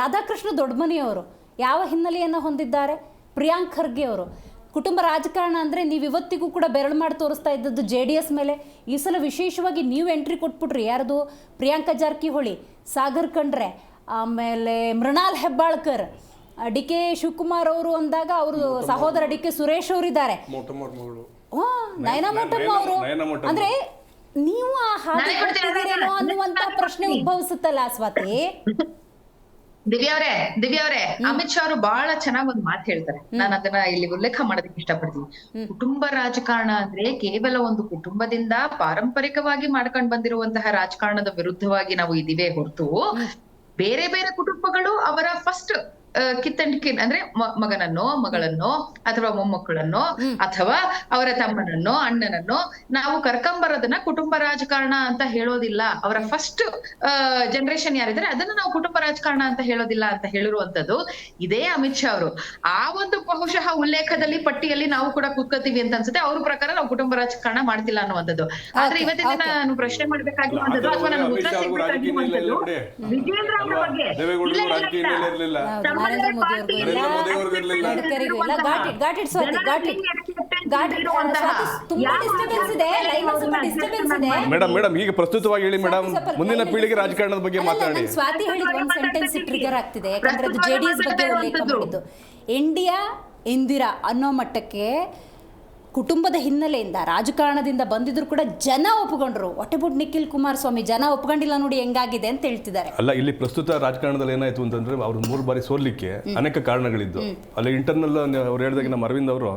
[SPEAKER 1] ರಾಧಾಕೃಷ್ಣ ದೊಡ್ಡಮನಿಯವರು ಯಾವ ಹಿನ್ನೆಲೆಯನ್ನು ಹೊಂದಿದ್ದಾರೆ? ಪ್ರಿಯಾಂಕ್ ಖರ್ಗೆ ಅವರು. ಕುಟುಂಬ ರಾಜಕಾರಣ ಅಂದರೆ ನೀವು ಇವತ್ತಿಗೂ ಕೂಡ ಬೆರಳು ಮಾಡಿ ತೋರಿಸ್ತಾ ಇದ್ದದ್ದು JDS ಮೇಲೆ. ಈ ಸಲ ವಿಶೇಷವಾಗಿ ನೀವು ಎಂಟ್ರಿ ಕೊಟ್ಬಿಟ್ರಿ. ಯಾರ್ದು? ಪ್ರಿಯಾಂಕಾ ಜಾರಕಿಹೊಳಿ, ಸಾಗರ್ ಖಂಡ್ರೆ, ಆಮೇಲೆ ಮೃಣಾಲ್ ಹೆಬ್ಬಾಳ್ಕರ್, DK ಶಿವಕುಮಾರ್ ಅವರು ಅಂದಾಗ ಅವರು ಸಹೋದರ DK ಸುರೇಶ್ ಅವರು ಇದ್ದಾರೆ. ನಯನಾ ಮೋಟಮ್ಮ ಅವರು. ಅಂದ್ರೆ ನೀವು ಆ ಹಾಗೆ ಕೊಡ್ತಿದ್ದೀರೇನೋ ಅನ್ನುವಂತ ಪ್ರಶ್ನೆ ಉದ್ಭವಿಸುತ್ತಲ್ಲ ಸ್ವಾತಿ.
[SPEAKER 7] ದಿವ್ಯಾ ಅವರೇ, ಅಮಿತ್ ಶಾ ಅವರು ಬಹಳ ಚೆನ್ನಾಗಿ ಒಂದು ಮಾತು ಹೇಳ್ತಾರೆ. ನಾನು ಅದನ್ನ ಇಲ್ಲಿ ಉಲ್ಲೇಖ ಮಾಡೋದಕ್ಕೆ ಇಷ್ಟಪಡ್ತೀನಿ. ಕುಟುಂಬ ರಾಜಕಾರಣ ಅಂದ್ರೆ ಕೇವಲ ಒಂದು ಕುಟುಂಬದಿಂದ ಪಾರಂಪರಿಕವಾಗಿ ಮಾಡ್ಕೊಂಡು ಬಂದಿರುವಂತಹ ರಾಜಕಾರಣದ ವಿರುದ್ಧವಾಗಿ ನಾವು ಇದೀವೇ ಹೊರತು, ಬೇರೆ ಬೇರೆ ಕುಟುಂಬಗಳು ಅವರ ಫಸ್ಟ್ ಅಂದ್ರೆ ಮಗನನ್ನೋ ಮಗಳನ್ನೋ ಅಥವಾ ಮೊಮ್ಮಕ್ಕಳನ್ನೋ ಅಥವಾ ಅವರ ತಮ್ಮನನ್ನೋ ಅಣ್ಣನನ್ನೋ ನಾವು ಕರ್ಕೊಂಬರೋದನ್ನ ಕುಟುಂಬ ರಾಜಕಾರಣ ಅಂತ ಹೇಳೋದಿಲ್ಲ. ಅವರ ಫಸ್ಟ್ ಜನರೇಷನ್ ಯಾರಿದ್ರೆ ಅದನ್ನ ನಾವು ಕುಟುಂಬ ರಾಜಕಾರಣ ಅಂತ ಹೇಳೋದಿಲ್ಲ ಅಂತ ಹೇಳಿರುವಂತದ್ದು ಇದೇ ಅಮಿತ್ ಶಾ ಅವರು. ಆ ಒಂದು ಬಹುಶಃ ಉಲ್ಲೇಖದಲ್ಲಿ ಪಟ್ಟಿಯಲ್ಲಿ ನಾವು ಕೂಡ ಕೂತ್ಕೋತೀವಿ ಅಂತ ಅನ್ಸುತ್ತೆ. ಅವ್ರ ಪ್ರಕಾರ ನಾವು ಕುಟುಂಬ ರಾಜಕಾರಣ ಮಾಡ್ತಿಲ್ಲ ಅನ್ನುವಂಥದ್ದು. ಆದ್ರೆ ಇವತ್ತಿನ ದಿನ ನಾನು ಪ್ರಶ್ನೆ ಮಾಡ್ಬೇಕಾಗಿರುವಂತದ್ದು ಅಥವಾ ನಾನು ಉತ್ತರ ಸಿಗ್ಬೇಕಾಗಿರುವಂತದ್ದು ವಿಜೇಂದ್ರ ಅವರ ಬಗ್ಗೆ
[SPEAKER 3] ಮೇಡಮ್ ಈಗ ಪ್ರಸ್ತುತವಾಗಿ ಹೇಳಿ ಮೇಡಮ್, ಮುಂದಿನ ಪೀಳಿಗೆ ರಾಜಕಾರಣದ ಬಗ್ಗೆ ಮಾತಾಡಿ.
[SPEAKER 1] ಸ್ವಾತಿ ಹೇಳಿದ ಒಂದು ಸೆಂಟೆನ್ಸ್ ಟ್ರಿಗರ್ ಆಗ್ತಿದೆ, ಯಾಕಂದ್ರೆ ಅದು JDS ಬಗ್ಗೆ ಉಲ್ಲೇಖ ಮಾಡಿದ್ದು. ಇಂದಿರಾ ಅನ್ನೋ ಮಟ್ಟಕ್ಕೆ ಕುಟುಂಬದ ಹಿನ್ನೆಲೆಯಿಂದ ರಾಜಕಾರಣದಿಂದ ಬಂದಿದ್ರು ಕೂಡ ಜನ ಒಪ್ಕೊಂಡ್ರು. What about Nikhil Kumaraswamy? ಜನ ಒಪ್ಕೊಂಡಿಲ್ಲ ನೋಡಿ ಹೆಂಗಾಗಿದೆ ಅಂತ ಹೇಳ್ತಿದ್ದಾರೆ.
[SPEAKER 3] ಅಲ್ಲ, ಇಲ್ಲಿ ಪ್ರಸ್ತುತ ರಾಜಕಾರಣದಲ್ಲಿ ಏನಾಯ್ತು ಅಂತಂದ್ರೆ ಅವ್ರು 3 ಬಾರಿ ಸೋಲಿಕ್ಕೆ ಅನೇಕ ಕಾರಣಗಳಿದ್ದು. ಅಲ್ಲಿ ಇಂಟರ್ನಲ್ ಅವ್ರು ಹೇಳಿದಾಗ ನಮ್ಮ ಅರವಿಂದ್ ಅವರು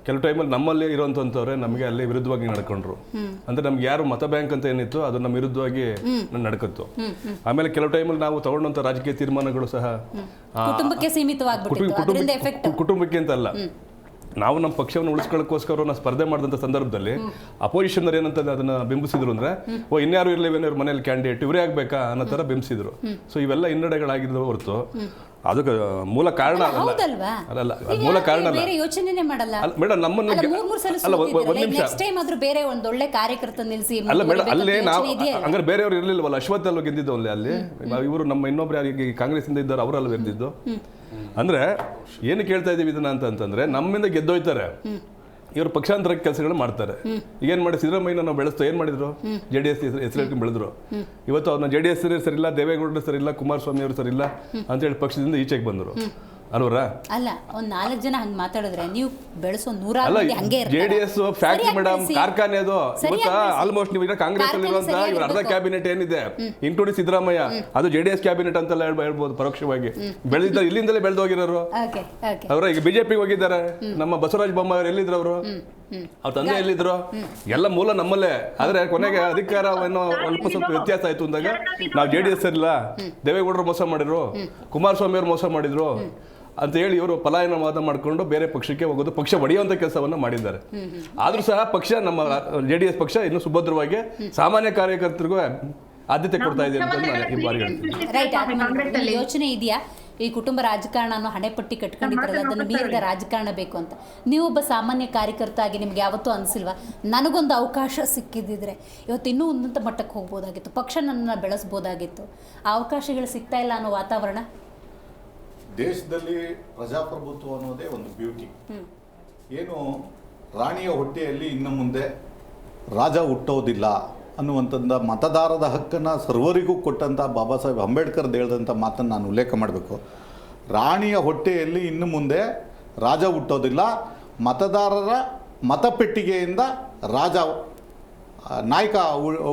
[SPEAKER 3] ಕೆಲವು ಟೈಮಲ್ಲಿ ನಮ್ಮಲ್ಲಿ ಇರುವಂತವ್ರೆ ನಮಗೆ ಅಲ್ಲಿ ವಿರುದ್ಧವಾಗಿ ನಡ್ಕೊಂಡ್ರು. ಅಂದ್ರೆ ನಮ್ಗೆ ಯಾರು ಮತ ಬ್ಯಾಂಕ್ ಅಂತ ಏನಿತ್ತು ಅದು ನಮ್ಮ ವಿರುದ್ಧವಾಗಿ ನಡ್ಕತ್ತು. ಆಮೇಲೆ ಕೆಲವು ಟೈಮಲ್ಲಿ ನಾವು ತಗೊಂಡಂತ ರಾಜಕೀಯ ತೀರ್ಮಾನಗಳು ಸಹ
[SPEAKER 1] ಕುಟುಂಬಕ್ಕೆ ಸೀಮಿತವಾಗ್ಬಿಟ್ಟಿತ್ತು.
[SPEAKER 3] ಕುಟುಂಬಕ್ಕೆ ಅಂತಲ್ಲ, ನಾವು ನಮ್ಮ ಪಕ್ಷವನ್ನು ಉಳಿಸ್ಕೊಳ್ಳೋಕ್ಕೋಸ್ಕರ ನಾವು ಸ್ಪರ್ಧೆ ಮಾಡಿದಂಥ ಸಂದರ್ಭದಲ್ಲಿ ಅಪೋಸಿಷನ್ ಏನಂತ ಅದನ್ನ ಬಿಂಬಿಸಿದ್ರು ಅಂದ್ರೆ, ಇನ್ಯಾರು ಇರಲಿ ಇವ್ರ ಮನೇಲಿ ಕ್ಯಾಂಡಿಡೇಟ್ ಇವರೇ ಆಗ್ಬೇಕಾ ಅನ್ನೋ ತರ ಬಿಂಬಿಸಿದ್ರು. ಸೊ ಇವೆಲ್ಲ ಹಿನ್ನಡೆಗಳಾಗಿದ್ದು ಹೊರತು ಅದಕ್ಕೆ ಮೂಲ ಕಾರಣ ಅಲ್ಲ, ಮೂಲ ಕಾರಣ ಅಲ್ಲ ಮೇಡಮ್. ನಮ್ಮನ್ನು ಒಂದ್ ನಿಮಿಷ
[SPEAKER 1] ಬೇರೆ ಒಂದು ಒಳ್ಳೆ ಕಾರ್ಯಕರ್ತ ನಿಲ್ಲಿಸಿ
[SPEAKER 3] ಅಲ್ಲ ಮೇಡಮ್, ಅಲ್ಲೇ ನಾವು ಹಂಗಾರೆ ಬೇರೆಯವ್ರು ಇರ್ಲಿಲ್ವಲ್ಲ. ಅಶ್ವಥ್ ಅಲ್ವ ಗೆದ್ದಿದ್ದು ಅಲ್ಲಿ ಇವರು ನಮ್ಮ ಇನ್ನೊಬ್ರು ಯಾರಿಗೆ ಕಾಂಗ್ರೆಸ್ ಇಂದ ಇದ್ದಾರೆ ಅವರಲ್ಲ ಗೆದ್ದಿದ್ದು. ಅಂದ್ರೆ ಏನು ಕೇಳ್ತಾ ಇದೀವಿ ಇದನ್ನ ಅಂತಂದ್ರೆ, ನಮ್ಮಿಂದ ಗೆದ್ದೋಯ್ತಾರೆ, ಇವರು ಪಕ್ಷಾಂತರ ಕೆಲಸಗಳು ಮಾಡ್ತಾರೆ. ಏನ್ ಮಾಡಿ ಸಿದ್ದರಾಮಯ್ಯ ನಾವು ಬೆಳೆಸ್ತಾ ಏನ್ ಮಾಡಿದ್ರು? JDS ಹೆಸರು ಹೇಳ್ಕೊಂಡು ಬೆಳೆದ್ರು. ಇವತ್ತು ಅವ್ರನ್ನ JDS ಸರಿಯಿಲ್ಲ, ದೇವೇಗೌಡರು ಸರಿಯಿಲ್ಲ, ಕುಮಾರಸ್ವಾಮಿ ಅವರು ಸರಿಯಿಲ್ಲ ಅಂತ ಹೇಳಿ ಪಕ್ಷದಿಂದ ಈಚೆಗೆ ಬಂದರು ಅಲ್ವರ?
[SPEAKER 1] ಅಲ್ಲ, ಒಂದ್ 4 ಜನ ಹಂಗ್ ಮಾತಾಡಿದ್ರೆ ನೀವು ಬೆಳೆಸೋ 100 ಹಂಗೆ
[SPEAKER 3] JDS ಫ್ಯಾಕ್ಟ್ರಿ ಮೇಡಮ್, ಕಾರ್ಖಾನೆ ಅದು. ಇವತ್ತ ಆಲ್ಮೋಸ್ಟ್ ನೀವು ಕಾಂಗ್ರೆಸ್ ಅಲ್ಲಿ ಇರುವಂತ ಇವ್ರ ಅರ್ಧ ಕ್ಯಾಬಿನೆಟ್ ಏನಿದೆ ಇನ್ಕ್ಲೂಡಿಂಗ್ ಸಿದ್ದರಾಮಯ್ಯ, ಅದು JDS ಕ್ಯಾಬಿನೆಟ್ ಅಂತೆಲ್ಲ ಹೇಳ್ಬೋದು ಪರೋಕ್ಷವಾಗಿ. ಬೆಳೆದಿದ್ದಾರೆ, ಇಲ್ಲಿಂದಲೇ ಬೆಳೆದೋಗಿರೋರು ಅವ್ರ. ಈಗ ಬಿಜೆಪಿಗೆ ಹೋಗಿದ್ದಾರೆ. ನಮ್ಮ ಬಸವರಾಜ ಬೊಮ್ಮಾಯಿ ಎಲ್ಲಿದ್ರು ಅವರು? ಅವ್ರ ತಂದೆ ಎಲ್ಲಿದ್ರು? ಎಲ್ಲ ಮೂಲ ನಮ್ಮಲ್ಲೇ. ಆದ್ರೆ ಕೊನೆಗೆ ಅಧಿಕಾರವನ್ನು ಸ್ವಲ್ಪ ವ್ಯತ್ಯಾಸ ಆಯ್ತು ಅಂದಾಗ ನಾವು JDS ಇಲ್ಲ, ದೇವೇಗೌಡರು ಮೋಸ ಮಾಡಿದ್ರು, ಕುಮಾರಸ್ವಾಮಿ ಅವರು ಮೋಸ ಮಾಡಿದ್ರು ಅಂತ ಹೇಳಿ ಇವರು ಪಲಾಯನವಾದ ಮಾಡಿಕೊಂಡು ಬೇರೆ ಪಕ್ಷಕ್ಕೆ ಹೋಗೋದು, ಪಕ್ಷ ಒಡೆಯುವಂತ ಕೆಲಸವನ್ನ ಮಾಡಿದ್ದಾರೆ. ಆದ್ರೂ ಸಹ ಪಕ್ಷ, ನಮ್ಮ JDS ಪಕ್ಷ ಇನ್ನು ಸುಭದ್ರವಾಗಿ ಸಾಮಾನ್ಯ ಕಾರ್ಯಕರ್ತರಿಗೂ ಆದ್ಯತೆ ಕೊಡ್ತಾ ಇದೆ ಅಂತ ನಾನು ಈ ಬಾರಿ ಹೇಳ್ತೀನಿ.
[SPEAKER 1] ಯೋಚನೆ ಇದೆಯಾ ಈ ಕುಟುಂಬ ರಾಜಕಾರಣ ಅನ್ನೋ ಹಣೆಪಟ್ಟಿ ಕಟ್ಕೊಂಡಿದ್ರಲ್ಲ, ಅದನ್ನು ಮೀರಿದ ರಾಜಕಾರಣ ಬೇಕು ಅಂತ? ನೀವೊಬ್ಬ ಸಾಮಾನ್ಯ ಕಾರ್ಯಕರ್ತ ಆಗಿ ನಿಮ್ಗೆ ಯಾವತ್ತೂ ಅನಿಸಿಲ್ವಾ, ನನಗೊಂದು ಅವಕಾಶ ಸಿಕ್ಕಿದ್ದಿದ್ರೆ ಇವತ್ತು ಇನ್ನೂ ಉನ್ನತ ಮಟ್ಟಕ್ಕೆ ಹೋಗ್ಬೋದಾಗಿತ್ತು, ಪಕ್ಷ ನನ್ನನ್ನು ಬೆಳೆಸ್ಬೋದಾಗಿತ್ತು, ಆ ಅವಕಾಶಗಳು ಸಿಗ್ತಾ ಇಲ್ಲ ಅನ್ನೋ ವಾತಾವರಣ?
[SPEAKER 4] ದೇಶದಲ್ಲಿ ಪ್ರಜಾಪ್ರಭುತ್ವ ಅನ್ನೋದೇ ಒಂದು ಬ್ಯೂಟಿ. ಏನು ರಾಣಿಯ ಹೊಟ್ಟೆಯಲ್ಲಿ ಇನ್ನು ಮುಂದೆ ರಾಜ ಹುಟ್ಟೋದಿಲ್ಲ ಅನ್ನುವಂಥದ್ದು ಮತದಾರದ ಹಕ್ಕನ್ನು ಸರ್ವರಿಗೂ ಕೊಟ್ಟಂಥ ಬಾಬಾ ಸಾಹೇಬ್ ಅಂಬೇಡ್ಕರ್ ಹೇಳಿದಂಥ ಮಾತನ್ನು ನಾನು ಉಲ್ಲೇಖ ಮಾಡಬೇಕು. ರಾಣಿಯ ಹೊಟ್ಟೆಯಲ್ಲಿ ಇನ್ನು ಮುಂದೆ ರಾಜ ಹುಟ್ಟೋದಿಲ್ಲ, ಮತದಾರರ ಮತಪೆಟ್ಟಿಗೆಯಿಂದ ರಾಜ ನಾಯಕ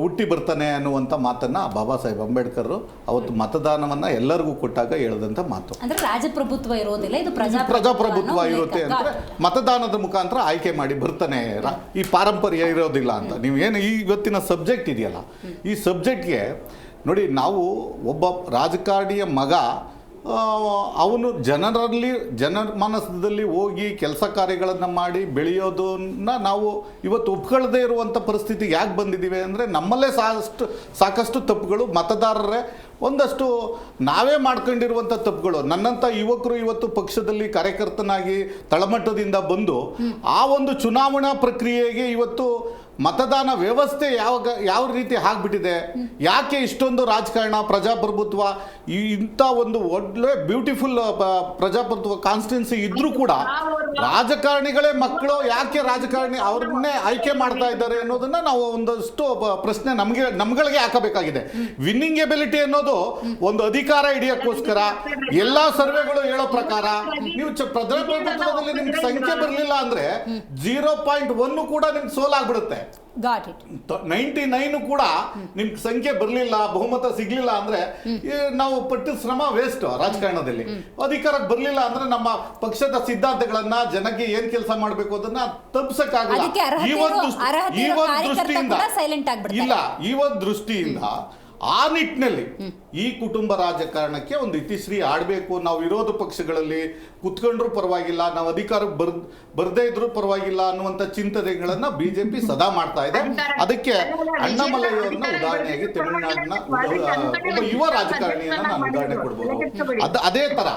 [SPEAKER 4] ಹುಟ್ಟಿ ಬರ್ತಾನೆ ಅನ್ನುವಂಥ ಮಾತನ್ನು ಬಾಬಾ ಸಾಹೇಬ್ ಅಂಬೇಡ್ಕರ್ ಅವತ್ತು ಮತದಾನವನ್ನು ಎಲ್ಲರಿಗೂ ಕೊಟ್ಟಾಗ ಹೇಳಿದಂಥ ಮಾತು.
[SPEAKER 1] ಅಂದ್ರೆ ರಾಜಪ್ರಭುತ್ವ ಇರೋದಿಲ್ಲ, ಇದು
[SPEAKER 4] ಪ್ರಜಾಪ್ರಭುತ್ವ ಇರುತ್ತೆ ಅಂದರೆ ಮತದಾನದ ಮುಖಾಂತರ ಆಯ್ಕೆ ಮಾಡಿ ಬರ್ತಾನೆ, ಈ ಪಾರಂಪರ್ಯ ಇರೋದಿಲ್ಲ ಅಂತ. ನೀವು ಏನು ಈ ಇವತ್ತಿನ ಸಬ್ಜೆಕ್ಟ್ ಇದೆಯಲ್ಲ, ಈ ಸಬ್ಜೆಕ್ಟ್ಗೆ ನೋಡಿ, ನಾವು ಒಬ್ಬ ರಾಜಕಾರಣಿಯ ಮಗ ಅವನು ಜನಮಾನಸದಲ್ಲಿ ಹೋಗಿ ಕೆಲಸ ಕಾರ್ಯಗಳನ್ನು ಮಾಡಿ ಬೆಳೆಯೋದನ್ನ ನಾವು ಇವತ್ತು ಒಪ್ಕೊಳ್ಳದೇ ಇರುವಂಥ ಪರಿಸ್ಥಿತಿ ಯಾಕೆ ಬಂದಿದ್ದೀವಿ ಅಂದರೆ, ನಮ್ಮಲ್ಲೇ ಸಾಕಷ್ಟು ತಪ್ಪುಗಳು, ಮತದಾರರೇ ಒಂದಷ್ಟು ನಾವೇ ಮಾಡ್ಕೊಂಡಿರುವಂಥ ತಪ್ಪುಗಳು. ನನ್ನಂಥ ಯುವಕರು ಇವತ್ತು ಪಕ್ಷದಲ್ಲಿ ಕಾರ್ಯಕರ್ತನಾಗಿ ತಳಮಟ್ಟದಿಂದ ಬಂದು ಆ ಒಂದು ಚುನಾವಣಾ ಪ್ರಕ್ರಿಯೆಗೆ ಇವತ್ತು ಮತದಾನ ವ್ಯವಸ್ಥೆ ಯಾವ ರೀತಿ ಆಗ್ಬಿಟ್ಟಿದೆ, ಯಾಕೆ ಇಷ್ಟೊಂದು ರಾಜಕಾರಣ, ಪ್ರಜಾಪ್ರಭುತ್ವ, ಇಂಥ ಒಂದು ಒಳ್ಳೆ ಬ್ಯೂಟಿಫುಲ್ ಪ್ರಜಾಪ್ರಭುತ್ವ ಕಾನ್ಸ್ಟಿಟ್ಯೂನ್ಸಿ ಇದ್ರೂ ಕೂಡ ರಾಜಕಾರಣಿಗಳೇ ಮಕ್ಕಳು ಯಾಕೆ ರಾಜಕಾರಣಿ ಅವ್ರನ್ನೇ ಆಯ್ಕೆ ಮಾಡ್ತಾ ಇದ್ದಾರೆ ಅನ್ನೋದನ್ನ ನಾವು ಒಂದಷ್ಟು ಪ್ರಶ್ನೆ ನಮ್ಗಳಿಗೆ ಹಾಕಬೇಕಾಗಿದೆ. ವಿನ್ನಿಂಗ್ ಎಬಿಲಿಟಿ ಅನ್ನೋದು ಒಂದು ಅಧಿಕಾರ ಹಿಡಿಯೋಕ್ಕೋಸ್ಕರ ಎಲ್ಲಾ ಸರ್ವೆಗಳು ಹೇಳೋ ಪ್ರಕಾರ ನೀವು ಪ್ರಜಾಪ್ರಭುತ್ವದಲ್ಲಿ ನಿಮ್ಗೆ ಸಂಖ್ಯೆ ಬರಲಿಲ್ಲ ಅಂದ್ರೆ 0.1 ಕೂಡ ನಿಮ್ಗೆ ಸೋಲಾಗ್ಬಿಡುತ್ತೆ. 99 ಕೂಡ ನಿಮ್ಗೆ ಸಂಖ್ಯೆ ಬರಲಿಲ್ಲ, ಬಹುಮತ ಸಿಗ್ಲಿಲ್ಲ ಅಂದ್ರೆ ನಾವು ಪಟ್ಟು ಶ್ರಮ ವೇಸ್ಟ್. ರಾಜಕಾರಣದಲ್ಲಿ ಅಧಿಕಾರಕ್ಕೆ ಬರಲಿಲ್ಲ ಅಂದ್ರೆ ನಮ್ಮ ಪಕ್ಷದ ಸಿದ್ಧಾಂತಗಳನ್ನ ಜನಕ್ಕೆ ಏನ್ ಕೆಲಸ ಮಾಡ್ಬೇಕು ಅದನ್ನ ತಪ್ಪಿಸಕ್ಕಾಗಲ್ಲ. ಈ ಒಂದು ದೃಷ್ಟಿಯಿಂದ ಆ ನಿಟ್ಟಿನಲ್ಲಿ ಈ ಕುಟುಂಬ ರಾಜಕಾರಣಕ್ಕೆ ಒಂದು ಇತಿಶ್ರೀ ಆಡಬೇಕು. ನಾವು ವಿರೋಧ ಪಕ್ಷಗಳಲ್ಲಿ ಕುತ್ಕೊಂಡ್ರೂ ಪರವಾಗಿಲ್ಲ, ನಾವು ಅಧಿಕಾರಕ್ಕೆ ಬರ್ದೇ ಇದ್ರೂ ಪರವಾಗಿಲ್ಲ ಅನ್ನುವಂಥ ಚಿಂತನೆಗಳನ್ನ ಬಿಜೆಪಿ ಸದಾ ಮಾಡ್ತಾ ಇದೆ. ಅದಕ್ಕೆ ಅಣ್ಣಾಮಲೈಯವರನ್ನ ಉದಾಹರಣೆಯಾಗಿ ತಮಿಳುನಾಡಿನ ಒಬ್ಬ ಯುವ ರಾಜಕಾರಣಿಯನ್ನ ನಾನು ಉದಾಹರಣೆ ಕೊಡ್ಬೋದು. ಅದೇ ತರ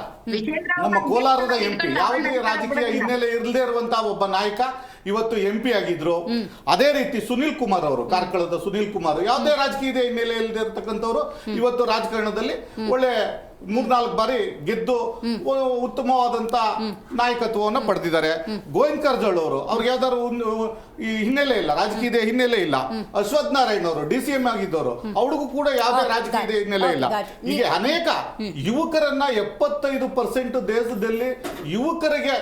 [SPEAKER 4] ನಮ್ಮ ಕೋಲಾರದ MP ಯಾವುದೇ ರಾಜಕೀಯ ಹಿನ್ನೆಲೆ ಇರದೇ ಇರುವಂತಹ ಒಬ್ಬ ನಾಯಕ ಇವತ್ತು MP ಆಗಿದ್ರು. ಅದೇ ರೀತಿ ಸುನಿಲ್ ಕುಮಾರ್ ಅವರು, ಕಾರ್ಕಳದ ಸುನಿಲ್ ಕುಮಾರ್ ಯಾವುದೇ ರಾಜಕೀಯ ಹಿನ್ನೆಲೆ ಇಲ್ಲದೆ ಇರತಕ್ಕಂಥವ್ರು ಇವತ್ತು ರಾಜಕಾರಣದಲ್ಲಿ ಒಳ್ಳೆ 3-4 ಬಾರಿ ಗೆದ್ದು ಉತ್ತಮವಾದಂತ ನಾಯಕತ್ವವನ್ನು ಪಡೆದಿದ್ದಾರೆ. ಗೋವಿಂದ್ ಕಾರಜೋಳ ಅವರು, ಅವ್ರಿಗೆ ಯಾವ್ದಾದ್ರು ಈ ಹಿನ್ನೆಲೆ ಇಲ್ಲ, ರಾಜಕೀಯ ಹಿನ್ನೆಲೆ ಇಲ್ಲ. ಅಶ್ವಥ್ ನಾರಾಯಣ್ ಅವರು DCM ಆಗಿದ್ದವರು, ಅವ್ರಿಗೂ ಕೂಡ ಯಾವುದೇ ರಾಜಕೀಯ ಹಿನ್ನೆಲೆ ಇಲ್ಲ. ಹೀಗೆ ಅನೇಕ ಯುವಕರನ್ನ 75% ದೇಶದಲ್ಲಿ ಯುವಕರಿಗೆ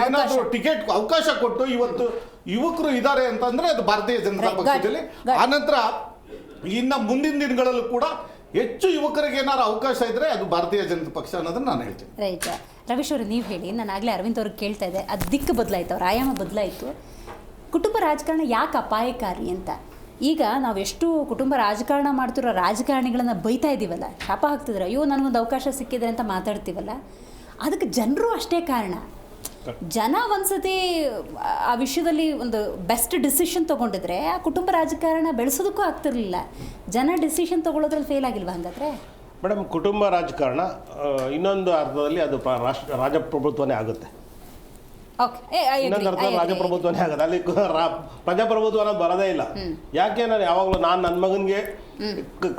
[SPEAKER 4] ಏನಾದ್ರು ಟಿಕೆಟ್ ಅವಕಾಶ ಕೊಟ್ಟು ಇವತ್ತು ಯುವಕರು ಇದ್ದಾರೆ ಅಂತಂದ್ರೆ ಅದು ಭಾರತೀಯ ಜನತಾ
[SPEAKER 1] Right,
[SPEAKER 4] ಪಕ್ಷದಲ್ಲಿ.
[SPEAKER 1] good.
[SPEAKER 4] ಆನಂತರ ಇನ್ನ ಮುಂದಿನ ದಿನಗಳಲ್ಲೂ ಕೂಡ ಹೆಚ್ಚು ಯುವಕರಿಗೆ ಏನಾದ್ರು ಅವಕಾಶ ಇದ್ರೆ ಅದು ಭಾರತೀಯ ಜನತಾ ಪಕ್ಷ ಅನ್ನೋದನ್ನ ನಾನು ಹೇಳ್ತೀನಿ.
[SPEAKER 1] ರೈಟ್ ರವೀಶ್ ಅವರು ನೀವು ಹೇಳಿ, ನಾನು ಆಗಲೇ ಅರವಿಂದ್ ಅವ್ರಿಗೆ ಕೇಳ್ತಾ ಇದ್ದೆ, ಅದು ದಿಕ್ಕು ಬದಲಾಯಿತು, ಅವ್ರ ಆಯಾಮ ಬದಲಾಯಿತು. ಕುಟುಂಬ ರಾಜಕಾರಣ ಯಾಕೆ ಅಪಾಯಕಾರಿ ಅಂತ. ಈಗ ನಾವೆಷ್ಟು ಕುಟುಂಬ ರಾಜಕಾರಣ ಮಾಡ್ತಿರೋ ರಾಜಕಾರಣಿಗಳನ್ನ ಬೈತಾ ಇದ್ದೀವಲ್ಲ, ಶಾಪ ಹಾಕ್ತಿದ್ರೆ, ಅಯ್ಯೋ ನನಗೊಂದು ಅವಕಾಶ ಸಿಕ್ಕಿದೆ ಅಂತ ಮಾತಾಡ್ತೀವಲ್ಲ, ಅದಕ್ಕೆ ಜನರು ಅಷ್ಟೇ ಕಾರಣ. ಜನ ಒಂದ್ಸತಿ ಆ ವಿಷಯದಲ್ಲಿ ಒಂದು ಬೆಸ್ಟ್ ಡಿಸಿಷನ್ ತೊಗೊಂಡಿದ್ರೆ ಆ ಕುಟುಂಬ ರಾಜಕಾರಣ ಬೆಳೆಸೋದಕ್ಕೂ ಆಗ್ತಿರ್ಲಿಲ್ಲ. ಜನ ಡಿಸಿಷನ್ ತೊಗೊಳೋದ್ರಲ್ಲಿ ಫೇಲ್ ಆಗಿಲ್ವಾ ಹಂಗಾದ್ರೆ?
[SPEAKER 5] ಮೇಡಮ್, ಕುಟುಂಬ ರಾಜಕಾರಣ ಇನ್ನೊಂದು ಅರ್ಥದಲ್ಲಿ ಅದು ರಾಜಪ್ರಭುತ್ವನೇ ಆಗುತ್ತೆ. ಇನ್ನೊಂದು ಅರ್ಥ ರಾಜಪ್ರಭುತ್ವನೇ ಆಗುತ್ತೆ. ಅಲ್ಲಿ ಪ್ರಜಾಪ್ರಭುತ್ವ ಅನ್ನೋದು ಬರೋದೇ ಇಲ್ಲ. ಯಾಕೆ ನಾನು ಯಾವಾಗಲೂ ನನ್ನ ಮಗನಿಗೆ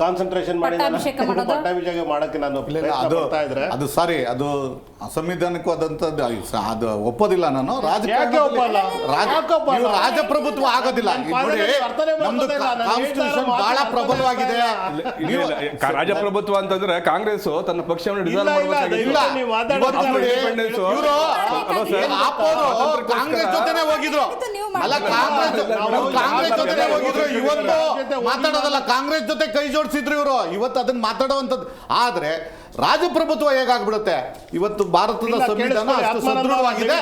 [SPEAKER 5] ಕಾನ್ಸಂಟ್ರೇಷನ್ ಮಾಡಿ ಪಟ್ಟಾಭಿಷೇಕ ಮಾಡಕ್ಕೆ ನಾನು ಬರ್ತಾ ಇದ್ರೆ
[SPEAKER 4] ಅದು ಸಾರಿ, ಅದು ಅಸಂವಿಧಾನಿಕವಾದಂಥದ್ದು, ಅದು ಒಪ್ಪೋದಿಲ್ಲ ನಾನು. ರಾಜಪ್ರಭುತ್ವ ಆಗೋದಿಲ್ಲ. ನಮ್ದು ಕಾನ್ಸ್ಟಿಟ್ಯೂಷನ್ ಬಹಳ ಪ್ರಬಲವಾಗಿದೆ.
[SPEAKER 3] ರಾಜಪ್ರಭುತ್ವ ಅಂತಂದ್ರೆ ಕಾಂಗ್ರೆಸ್ ತನ್ನ ಪಕ್ಷವನ್ನು ಡಿಸೈನ್
[SPEAKER 4] ಕಾಂಗ್ರೆಸ್ ಜೊತೆನೆ ಹೋಗಿದ್ರು. ಅಲ್ಲ, ಕಾಂಗ್ರೆಸ್ ಜೊತೆನೆ ಹೋಗಿದ್ರು. ಇವತ್ತು ಮಾತಾಡೋದಲ್ಲ, ಕಾಂಗ್ರೆಸ್ ಜೊತೆ ಕೈ ಜೋಡಿಸಿದ್ರು ಇವರು. ಇವತ್ತು ಅದನ್ನ ಮಾತಾಡುವಂಥದ್ದು. ಆದ್ರೆ ರಾಜಪ್ರಭುತ್ವ ಹೇಗಾಗ್ಬಿಡುತ್ತೆ? ಇವತ್ತು ಭಾರತದ ಸಂವಿಧಾನ ಅಷ್ಟು ಸದೃಢವಾಗಿದೆ.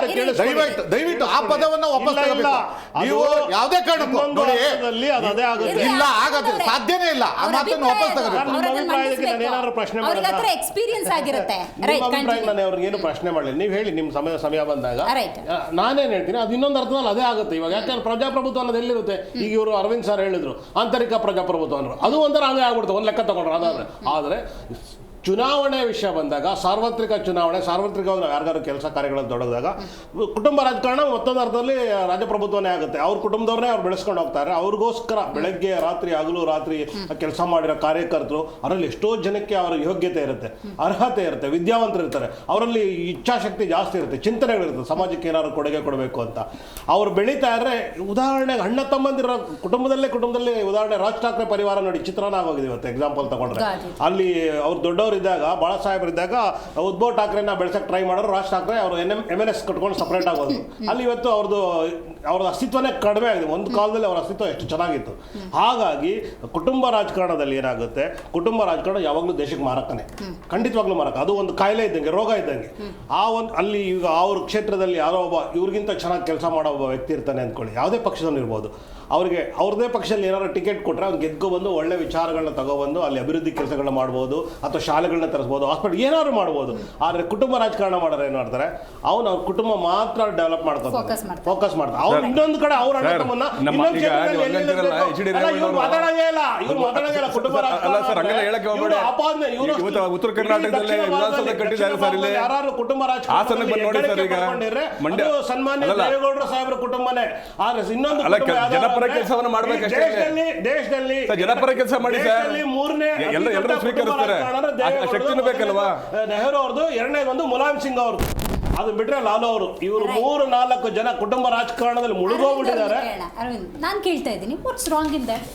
[SPEAKER 4] ದಯವಿಟ್ಟು ಆ ಪದವನ್ನು ವಾಪಸ್ ತಗೋಬೇಕು. ನೀವು ಯಾವುದೇ ಕಾರಣಕ್ಕೂ ನೋಡಿ, ಇಲ್ಲ ಆಗದೆ ಸಾಧ್ಯನೇ ಇಲ್ಲ. ಆ ಮಾತನ್ನು ವಾಪಸ್
[SPEAKER 5] ಏನಾದ್ರು ಪ್ರಶ್ನೆ ನಾನು ಅವ್ರಿಗೆ ಏನು ಪ್ರಶ್ನೆ ಮಾಡಲಿಲ್ಲ. ನೀವು ಹೇಳಿ, ನಿಮ್ಮ ಸಮಯ ಬಂದಾಗ ನಾನೇನ್ ಹೇಳ್ತೀನಿ, ಅದು ಇನ್ನೊಂದು ಅರ್ಥದಲ್ಲಿ ಅದೇ ಆಗುತ್ತೆ. ಇವಾಗ ಯಾಕಂದ್ರೆ ಪ್ರಜಾಪ್ರಭುತ್ವ ಅನ್ನೋದು ಎಲ್ಲಿರುತ್ತೆ? ಈಗ ಇವರು ಅರವಿಂದ್ ಸರ್ ಹೇಳಿದ್ರು ಆಂತರಿಕ ಪ್ರಜಾಪ್ರಭುತ್ವ ಅನ್ನೋರು, ಅದು ಒಂಥರ ಹಂಗೆ ಆಗ್ಬಿಡುತ್ತೆ, ಒಂದು ಲೆಕ್ಕ ತಗೊಂಡ್ರು. ಅದಾದ್ರೆ ಆದರೆ ಚುನಾವಣೆ ವಿಷಯ ಬಂದಾಗ, ಸಾರ್ವತ್ರಿಕ ಚುನಾವಣೆ, ಸಾರ್ವತ್ರಿಕವಾಗಿ ಯಾರಿಗಾರು ಕೆಲಸ ಕಾರ್ಯಗಳಲ್ಲಿ ತೊಡಗಿದಾಗ ಕುಟುಂಬ ರಾಜಕಾರಣ ಮತ್ತೊಂದು ಅರ್ಥದಲ್ಲಿ ರಾಜಪ್ರಭುತ್ವನೇ ಆಗುತ್ತೆ. ಅವ್ರ ಕುಟುಂಬದವ್ರನ್ನೇ ಅವ್ರು ಬೆಳೆಸ್ಕೊಂಡು ಹೋಗ್ತಾರೆ. ಅವ್ರಿಗೋಸ್ಕರ ಬೆಳಗ್ಗೆ ರಾತ್ರಿ ಹಗಲು ರಾತ್ರಿ ಕೆಲಸ ಮಾಡಿರೋ ಕಾರ್ಯಕರ್ತರು, ಅವರಲ್ಲಿ ಎಷ್ಟೋ ಜನಕ್ಕೆ ಅವರ ಯೋಗ್ಯತೆ ಇರುತ್ತೆ, ಅರ್ಹತೆ ಇರುತ್ತೆ, ವಿದ್ಯಾವಂತರು ಇರ್ತಾರೆ, ಅವರಲ್ಲಿ ಇಚ್ಛಾಶಕ್ತಿ ಜಾಸ್ತಿ ಇರುತ್ತೆ, ಚಿಂತನೆಗಳಿರುತ್ತೆ, ಸಮಾಜಕ್ಕೆ ಏನಾದ್ರು ಕೊಡುಗೆ ಕೊಡಬೇಕು ಅಂತ. ಅವ್ರು ಬೆಳೀತಾ ಇದ್ರೆ, ಉದಾಹರಣೆಗೆ ಅಣ್ಣ ತಮ್ಮಂದಿರೋ ಕುಟುಂಬದಲ್ಲಿ ಉದಾಹರಣೆ ರಾಜ್ ಠಾಕ್ರೆ ಪರಿವಾರ ನೋಡಿ, ಚಿತ್ರಣ ಆಗೋಗಿದೆ ಇವತ್ತು ಎಕ್ಸಾಂಪಲ್ ತಗೊಂಡ್ರೆ. ಅಲ್ಲಿ ಅವ್ರು ದೊಡ್ಡವರು ಇದ್ದಾಗ, ಬಾಳ ಸಾಹೇಬ್ರು ಇದ್ದಾಗ ಉದ್ಧವ್ ಠಾಕ್ರೆನ ಬೆಳೆಸಕ್ಕೆ ಟ್ರೈ ಮಾಡೋರು. ರಾಜ್ ಠಾಕ್ರೆ ಅವರು MNS ಕಟ್ಕೊಂಡು ಸಪರೇಟ್ ಆಗೋದು. ಅಲ್ಲಿ ಇವತ್ತು ಅವ್ರ ಅಸ್ತಿತ್ವನೇ ಕಡಿಮೆ ಆಗಿದೆ. ಒಂದು ಕಾಲದಲ್ಲಿ ಅವ್ರ ಅಸ್ತಿತ್ವ ಎಷ್ಟು ಚೆನ್ನಾಗಿತ್ತು. ಹಾಗಾಗಿ ಕುಟುಂಬ ರಾಜಕಾರಣದಲ್ಲಿ ಏನಾಗುತ್ತೆ, ಕುಟುಂಬ ರಾಜಕಾರಣ ಯಾವಾಗಲೂ ದೇಶಕ್ಕೆ ಮಾರಕನೇ, ಖಂಡಿತವಾಗ್ಲೂ ಮಾರಕ. ಅದು ಒಂದು ಕಾಯಿಲೆ ಇದ್ದಂಗೆ, ರೋಗ ಇದ್ದಂಗೆ. ಅಲ್ಲಿ ಈಗ ಅವ್ರ ಕ್ಷೇತ್ರದಲ್ಲಿ ಯಾರೋ ಒಬ್ಬ ಇವ್ರಿಗಿಂತ ಚೆನ್ನಾಗಿ ಕೆಲಸ ಮಾಡೋ ಒಬ್ಬ ವ್ಯಕ್ತಿ ಇರ್ತಾನೆ ಅಂದ್ಕೊಳ್ಳಿ, ಯಾವುದೇ ಪಕ್ಷದಲ್ಲಿ ಇರ್ಬೋದು. ಅವ್ರಿಗೆ ಅವ್ರದೇ ಪಕ್ಷದಲ್ಲಿ ಏನಾದ್ರು ಟಿಕೆಟ್ ಕೊಟ್ಟರೆ ಅವ್ನು ಗೆದ್ಕೊಬಂದು ಒಳ್ಳೆ ವಿಚಾರಗಳನ್ನ ತಗೊಬಂದು ಅಲ್ಲಿ ಅಭಿವೃದ್ಧಿ ಕೆಲಸಗಳನ್ನ ಮಾಡ್ಬೋದು, ಅಥವಾ ಶಾಲೆಗಳನ್ನ ತರಿಸ್ಬೋದು, ಹಾಸ್ಪಿಟಲ್ ಏನಾದ್ರು ಮಾಡ್ಬೋದು. ಆದರೆ ಕುಟುಂಬ ರಾಜಕಾರಣ ಮಾಡೋರು ಏನು ಮಾಡ್ತಾರೆ, ಅವ್ರ ಕುಟುಂಬ ಮಾತ್ರ ಡೆವಲಪ್ ಮಾಡ್ತಾರೆ, ಫೋಕಸ್ ಮಾಡ್ತಾರೆ. ಅವ್ರು ಇನ್ನೊಂದು ಕಡೆ ಅವ್ರ ಮಾತಾಡೋದೇ ಇಲ್ಲ. ಇವ್ರು ಮಾತಾಡೋದೇ ಇಲ್ಲ. ಕುಟುಂಬ
[SPEAKER 3] ಉತ್ತರ ಕರ್ನಾಟಕದಲ್ಲಿ
[SPEAKER 5] ಯಾರು ಕುಟುಂಬ ರಾಜಕಾರಣ ಸನ್ಮಾನ್ಯ ದೇವೇಗೌಡರು ಸಾಹೇಬ್ರ ಕುಟುಂಬನೇ. ಆದ್ರೆ ಇನ್ನೊಂದು
[SPEAKER 3] ಕೆಲಸವನ್ನು ಮಾಡಬೇಕಷ್ಟೇ.
[SPEAKER 5] ದೇಶದಲ್ಲಿ
[SPEAKER 3] ಜನಪರ ಕೆಲಸ ಮಾಡಿ ಸರ್.
[SPEAKER 5] ಮೂರನೇ
[SPEAKER 3] ಎಲ್ಲರೂ ಸ್ವೀಕರಿಸ್ತಾರೆ, ಶಕ್ತಿನೂ ಬೇಕಲ್ವಾ?
[SPEAKER 5] ನೆಹರು ಅವ್ರದ್ದು, ಎರಡನೇದು ಒಂದು ಮುಲಾಯಂ ಸಿಂಗ್ ಅವ್ರದ್ದು, ಅದು ಬಿಟ್ರೆ ಲಾಲು ಅವರು. ಇವರು 3-4 ಜನ ಕುಟುಂಬ ರಾಜಕಾರಣದಲ್ಲಿ ಮುಳುಗೋಗ್ಬಿಟ್ಟಿದ್ದಾರೆ.
[SPEAKER 1] ನಾನು ಕೇಳ್ತಾ ಇದ್ದೀನಿ, ವಾಟ್ಸ್ ರಾಂಗ್ ಇನ್ ದಟ್?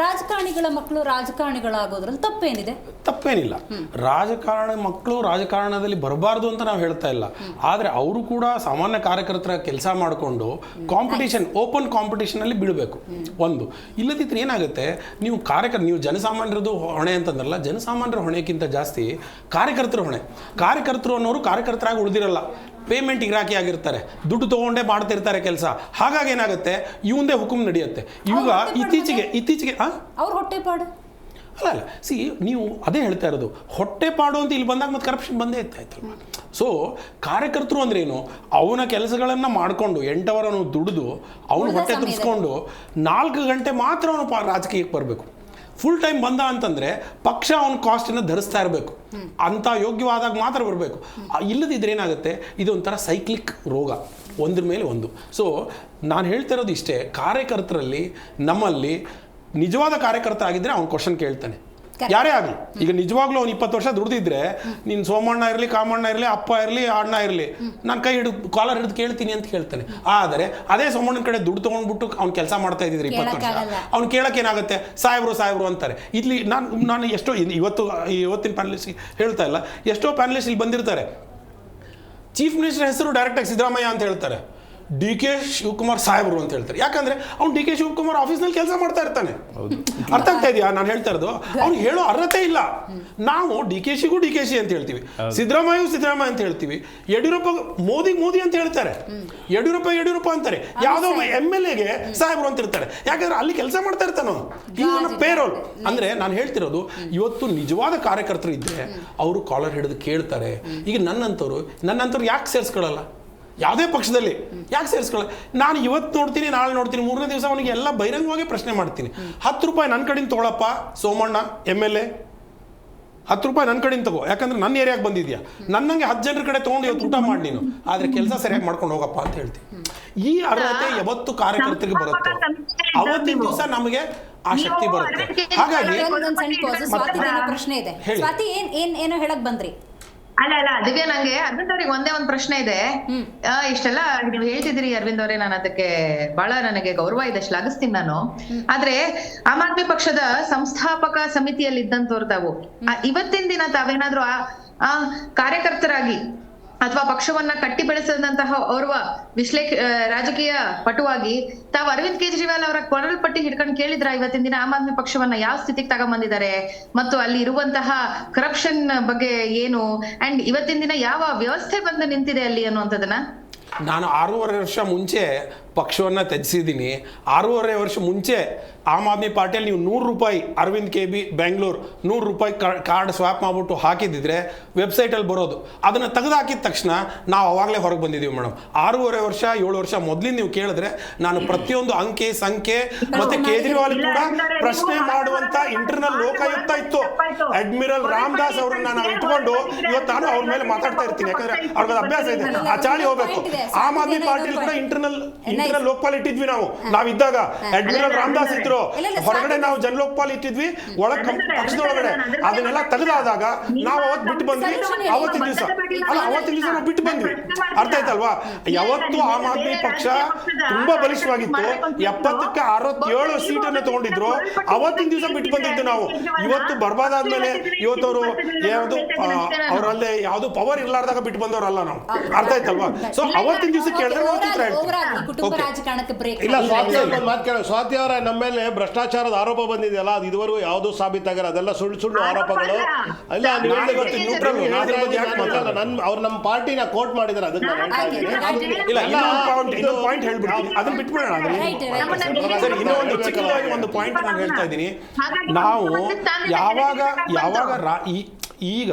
[SPEAKER 1] ರಾಜಕಾರಣಿಗಳ ಮಕ್ಕಳು ರಾಜಕಾರಣಿಗಳಾಗೋದ್ರಲ್ಲಿ ತಪ್ಪೇನಿದೆ?
[SPEAKER 6] ತಪ್ಪೇನಿಲ್ಲ. ಮಕ್ಕಳು ರಾಜಕಾರಣದಲ್ಲಿ ಬರಬಾರ್ದು ಅಂತ ನಾವು ಹೇಳ್ತಾ ಇಲ್ಲ. ಆದರೆ ಅವರು ಕೂಡ ಸಾಮಾನ್ಯ ಕಾರ್ಯಕರ್ತರ ಕೆಲಸ ಮಾಡಿಕೊಂಡು ಕಾಂಪಿಟೇಷನ್, ಓಪನ್ ಕಾಂಪಿಟೇಷನಲ್ಲಿ ಬಿಡಬೇಕು. ಒಂದು ಇಲ್ಲದಿದ್ದರೆ ಏನಾಗುತ್ತೆ, ನೀವು ಜನಸಾಮಾನ್ಯರದು ಹೊಣೆ ಅಂತಂದ್ರಲ್ಲ, ಜನಸಾಮಾನ್ಯರ ಹೊಣೆಗಿಂತ ಜಾಸ್ತಿ ಕಾರ್ಯಕರ್ತರ ಹೊಣೆ. ಕಾರ್ಯಕರ್ತರು ಅನ್ನೋರು ಕಾರ್ಯಕರ್ತರಾಗಿ ಉಳಿದಿರಲ್ಲ, ಪೇಮೆಂಟ್ ಗಿರಾಕಿ ಆಗಿರ್ತಾರೆ, ದುಡ್ಡು ತೊಗೊಂಡೇ ಮಾಡ್ತಿರ್ತಾರೆ ಕೆಲಸ. ಹಾಗಾಗಿ ಏನಾಗುತ್ತೆ, ಇವಂದೇ ಹುಕುಂ ನಡೆಯುತ್ತೆ. ಇವಾಗ ಇತ್ತೀಚೆಗೆ
[SPEAKER 1] ಅವ್ರ ಹೊಟ್ಟೆಪಾಡು
[SPEAKER 6] ಅಲ್ಲ ನೀವು ಅದೇ ಹೇಳ್ತಾ ಇರೋದು, ಹೊಟ್ಟೆಪಾಡು ಅಂತ ಇಲ್ಲಿ ಬಂದಾಗ ಮತ್ತೆ ಕರಪ್ಷನ್ ಬಂದೇ ಇರ್ತಾಯ್ತಲ್ವ. ಸೊ ಕಾರ್ಯಕರ್ತರು ಅಂದ್ರೆ ಏನು, ಅವನ ಕೆಲಸಗಳನ್ನು ಮಾಡಿಕೊಂಡು 8 ಅವರನ್ನು ದುಡಿದು ಅವನು ಹೊಟ್ಟೆ ತುಂಬಿಸ್ಕೊಂಡು 4 ಗಂಟೆ ಮಾತ್ರ ಅವನು ರಾಜಕೀಯಕ್ಕೆ ಬರಬೇಕು. ಫುಲ್ ಟೈಮ್ ಬಂದ ಅಂತಂದರೆ ಪಕ್ಷ ಅವನ ಕಾಸ್ಟನ್ನು ಧರಿಸ್ತಾ ಇರಬೇಕು, ಅಂಥ ಯೋಗ್ಯವಾದಾಗ ಮಾತ್ರ ಬರಬೇಕು. ಇಲ್ಲದಿದ್ದರೆ ಏನಾಗುತ್ತೆ, ಇದೊಂಥರ ಸೈಕ್ಲಿಕ್ ರೋಗ, ಒಂದ್ರ ಮೇಲೆ ಒಂದು. ಸೊ ನಾನು ಹೇಳ್ತಿರೋದು ಇಷ್ಟೇ, ಕಾರ್ಯಕರ್ತರಲ್ಲಿ ನಮ್ಮಲ್ಲಿ ನಿಜವಾದ ಕಾರ್ಯಕರ್ತ ಆಗಿದ್ದರೆ ಅವ್ನು ಕ್ವಶನ್ ಕೇಳ್ತಾನೆ, ಯಾರೇ ಆಗಲಿ. ಈಗ ನಿಜವಾಗ್ಲೂ ಅವ್ನು 20 ವರ್ಷ ದುಡ್ದಿದ್ರೆ, ನೀನು ಸೋಮಣ್ಣ ಇರಲಿ, ಕಾಮಣ್ಣ ಇರಲಿ, ಅಪ್ಪ ಇರಲಿ, ಅಣ್ಣ ಇರಲಿ, ನಾನು ಕೈ ಹಿಡಿದು ಕಾಲರ್ ಹಿಡಿದು ಕೇಳ್ತೀನಿ ಅಂತ ಕೇಳ್ತಾನೆ. ಆದರೆ ಅದೇ ಸೋಮಣ್ಣನ ಕಡೆ ದುಡ್ಡು ತೊಗೊಂಡ್ಬಿಟ್ಟು ಅವ್ನು ಕೆಲಸ ಮಾಡ್ತಾ ಇದ್ದಿದ್ರೆ 20 ವರ್ಷ, ಅವ್ನು ಕೇಳಕ್ಕೆ ಏನಾಗುತ್ತೆ, ಸಾಹೇಬ್ರು ಅಂತಾರೆ. ಇಲ್ಲಿ ನಾನು ಎಷ್ಟೋ ಇವತ್ತಿನ ಪ್ಯಾನಲಿಸ್ಟ್ ಹೇಳ್ತಾ ಇಲ್ಲ, ಎಷ್ಟೋ ಪ್ಯಾನಲಿಸ್ಟ್ ಇಲ್ಲಿ ಬಂದಿರ್ತಾರೆ, ಚೀಫ್ ಮಿನಿಸ್ಟರ್ ಹೆಸರು ಡೈರೆಕ್ಟಾಗಿ ಸಿದ್ದರಾಮಯ್ಯ ಅಂತ ಹೇಳ್ತಾರೆ, ಡಿ ಕೆ ಶಿವಕುಮಾರ್ ಸಾಹೇಬರು ಅಂತ ಹೇಳ್ತಾರೆ. ಯಾಕಂದ್ರೆ ಅವ್ನು ಡಿ ಕೆ ಶಿವಕುಮಾರ್ ಆಫೀಸ್ನಲ್ಲಿ ಕೆಲಸ ಮಾಡ್ತಾ ಇರ್ತಾನೆ. ಅರ್ಥ ಆಗ್ತಾ ಇದೆಯಾ ನಾನು ಹೇಳ್ತಾ ಇರೋದು? ಅವ್ನು ಹೇಳೋ ಅರ್ಹತೆ ಇಲ್ಲ. ನಾವು ಡಿ ಕೆ ಶಿಗೂ ಡಿ ಕೆ ಶಿ ಅಂತ ಹೇಳ್ತೀವಿ, ಸಿದ್ದರಾಮಯ್ಯ ಅಂತ ಹೇಳ್ತೀವಿ, ಯಡಿಯೂರಪ್ಪ ಮೋದಿ ಅಂತ ಹೇಳ್ತಾರೆ, ಯಡಿಯೂರಪ್ಪ ಅಂತಾರೆ. ಯಾವುದೋ MLA ಸಾಹೇಬರು ಅಂತ ಇರ್ತಾರೆ. ಯಾಕಂದ್ರೆ ಅಲ್ಲಿ ಕೆಲಸ ಮಾಡ್ತಾ ಇರ್ತಾನೋ, ಇವನ ಪೇರೋಲ್. ಅಂದ್ರೆ ನಾನು ಹೇಳ್ತಿರೋದು, ಇವತ್ತು ನಿಜವಾದ ಕಾರ್ಯಕರ್ತರು ಇದ್ರೆ ಅವರು ಕಾಲರ್ ಹಿಡಿದು ಕೇಳ್ತಾರೆ. ಈಗ ನನ್ನಂತವ್ರು ಯಾಕೆ ಸೇರಿಸ್ಕೊಳ್ಳಲ್ಲ? ಯಾವುದೇ ಪಕ್ಷದಲ್ಲಿ ಯಾಕೆ ಸೇರಿಸ್ಕೊಳ್ಳ? ನಾನು ಇವತ್ತು ನೋಡ್ತೀನಿ, ನಾಳೆ ನೋಡ್ತೀನಿ, 3ನೇ ದಿವಸ ಅವನಿಗೆ ಎಲ್ಲ ಬಹಿರಂಗವಾಗಿ ಪ್ರಶ್ನೆ ಮಾಡ್ತೀನಿ. 10 ರೂಪಾಯಿ ನನ್ನ ಕಡೆಯಿಂದ ತೊಗೊಳಪ್ಪ ಸೋಮಣ್ಣ MLA, 10 ರೂಪಾಯಿ ನನ್ನ ಕಡೆಯಿಂದ ತಗೋ, ಯಾಕಂದ್ರೆ ನನ್ನ ಏರಿಯಾಗೆ ಬಂದಿದ್ಯಾ, ನನ್ನಂಗೆ 10 ಜನರ ಕಡೆ ತೊಗೊಂಡು ಇವತ್ತು ಊಟ ಮಾಡಿ ನೀನು, ಆದರೆ ಕೆಲಸ ಸರಿಯಾಗಿ ಮಾಡ್ಕೊಂಡು ಹೋಗಪ್ಪ ಅಂತ ಹೇಳ್ತೀನಿ. ಈ ಅರ್ಹತೆ ಯಾವತ್ತು ಕಾರ್ಯಕರ್ತರಿಗೆ ಬರುತ್ತೋ ಅವತ್ತಿನ ದಿವಸ ನಮಗೆ ಆ ಶಕ್ತಿ ಬರುತ್ತೆ. ಹಾಗಾಗಿ
[SPEAKER 1] ಪ್ರಶ್ನೆ ಇದೆ, ಸ್ವಾತಿ ಏನೋ ಹೇಳಕ್ ಬಂದ್ರಿ?
[SPEAKER 7] ಅಲ್ಲ ದಿವ್ಯಾ, ನಂಗೆ ಅರವಿಂದ್ ಒಂದೇ ಒಂದು ಪ್ರಶ್ನೆ ಇದೆ. ಇಷ್ಟೆಲ್ಲ ನೀವು ಹೇಳ್ತಿದ್ರಿ ಅರವಿಂದ್ ಅವರೇ, ನಾನು ಅದಕ್ಕೆ ಬಹಳ ನನಗೆ ಗೌರವ ಇದೆ, ಶ್ಲಾಘಿಸ್ತೀನಿ ನಾನು. ಆದ್ರೆ ಆಮ್ ಆದ್ಮಿ ಪಕ್ಷದ ಸಂಸ್ಥಾಪಕ ಸಮಿತಿಯಲ್ಲಿ ಇದ್ದಂತವ್ರು ತಾವು ಇವತ್ತಿನ ದಿನ ತಾವೇನಾದ್ರೂ ಆ ಕಾರ್ಯಕರ್ತರಾಗಿ ಅಥವಾ ಪಕ್ಷವನ್ನ ಕಟ್ಟಿ ಬೆಳೆಸಿದಂತಹ ಓರ್ವ ರಾಜಕೀಯ ಪಟುವಾಗಿ ತಾವು ಅರವಿಂದ್ ಕೇಜ್ರಿವಾಲ್ ಅವರ ಕೊರಲ್ ಪಟ್ಟಿ ಹಿಡ್ಕೊಂಡು ಕೇಳಿದ್ರ ಇವತ್ತಿನ ದಿನ ಆಮ್ ಆದ್ಮಿ ಪಕ್ಷವನ್ನ ಯಾವ ಸ್ಥಿತಿಗೆ ತಗೊಂಡ್ಬಂದಿದ್ದಾರೆ ಮತ್ತು ಅಲ್ಲಿ ಇರುವಂತಹ ಕರಪ್ಷನ್ ಬಗ್ಗೆ ಏನು, ಅಂಡ್ ಇವತ್ತಿನ ದಿನ ಯಾವ ವ್ಯವಸ್ಥೆ ಬಂದು ನಿಂತಿದೆ ಅಲ್ಲಿ ಅನ್ನುವಂಥದ್ದನ್ನ?
[SPEAKER 6] ನಾನು 6.5 ವರ್ಷ ಮುಂಚೆ ಪಕ್ಷವನ್ನು ತ್ಯಜಿಸಿದ್ದೀನಿ. 6.5 ವರ್ಷ ಮುಂಚೆ ಆಮ್ ಆದ್ಮಿ ಪಾರ್ಟಿಯಲ್ಲಿ ನೀವು 100 ರೂಪಾಯಿ ಅರವಿಂದ್ KB ಬೆಂಗಳೂರು 100 ರೂಪಾಯಿ ಕಾರ್ಡ್ ಸ್ವಾಪ್ ಮಾಡಿಬಿಟ್ಟು ಹಾಕಿದ್ದಿದ್ರೆ ವೆಬ್ಸೈಟಲ್ಲಿ ಬರೋದು. ಅದನ್ನು ತೆಗೆದು ಹಾಕಿದ ತಕ್ಷಣ ನಾವು ಅವಾಗಲೇ ಹೊರಗೆ ಬಂದಿದ್ದೀವಿ ಮೇಡಮ್. 6.5 ವರ್ಷ 7 ವರ್ಷ ಮೊದಲಿಂದ ನೀವು ಕೇಳಿದ್ರೆ ನಾನು ಪ್ರತಿಯೊಂದು ಅಂಕೆ ಸಂಖ್ಯೆ ಮತ್ತೆ ಕೇಜ್ರಿವಾಲ್ ಕೂಡ ಪ್ರಶ್ನೆ ಮಾಡುವಂತ ಇಂಟರ್ನಲ್ ಲೋಕಾಯುಕ್ತ ಇತ್ತು. ಅಡ್ಮಿರಲ್ ರಾಮದಾಸ್ ಅವರನ್ನ ನಾವು ಇಟ್ಕೊಂಡು ಇವತ್ತು ನಾನು ಅವ್ರ ಮೇಲೆ ಮಾತಾಡ್ತಾ ಇರ್ತೀನಿ, ಯಾಕಂದ್ರೆ ಅವ್ರಿಗೆ ಅಭ್ಯಾಸ ಇದೆ, ಆ ಚಾಳಿ ಹೋಗ್ಬೇಕು. ಆಮ್ ಆದ್ಮಿ ಪಾರ್ಟಿಲಿ ಕೂಡ ಇಂಟರ್ನಲ್ ಲೋಕಪಾಲ್ ಇಟ್ಟಿದ್ವಿ ನಾವಿದ್ದಾಗ. ಅಡ್ಮಿರಲ್ ರಾಮದಾಸ್ ಇದ್ರು, ಹೊರಗಡೆ ನಾವು ಜನಲೋಕಪಾಲ್ ಇಟ್ಟಿದ್ವಿ, ಒಳಗ್ ಪಕ್ಷದೊಳಗಡೆ. ಅದನ್ನೆಲ್ಲ ತೆಗೆದಾದಾಗ ನಾವು ಅವತ್ತು ಬಿಟ್ಟು ಬಂದ್ವಿ. ಅವತ್ತಿನ ದಿವಸ ನಾವು ಬಿಟ್ಟು ಬಂದ್ವಿ. ಅರ್ಥ ಆಯ್ತಲ್ವಾ? ಯಾವತ್ತು ಆಮ್ ಆದ್ಮಿ ಪಕ್ಷ ತುಂಬಾ ಬಲಿಷ್ಠವಾಗಿತ್ತು, 70ಕ್ಕೆ 67 ಸೀಟನ್ನು ತಗೊಂಡಿದ್ರು, ಅವತ್ತಿನ ದಿವಸ ಬಿಟ್ಟು ಬಂದಿದ್ದು ನಾವು. ಇವತ್ತು ಬರ್ಬಾದಾದ್ಮೇಲೆ ಇವತ್ತವರು ಯಾವುದು ಅವರಲ್ಲಿ ಯಾವ್ದು ಪವರ್ ಇರ್ಲಾರ್ದಾಗ ಬಿಟ್ಟು ಬಂದವರಲ್ಲ ನಾವು. ಅರ್ಥ ಆಯ್ತಲ್ವಾ? ಸೊ ಅವತ್ತಿನ ದಿವಸ ಕೇಳಿದ್ರೆ
[SPEAKER 5] ಇಲ್ಲ, ಸ್ವಾತಿ ಅವರ ನಮ್ಮ ಮೇಲೆ ಭ್ರಷ್ಟಾಚಾರದ ಆರೋಪ ಬಂದಿದೆಯಲ್ಲ, ಅದು ಇದುವರೆಗೂ ಯಾವ್ದು ಸಾಬೀತಾಗಿಲ್ಲ, ಅದೆಲ್ಲ ಸುಳ್ಳು ಆರೋಪಗಳು. ಇಲ್ಲ, ಅವ್ರು ನಮ್ಮ ಪಾರ್ಟಿನ ಕೋಟ್ ಮಾಡಿದಾರೆ, ಅದಕ್ಕೆ ನಾನು ಹೇಳ್ತಾ ಇದ್ದೀನಿ.
[SPEAKER 6] ಪಾಯಿಂಟ್ ಹೇಳ್ಬಿಡ್ತೀನಿ, ಅದನ್ನ ಬಿಟ್ಬಿಡೋಣ. ಇನ್ನೊಂದು ಚಿಕ್ಕದಾಗಿ ಒಂದು ಪಾಯಿಂಟ್ ನಾನು ಹೇಳ್ತಾ ಇದ್ದೀನಿ. ನಾವು ಯಾವಾಗ ಈಗ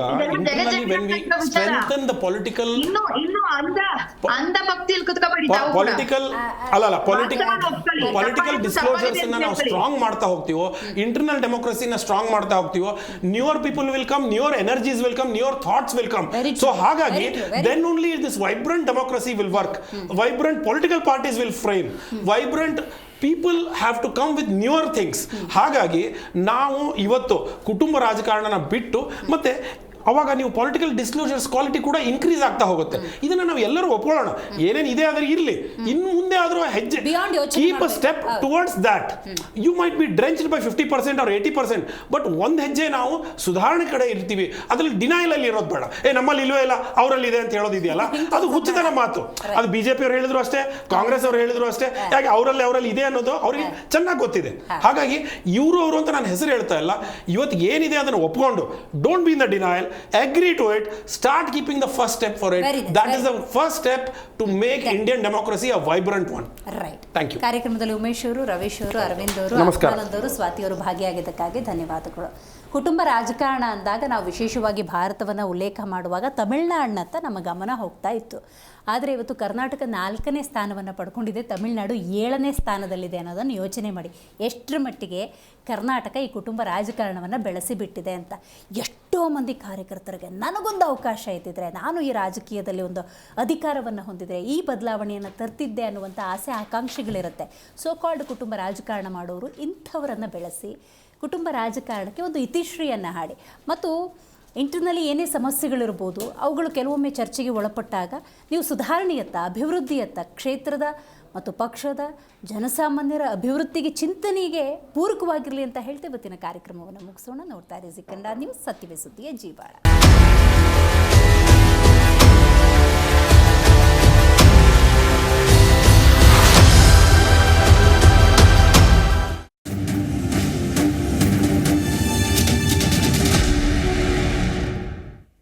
[SPEAKER 6] ಪೊಲಿಟಿಕಲ್ ಡಿಸ್ಕ್ಲೋಸರ್ಸ್ ನಾವು ಸ್ಟ್ರಾಂಗ್ ಮಾಡ್ತಾ ಹೋಗ್ತೀವೋ, ಇಂಟರ್ನಲ್ ಡೆಮೋಕ್ರಸಿನ ಸ್ಟ್ರಾಂಗ್ ಮಾಡ್ತಾ ಹೋಗ್ತೀವೋ, newer people will come, newer energies will come, newer thoughts will come. So ಹಾಗಾಗಿ then only this vibrant democracy will work, vibrant political parties will frame, vibrant people have to come with newer things. ಹಾಗಾಗಿ ನಾವು ಇವತ್ತು ಕುಟುಂಬ ರಾಜಕಾರಣನ ಬಿಟ್ಟು ಮತ್ತೆ ಅವಾಗ ನೀವು ಪೊಲಿಟಿಕಲ್ ಡಿಸ್ಕ್ಲೋಸರ್ಸ್ ಕ್ವಾಲಿಟಿ ಕೂಡ ಇನ್ಕ್ರೀಸ್ ಆಗ್ತಾ ಹೋಗುತ್ತೆ. ಇದನ್ನ ನಾವು ಎಲ್ಲರೂ ಒಪ್ಕೊಳ್ಳೋಣ, ಏನೇನಿದೆ ಆದ್ರೆ ಇರಲಿ, ಇನ್ನು ಮುಂದೆ ಆದ್ರೂ ಹೆಜ್ಜೆ keep a step towards that. You might be drenched by 50% or 80%, but ಒಂದ್ ಹೆಜ್ಜೆ ನಾವು ಸುಧಾರಣೆ ಕಡೆ ಇರ್ತೀವಿ. ಅದ್ರಲ್ಲಿ ಡಿನೈಲ್ ಅಲ್ಲಿ ಇರೋದು ಬೇಡ. ನಮ್ಮಲ್ಲಿ ಇಲ್ವೇ ಇಲ್ಲ, ಅವರಲ್ಲಿ ಇದೆ ಅಂತ ಹೇಳೋದಿದೆಯಲ್ಲ, ಅದು ಹುಚ್ಚತನ ಮಾತು. ಅದು ಬಿಜೆಪಿ ಅವ್ರು ಹೇಳಿದ್ರು ಅಷ್ಟೇ, ಕಾಂಗ್ರೆಸ್ ಅವರು ಹೇಳಿದ್ರು ಅಷ್ಟೇ. ಯಾಕೆ ಅವರಲ್ಲಿ ಇದೆ ಅನ್ನೋದು ಅವ್ರಿಗೆ ಚೆನ್ನಾಗಿ ಗೊತ್ತಿದೆ. ಹಾಗಾಗಿ ಅವರು ಅಂತ ನಾನು ಹೆಸರು ಹೇಳ್ತಾ ಇಲ್ಲ. ಇವತ್ತು ಏನಿದೆ ಅದನ್ನು ಒಪ್ಕೊಂಡು, don't be in the denial, agree to it, start keeping the first step for it. That is the first step to make Indian democracy a vibrant one.
[SPEAKER 1] Right.
[SPEAKER 6] Thank you.
[SPEAKER 1] ಕಾರ್ಯಕ್ರಮದಲ್ಲಿ ಉಮೇಶ್ ಅವರು, ರವೀಶ್ ಅವರು, ಅರವಿಂದ್ ಅವರು, ಆನಂದ್ ಅವರು, ಸ್ವಾತಿ ಅವರು ಭಾಗಿಯಾಗಿದ್ದಕ್ಕಾಗಿ ಧನ್ಯವಾದಗಳು. ಕುಟುಂಬ ರಾಜಕಾರಣ ಅಂದಾಗ ನಾವು ವಿಶೇಷವಾಗಿ ಭಾರತವನ್ನು ಉಲ್ಲೇಖ ಮಾಡುವಾಗ ತಮಿಳುನಾಡಿನತ್ತ ನಮ್ಮ ಗಮನ ಹೋಗ್ತಾ ಇತ್ತು. ಆದರೆ ಇವತ್ತು ಕರ್ನಾಟಕ 4ನೇ ಸ್ಥಾನವನ್ನು ಪಡ್ಕೊಂಡಿದೆ, ತಮಿಳುನಾಡು 7ನೇ ಸ್ಥಾನದಲ್ಲಿದೆ ಅನ್ನೋದನ್ನು ಯೋಚನೆ ಮಾಡಿ ಎಷ್ಟರ ಮಟ್ಟಿಗೆ ಕರ್ನಾಟಕ ಈ ಕುಟುಂಬ ರಾಜಕಾರಣವನ್ನು ಬೆಳೆಸಿಬಿಟ್ಟಿದೆ ಅಂತ. ಎಷ್ಟೋ ಮಂದಿ ಕಾರ್ಯಕರ್ತರಿಗೆ ನನಗೊಂದು ಅವಕಾಶ ಇದ್ದಿದ್ರೆ, ನಾನು ಈ ರಾಜಕೀಯದಲ್ಲಿ ಒಂದು ಅಧಿಕಾರವನ್ನು ಹೊಂದಿದರೆ ಈ ಬದಲಾವಣೆಯನ್ನು ತರ್ತಿದ್ದೆ ಅನ್ನುವಂಥ ಆಸೆ ಆಕಾಂಕ್ಷೆಗಳಿರುತ್ತೆ. ಸೋ ಕಾಲ್ಡ್ ಕುಟುಂಬ ರಾಜಕಾರಣ ಮಾಡೋರು ಇಂಥವರನ್ನು ಬೆಳೆಸಿ ಕುಟುಂಬ ರಾಜಕಾರಣಕ್ಕೆ ಒಂದು ಇತಿಶ್ರೀಯನ್ನು ಹಾಡಿ, ಮತ್ತು ಇಂಟರ್ನಲ್ಲಿ ಏನೇ ಸಮಸ್ಯೆಗಳಿರ್ಬೋದು ಅವುಗಳು ಕೆಲವೊಮ್ಮೆ ಚರ್ಚೆಗೆ ಒಳಪಟ್ಟಾಗ ನೀವು ಸುಧಾರಣೆಯತ್ತ, ಅಭಿವೃದ್ಧಿಯತ್ತ, ಕ್ಷೇತ್ರದ ಮತ್ತು ಪಕ್ಷದ ಜನಸಾಮಾನ್ಯರ ಅಭಿವೃದ್ಧಿಗೆ, ಚಿಂತನೆಗೆ ಪೂರಕವಾಗಿರಲಿ ಅಂತ ಹೇಳ್ತೇವೆ. ಇವತ್ತಿನ ಕಾರ್ಯಕ್ರಮವನ್ನು ಮುಗಿಸೋಣ. ನೋಡ್ತಾ ಇರಿ ಜಿ ಕನ್ನಡ ನ್ಯೂಸ್, ಸತ್ಯವೇ ಸುದ್ದಿಯ ಜೀವಾಳ.